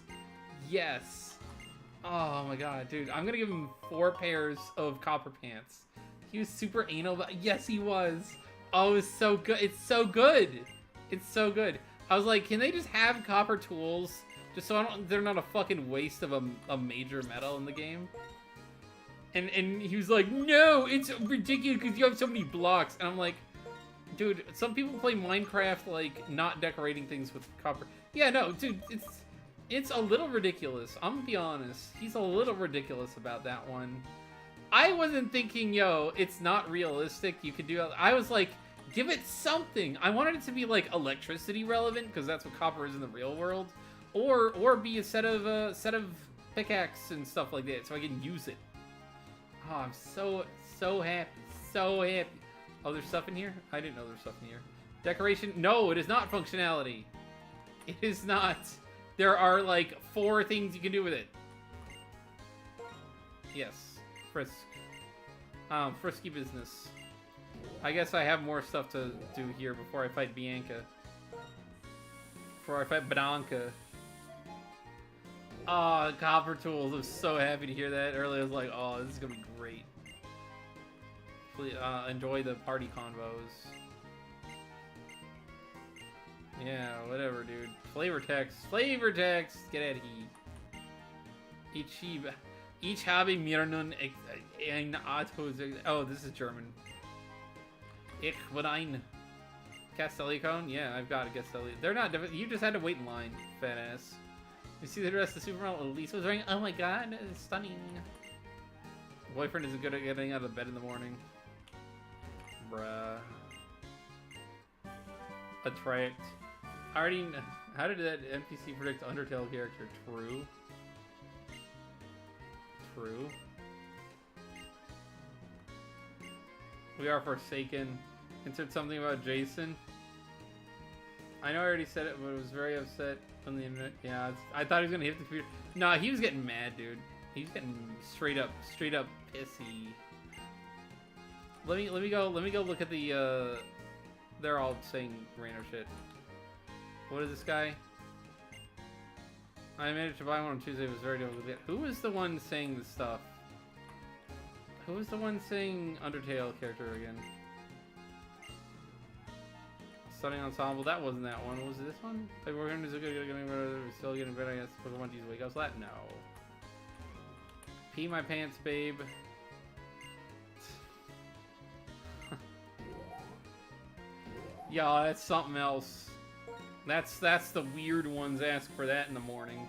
Yes. Oh my god, dude. I'm gonna give him 4 pairs of copper pants. He was super anal, but yes he was. Oh, it's so good. It's so good. It's so good. I was like, can they just have copper tools? Just so they're not a fucking waste of a major metal in the game. And he was like, no, it's ridiculous because you have so many blocks. And I'm like, dude, some people play Minecraft like not decorating things with copper. Yeah, no, dude, it's a little ridiculous. I'm gonna be honest. He's a little ridiculous about that one. I wasn't thinking, yo, it's not realistic. You could do it. I was like, give it something. I wanted it to be like electricity relevant because that's what copper is in the real world, or be a set of pickaxe and stuff like that, so I can use it. Oh, I'm so happy, so happy. Oh, there's stuff in here? I didn't know there's stuff in here. Decoration? No, it is not functionality. It is not. There are like 4 things you can do with it. Yes, frisk. Frisky business. I guess I have more stuff to do here before I fight Bianca. Before I fight Bianca. Oh, copper tools. I was so happy to hear that. Earlier I was like, oh, this is gonna be great. Please, enjoy the party convos. Yeah, whatever, dude. Flavor text. Flavor text! Get out of here. Ich habe mir nun ein Auto... Oh, this is German. Ich bin ein Castellicone? Yeah, I've got a Castellicone. They're not... You just had to wait in line, fat ass. You see the dress the supermodel Elise was wearing? Oh my god, it's stunning. Boyfriend is good at getting out of bed in the morning. Bruh. Attract. I already know. How did that NPC predict Undertale character? True. True. We are forsaken. Insert something about Jason. I know I already said it, but I was very upset on the internet. Yeah, I thought he was gonna hit the computer. No, he was getting mad, dude. He was getting straight up pissy. Let me go look at the. They're all saying random shit. What is this guy? I managed to buy one on Tuesday. It was very difficult to get. Who was the one saying this stuff? Who was the one saying Undertale character again? Stunning ensemble. That wasn't that one. Was it this one? Like, we're going to we're still getting better. I guess Pokemon G's wake up. That no. Pee my pants, babe. Yeah, that's something else. That's the weird ones ask for that in the morning.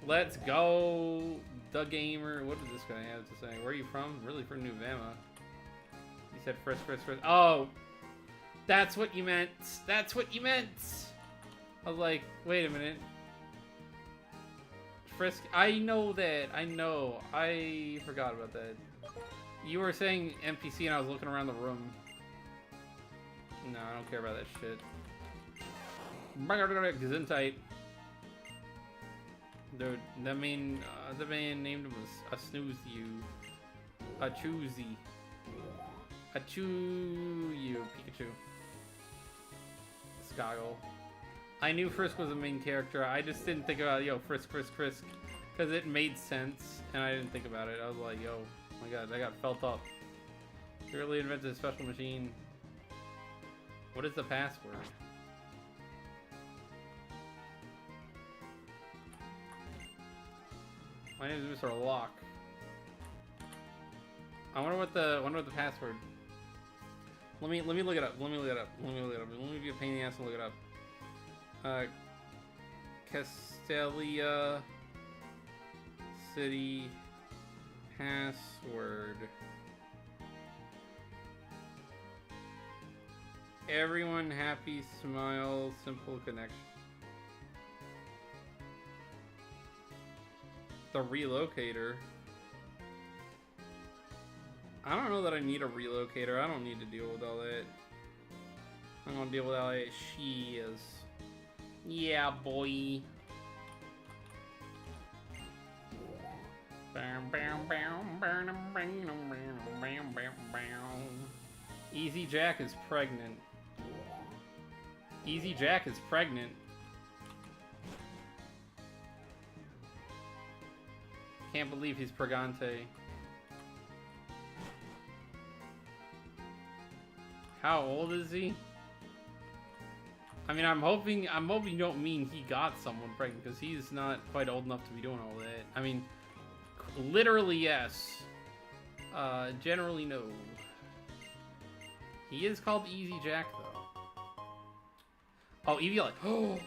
Let's go, the gamer. What did this guy have to say? Where are you from? Really from New Vama. He said frisk. Oh, that's what you meant. That's what you meant. I was like, wait a minute. Frisk. I know that. I know. I forgot about that. You were saying NPC and I was looking around the room. No, I don't care about that shit. Gesundheit. Dude, the man named him was a snooze you. A choosy. A chew you, Pikachu. Skoggle. I knew Frisk was the main character. I just didn't think about, yo, Frisk. Because it made sense, and I didn't think about it. I was like, yo, oh my god, I got felt up. You really invented a special machine. What is the password? My name is Mr. Locke. I wonder what the password. Let me look it up. Let me be a pain in the ass and look it up. Castelia City password. Everyone happy, smile, simple connection. The relocator. I don't know that I need a relocator. I don't need to deal with all that. I'm gonna deal with all that shiz. Yeah, boy. Easy Jack is pregnant. Easy Jack is pregnant. Can't believe he's pregante. How old is he? I mean, I'm hoping you don't mean he got someone pregnant, because he's not quite old enough to be doing all that. I mean, literally yes. Generally no. He is called Easy Jack though. Oh, Evie like, oh,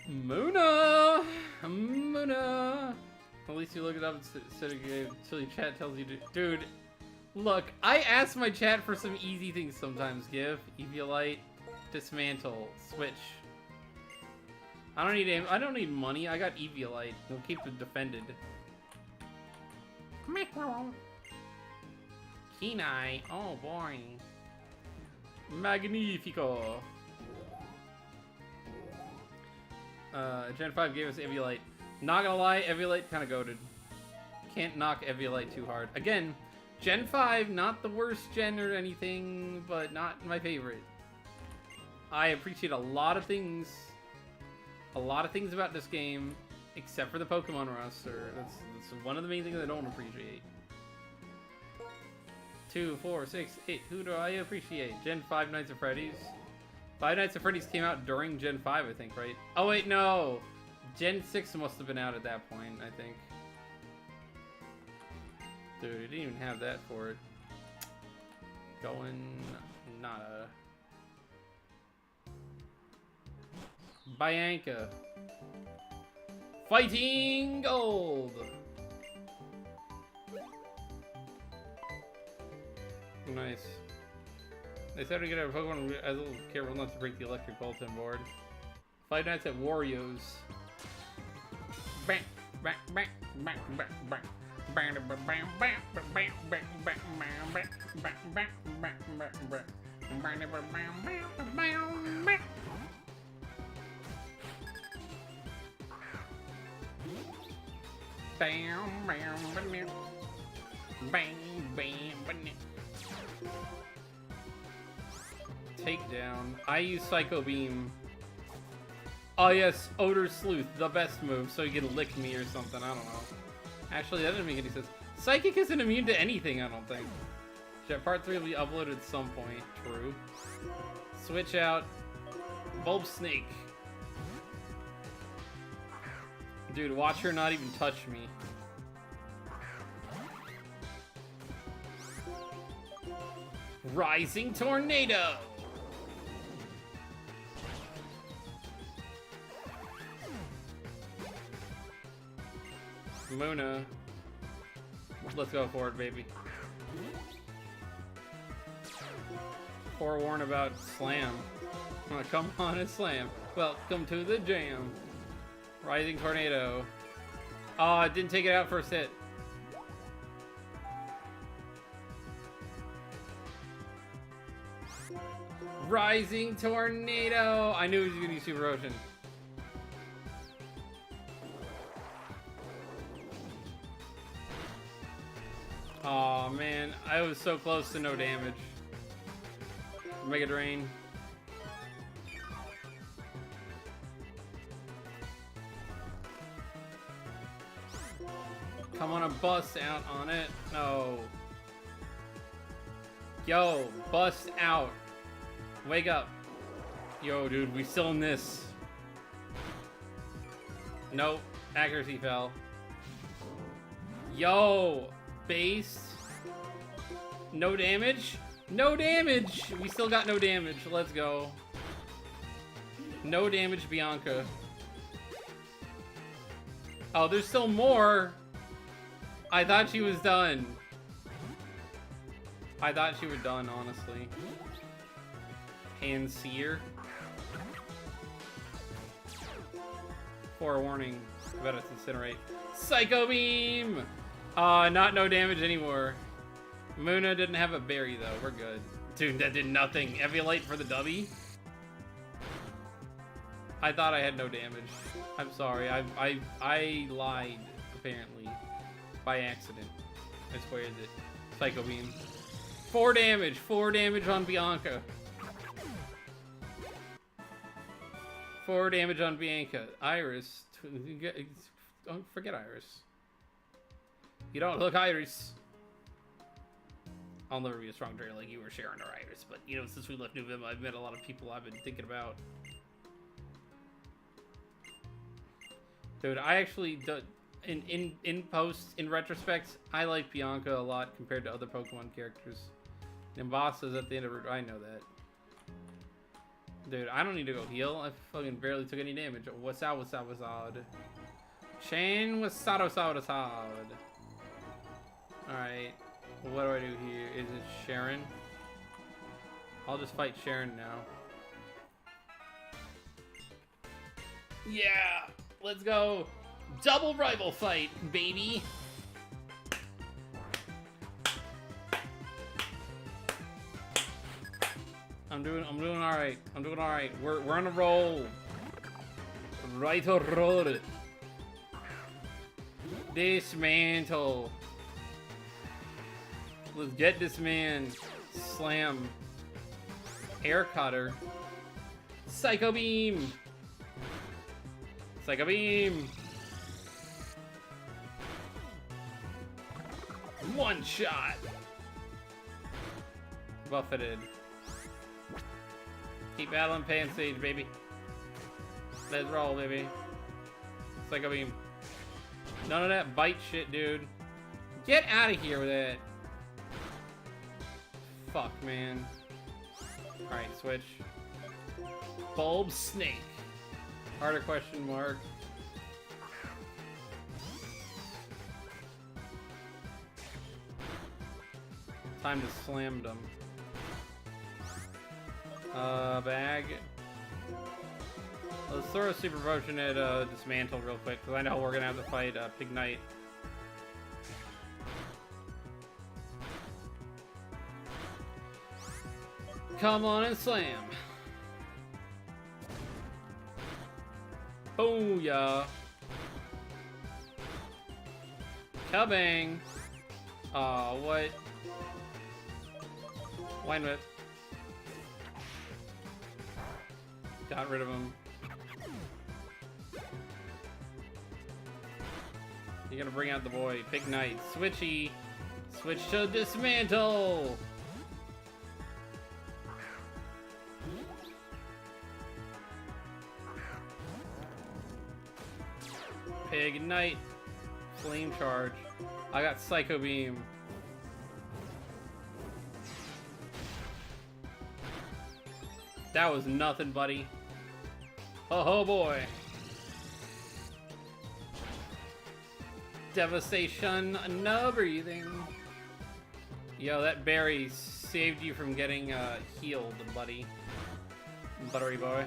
Muna, Muna. At least you look it up instead of silly chat tells you to. Dude, look, I ask my chat for some easy things sometimes. Give Eviolite, dismantle, switch. I don't need money. I got Eviolite. We'll keep it defended. Kenai. Oh boy. Magnifico. Gen 5 gave us Eviolite. Not gonna lie, Eviolite kind of goated. Can't knock Eviolite too hard. Again, Gen 5, not the worst gen or anything, but not my favorite. I appreciate a lot of things about this game, except for the Pokemon roster. That's one of the main things I don't appreciate. 2, 4, 6, 8. Who do I appreciate? Gen 5 Nights at Freddy's. 5 Nights at Freddy's came out during Gen 5, I think, right? Oh, wait, no. Gen 6 must have been out at that point, I think. Dude, it didn't even have that for it. Going nada. Bianca. Fighting Gold. Nice. They said we get a Pokemon as a little careful not to break the electric bulletin board. 5 Nights at Wario's. Takedown. I use Psycho Beam. Oh yes, Odor Sleuth, the best move, so he can lick me or something, I don't know. Actually, that doesn't make any sense. Psychic isn't immune to anything, I don't think. Part 3 will be uploaded at some point. True. Switch out. Bulb Snake. Dude, watch her not even touch me. Rising Tornado! Muna. Let's go for it, baby. Forewarn about Slam. Oh, come on and Slam. Welcome to the jam. Rising Tornado. Oh, it didn't take it out first hit. Rising Tornado! I knew he was going to use Super Ocean. Aw, oh, man. I was so close to no damage. Mega Drain. Come on, a bust out on it. No. Yo, bust out. Wake up. Yo, dude, we still in this. Nope. Accuracy fell. Yo, base. No damage? No damage! We still got no damage. Let's go. No damage, Bianca. Oh, there's still more. I thought she was done. I thought she was done, honestly. Panseer. Forewarning. About to incinerate. Psycho Beam! Not no damage anymore. Muna didn't have a berry, though. We're good. Dude, that did nothing. Eviolite for the W? I thought I had no damage. I'm sorry. I lied, apparently. By accident. I swear it. Psycho Beam. 4 damage. 4 damage on Bianca. 4 damage on Bianca. Iris. Don't forget Iris. You don't look Iris. I'll never be a strong trainer like you or Sharon or Iris, but you know, since we left New Vim, I've met a lot of people I've been thinking about. Dude, I actually in post, in retrospect, I like Bianca a lot compared to other Pokemon characters. Nimbasa's at the end of it. I know that. Dude, I don't need to go heal. I fucking barely took any damage. What's out? What's out? What's out? Chain was Sado. Alright. What do I do here? Is it Sharon? I'll just fight Sharon now. Yeah! Let's go! Double rival fight, baby! I'm doing alright. I'm doing alright. We're on a roll. Right or roll. Dismantle. Let's get this man. Slam. Air cutter. Psycho Beam. Psycho Beam. One shot. Buffeted. Keep battling Pansage, baby. Let's roll, baby. Psycho Beam. None of that bite shit, dude. Get out of here with that. Fuck, man. Alright, switch. Bulb Snake. Harder question mark. Time to slam them. Bag. Let's throw a super potion at Dismantle real quick, because I know we're gonna have to fight Pig Knight. Come on and slam. Booyah. Kabang. Aw, what? Wine Whip. Got rid of him. You're gonna bring out the boy. Pig Knight. Switchy. Switch to Dismantle. Pig Knight. Flame Charge. I got Psycho Beam. That was nothing, buddy. Oh boy. Devastation, no breathing. Yo, that berry saved you from getting healed, buddy. Buttery boy.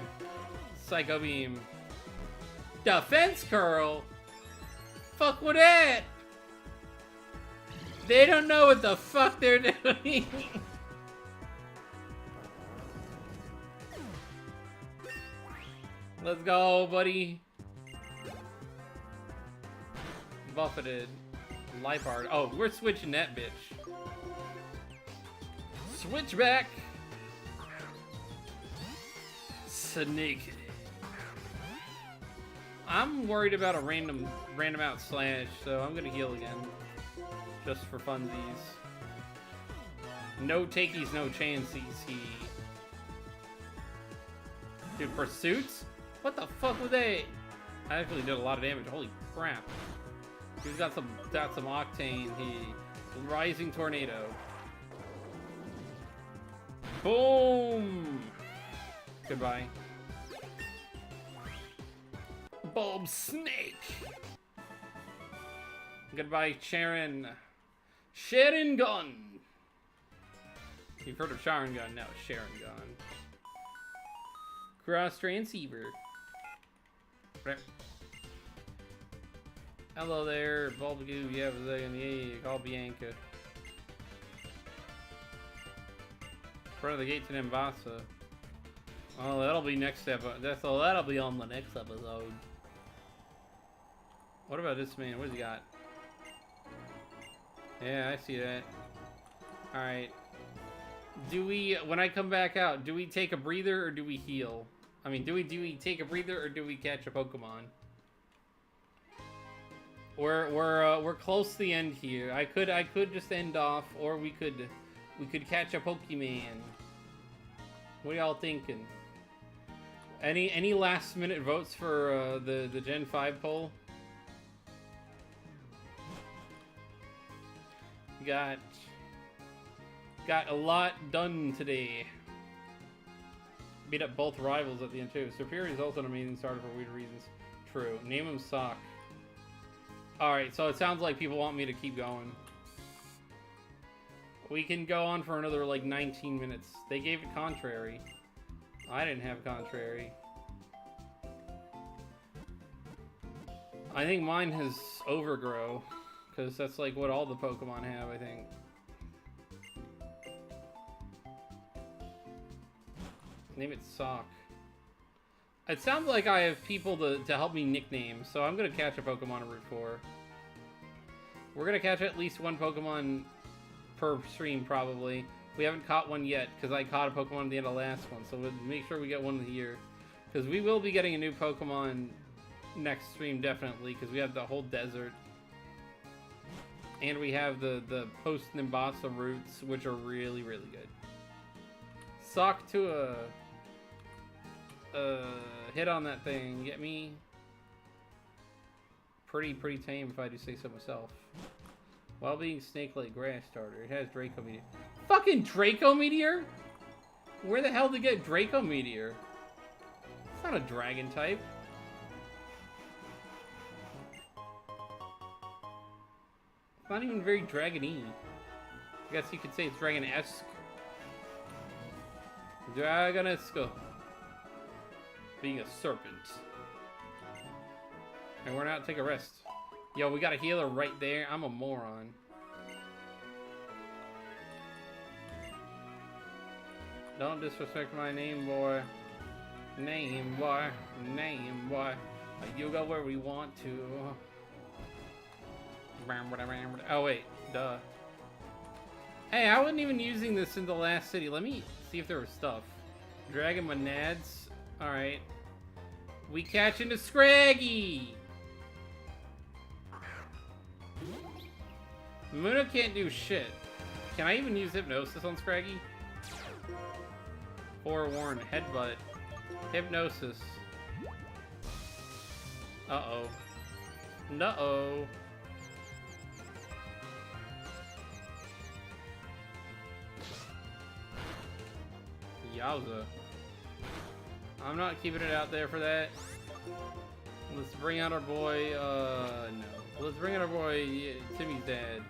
Psycho Beam. Defense Curl? Fuck with it! They don't know what the fuck they're doing. Let's go, buddy. Buffeted. Life Art. Oh, we're switching that bitch. Switch back. Snake. I'm worried about a random out slash, so I'm gonna heal again. Just for funsies. No takies, no chances. Dude, Pursuits? What the fuck was they? I actually did a lot of damage. Holy crap. He's got some octane. Rising Tornado. Boom! Goodbye. Bulb Snake! Goodbye, Sharon. Sharon Gun. You've heard of Sharon Gun, now it's Sharon Gun. Cross transceiver. Hello there, Bulbucks. You have a second. Yeah, call Bianca. Front of the gate to Nimbasa. Oh, that'll be next episode. That'll be on the next episode. What about this man? What's he got? Yeah, I see that. Alright. Do we, when I come back out, do we take a breather or do we heal? I mean, do we take a breather or do we catch a Pokemon? We're close to the end here. I could just end off, or we could catch a Pokemon. What are y'all thinking? Any last minute votes for the Gen 5 poll? Got a lot done today. Beat up both rivals at the end too. Superior is also an amazing starter for weird reasons. True. Name him Sock. Alright, so it sounds like people want me to keep going. We can go on for another like 19 minutes. They gave it contrary. I didn't have contrary. I think mine has overgrow. Because that's like what all the Pokemon have, I think. Name it Sock. It sounds like I have people to help me nickname, so I'm going to catch a Pokemon in Route 4. We're going to catch at least one Pokemon per stream, probably. We haven't caught one yet, because I caught a Pokemon at the end of the last one, so we'll make sure we get one here. Because we will be getting a new Pokemon next stream, definitely, because we have the whole desert. And we have the post-Nimbasa routes, which are really, really good. Sock to a hit on that thing. Get me? Pretty tame if I do say so myself. While being snake-like grass starter, it has Draco Meteor. Fucking Draco Meteor? Where the hell did it get Draco Meteor? It's not a dragon type. It's not even very dragon-y. I guess you could say it's dragon-esque. Dragonesco. Being a serpent. And we're not take a rest. Yo, we got a healer right there. I'm a moron. Don't disrespect my name, boy. Name, boy. Name, boy. You go where we want to. Oh, wait. Duh. Hey, I wasn't even using this in the last city. Let me see if there was stuff. Dragon Monads. Alright. We catch into Scraggy! Muna can't do shit. Can I even use Hypnosis on Scraggy? Forewarned. Headbutt. Hypnosis. Uh-oh. No-oh. Yowza. I'm not keeping it out there for that. Let's bring out our boy, no. Let's bring out our boy, Timmy's dad.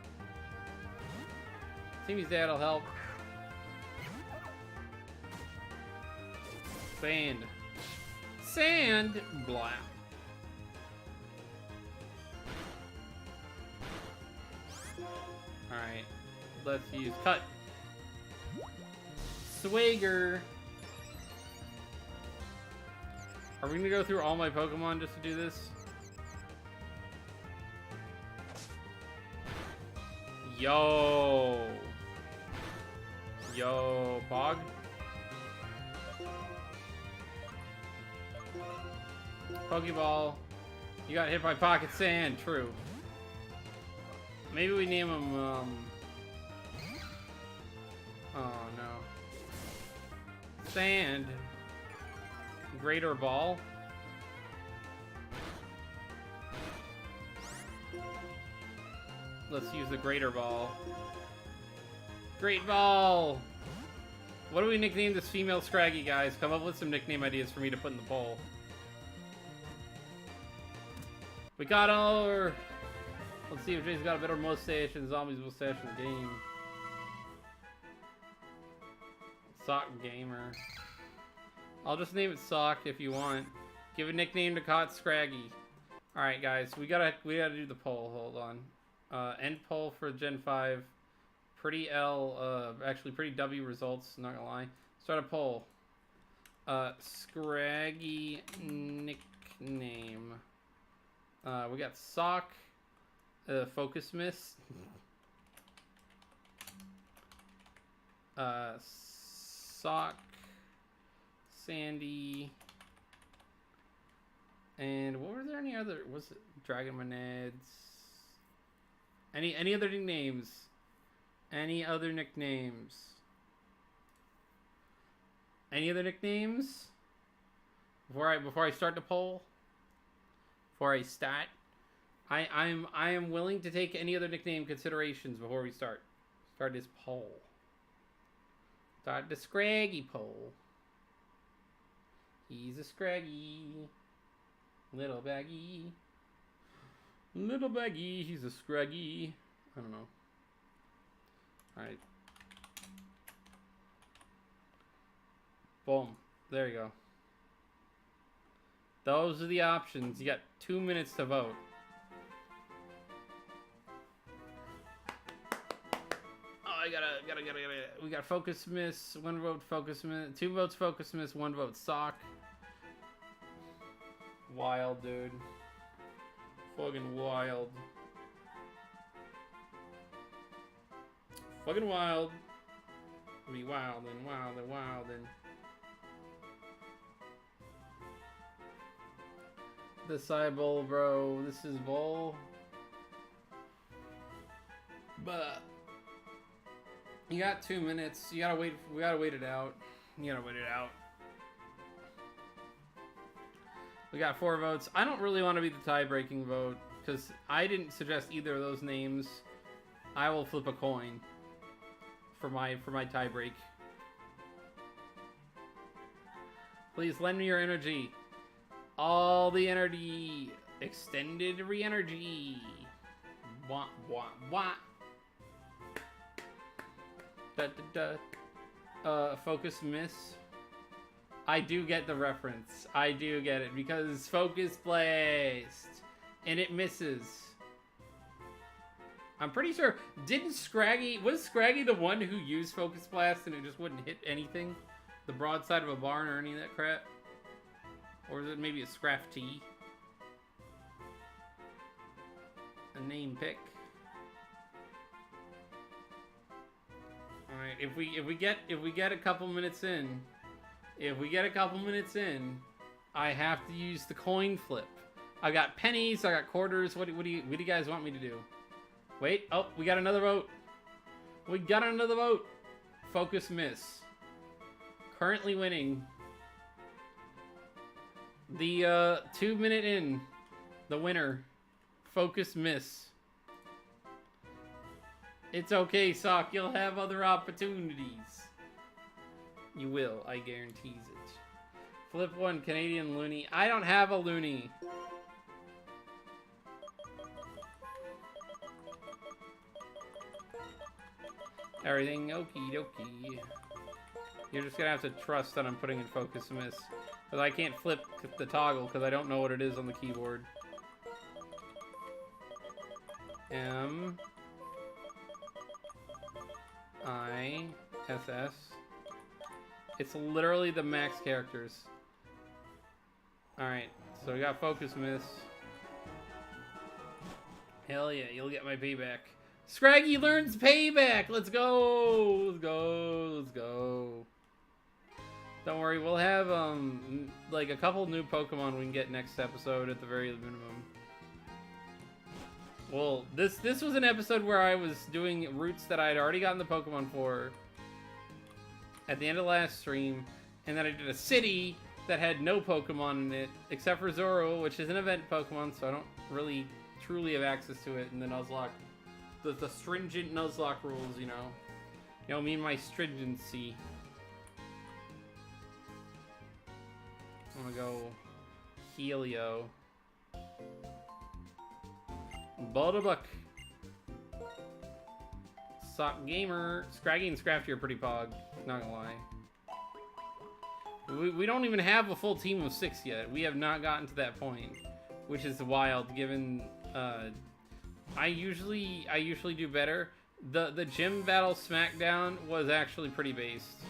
Timmy's dad will help. Sand. Sand! Blah. Alright. Let's use cut. Swagger. Are we gonna go through all my Pokemon just to do this? Yo. Yo, Bog. Pokeball. You got hit by Pocket Sand, true. Maybe we name him, oh no. Sand. Greater Ball. Let's use the Greater Ball. Great Ball! What do we nickname this female Scraggy, guys? Come up with some nickname ideas for me to put in the poll. We got our... Let's see if Jay's got a better mustache than Zombie's mustache in the game. Sock Gamer. I'll just name it Sock if you want. Give a nickname to Caught Scraggy. Alright guys, we gotta do the poll. Hold on. End poll for Gen 5. Pretty L, actually pretty W results, not gonna lie. Start a poll. Scraggy nickname. We got Sock, Focus Miss. Sock, Sandy, and what were there any other? Was it Dragon Monads? Any other nicknames? Any other nicknames? Any other nicknames? Before I start the poll. Before I start, I am willing to take any other nickname considerations before we start. Start this poll. Start the Scraggy poll. He's a Scraggy. Little baggy. Little baggy, he's a Scraggy. I don't know. Alright. Boom. There you go. Those are the options. You got 2 minutes to vote. I gotta. We got Focus Miss, 1 vote Focus Miss, 2 votes Focus Miss, 1 vote Sock. Wild, dude. Fucking wild. Fucking wild. Be wild and wild and wild and. This side bowl, bro. This is bowl. But. You got 2 minutes. You gotta wait. We gotta wait it out. You gotta wait it out. We got 4 votes. I don't really want to be the tie-breaking vote because I didn't suggest either of those names. I will flip a coin for my tie-break. Please lend me your energy. All the energy. Extended re-energy. Wah wah wah. Da, da, da. Focus Miss. I do get the reference. I do get it because focus placed and it misses. I'm pretty sure. Was Scraggy the one who used Focus Blast and it just wouldn't hit anything? The broadside of a barn or any of that crap? Or is it maybe a Scrafty? A name pick. Alright, if we get a couple minutes in, I have to use the coin flip. I got pennies, I got quarters. What do you guys want me to do? Wait, oh, we got another vote. We got another vote. Focus Miss. Currently winning. The 2 minute in, the winner. Focus Miss. It's okay, Sock. You'll have other opportunities. You will, I guarantees it. Flip 1, Canadian Looney. I don't have a Looney. Everything okie dokie. You're just gonna have to trust that I'm putting in Focus Miss. Because I can't flip the toggle because I don't know what it is on the keyboard. M I S S. It's literally the max characters. Alright, so we got Focus Miss. Hell yeah, you'll get my payback. Scraggy learns payback! Let's go! Let's go! Let's go! Don't worry, we'll have like a couple new Pokemon we can get next episode at the very minimum. Well, this was an episode where I was doing routes that I had already gotten the Pokemon for at the end of last stream, and then I did a city that had no Pokemon in it, except for Zoro, which is an event Pokemon, so I don't really truly have access to it, and the Nuzlocke, the stringent Nuzlocke rules, you know. You know, me and my stringency. I'm gonna go Helio. Bulbuck Sock Gamer. Scraggy and Scrafty are pretty pog. Not gonna lie. We don't even have a full team of 6 yet. We have not gotten to that point, which is wild. Given I usually do better. The gym battle SmackDown was actually pretty based.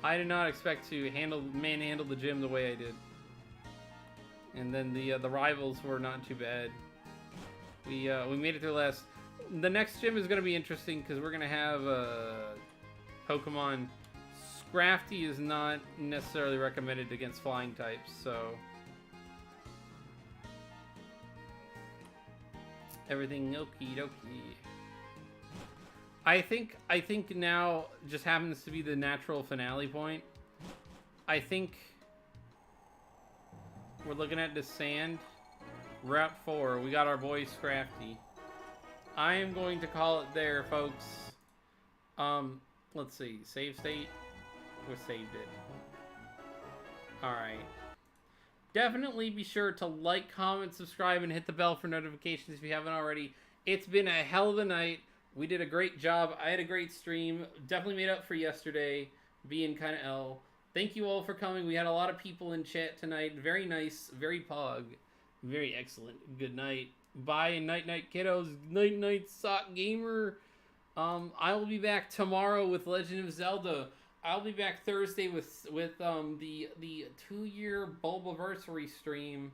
I did not expect to manhandle the gym the way I did. And then the rivals were not too bad. We made it through last. The next gym is going to be interesting because we're going to have Pokemon. Scrafty is not necessarily recommended against flying types, so everything okie dokie. I think now just happens to be the natural finale point. I think we're looking at the sand. Route 4. We got our boy Scrafty. I am going to call it there, folks. Let's see. Save state. We saved it. Alright. Definitely be sure to like, comment, subscribe, and hit the bell for notifications if you haven't already. It's been a hell of a night. We did a great job. I had a great stream. Definitely made up for yesterday being kind of L. Thank you all for coming. We had a lot of people in chat tonight. Very nice. Very pog. Very excellent. Good night. Bye and night night kiddos. Night night Sock Gamer. I will be back tomorrow with Legend of Zelda. I'll be back Thursday with the 2-year Bulbuversary stream.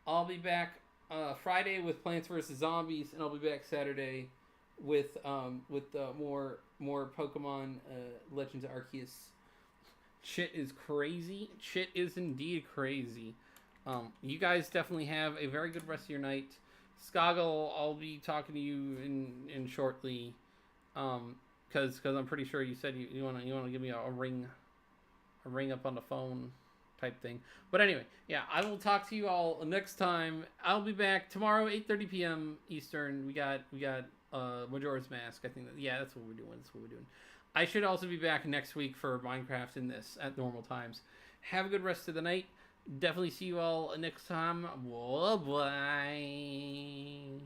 I'll be back Friday with Plants vs Zombies, and I'll be back Saturday with more Pokemon Legends Arceus. Shit is crazy. Shit is indeed crazy. You guys definitely have a very good rest of your night. Skoggle, I'll be talking to you in shortly. Because I'm pretty sure you said you want to give me a ring up on the phone type thing. But anyway, yeah, I will talk to you all next time. I'll be back tomorrow, 8:30 p.m. Eastern. We got Majora's Mask. I think that's what we're doing. That's what we're doing. I should also be back next week for Minecraft in this at normal times. Have a good rest of the night. Definitely see you all next time. Bye bye.